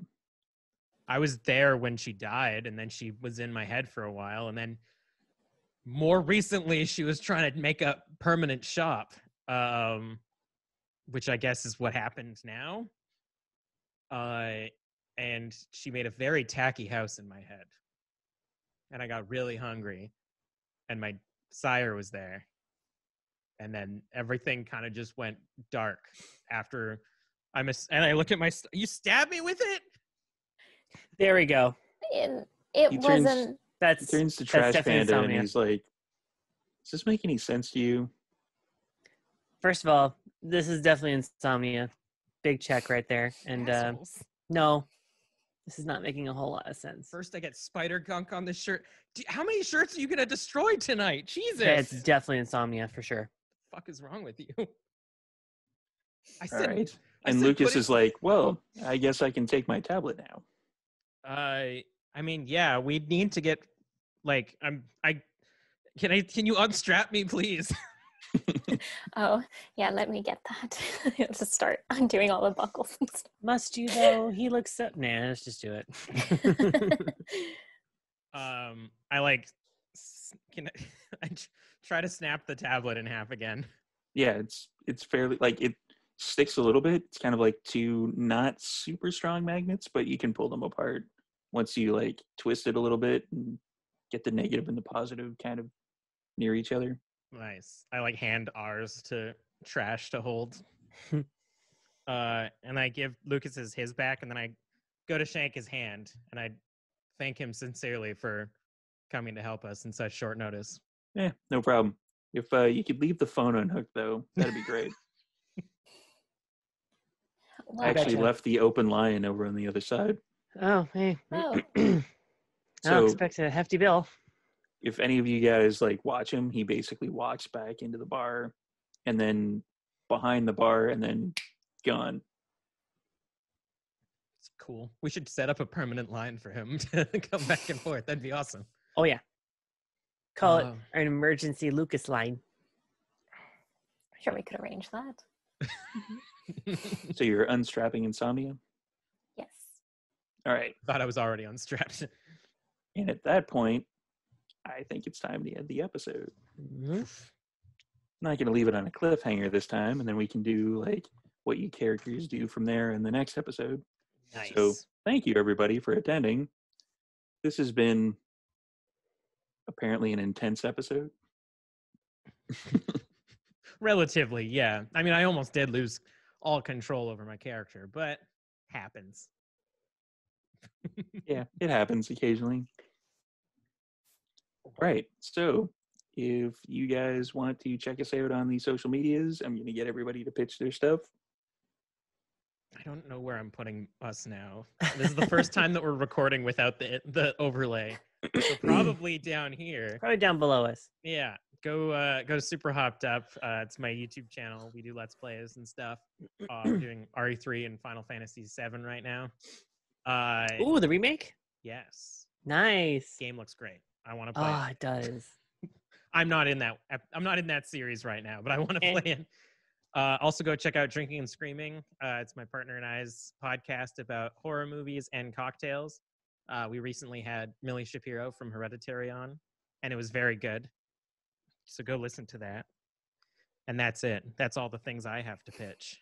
I was there when she died, and then she was in my head for a while, and then more recently she was trying to make a permanent shop, which I guess is what happened now. And she made a very tacky house in my head, and I got really hungry, and my sire was there, and then everything kind of just went dark after and I looked at you stabbed me with it. There we go. It He wasn't. That's He turns to that's Trash definitely Panda and insomnia. he's like, does this make any sense to you? First of all, this is definitely insomnia. Big check right there. And Assholes. no, this is not making a whole lot of sense. First I get spider gunk on this shirt. How many shirts are you gonna destroy tonight? Jesus. It's definitely insomnia for sure. The fuck is wrong with you? I All said, right. I And said Lucas put it- is like, well, I guess I can take my tablet now. I mean, yeah, we need to get like can you unstrap me, please? Oh, yeah. Let me get that. Just start undoing all the buckles and stuff. Must you though? He looks so. Nah, let's just do it. I like can I try to snap the tablet in half again. Yeah, it's fairly like it sticks a little bit. It's kind of like 2 not super strong magnets, but you can pull them apart once you like twist it a little bit and get the negative and the positive kind of near each other. Nice. I like hand ours to Trash to hold. And I give Lucas's his back, and then I go to shake his hand, and I thank him sincerely for coming to help us in such short notice. Yeah, no problem. If you could leave the phone unhooked though, that'd be great. Well, I actually betcha. left the open line over on the other side. Oh, hey. Oh. I So don't expect a hefty bill. if any of you guys like watch him, he basically walks back into the bar and then behind the bar and then gone. It's cool. We should set up a permanent line for him to come back and forth. That'd be awesome. Oh yeah. Call it Oh. an emergency Lucas line. Sure, we could arrange that. So you're unstrapping Insomnia? Yes. All right. Thought I was already unstrapped. And at that point, I think it's time to end the episode. Mhm. I'm not going to leave it on a cliffhanger this time, and then we can do like what you characters do from there in the next episode. Nice. So thank you, everybody, for attending. This has been apparently an intense episode. Relatively, yeah. I mean, I almost did lose all control over my character, but happens. Yeah, it happens occasionally. All right. So if you guys want to check us out on the social medias, I'm going to get everybody to pitch their stuff. I don't know where I'm putting us now. This is the first time that we're recording without the overlay. So probably down here. Probably down below us. Yeah. Go to Super Hopped Up. It's my YouTube channel. We do Let's Plays and stuff. I'm doing RE3 and Final Fantasy VII right now. Ooh, the remake? Yes. Nice. Game looks great. I want to play Oh, it. it does. I'm not in that series right now, but I want to play it. Also, go check out Drinking and Screaming. It's my partner and I's podcast about horror movies and cocktails. We recently had Millie Shapiro from Hereditary on, and it was very good. So go listen to that. And that's it. That's all the things I have to pitch.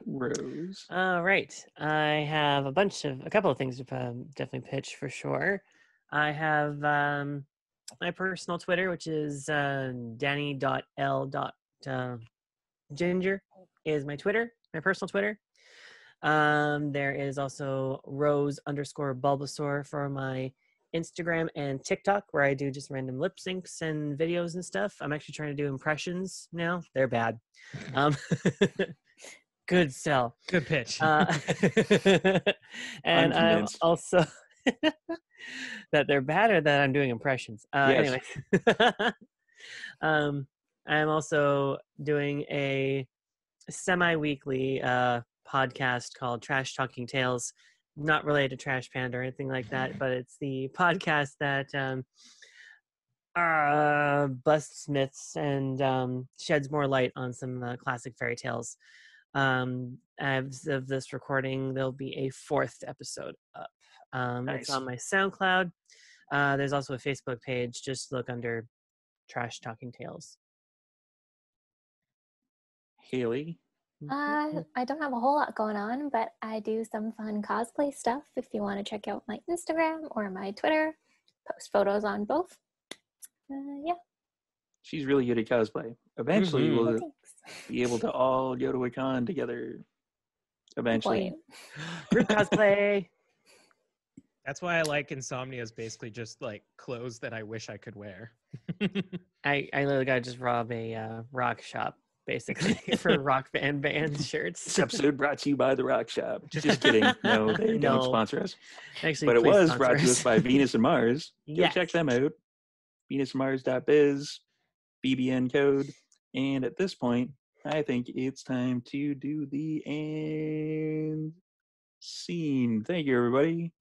Rose. All right. I have a couple of things to definitely pitch for sure. I have my personal Twitter, which is danny.l.ginger is my Twitter, my personal Twitter. There is also Rose_Bulbasaur for my Instagram and TikTok, where I do just random lip syncs and videos and stuff. I'm actually trying to do impressions now. They're bad. Good sell. Good pitch. And I'm convinced. also that they're bad or that I'm doing impressions. Yes. Anyway, I'm also doing a semi-weekly podcast called Trash Talking Tales, not related to Trash Panda or anything like that, but it's the podcast that busts myths and sheds more light on some classic fairy tales. As of this recording, there'll be a 4th episode up. Nice. It's on my SoundCloud. There's also a Facebook page. Just look under Trash Talking Tales. Haley. I don't have a whole lot going on, but I do some fun cosplay stuff. If you want to check out my Instagram or my Twitter, post photos on both. Yeah. She's really good at cosplay. Eventually, Mhm. we'll Thanks. be able to all go to a con together. Eventually. Point. Group cosplay. That's why I like Insomnia is basically just like clothes that I wish I could wear. I literally got to just rob a rock shop, basically, for rock band shirts. This episode brought to you by The Rock Shop. Just kidding. No, they No. don't sponsor us. Actually, But it please was sponsor brought to us us. by Venus and Mars. Go Yes. check them out. venusandmars.biz, BBN code. And at this point, I think it's time to do the end scene. Thank you, everybody.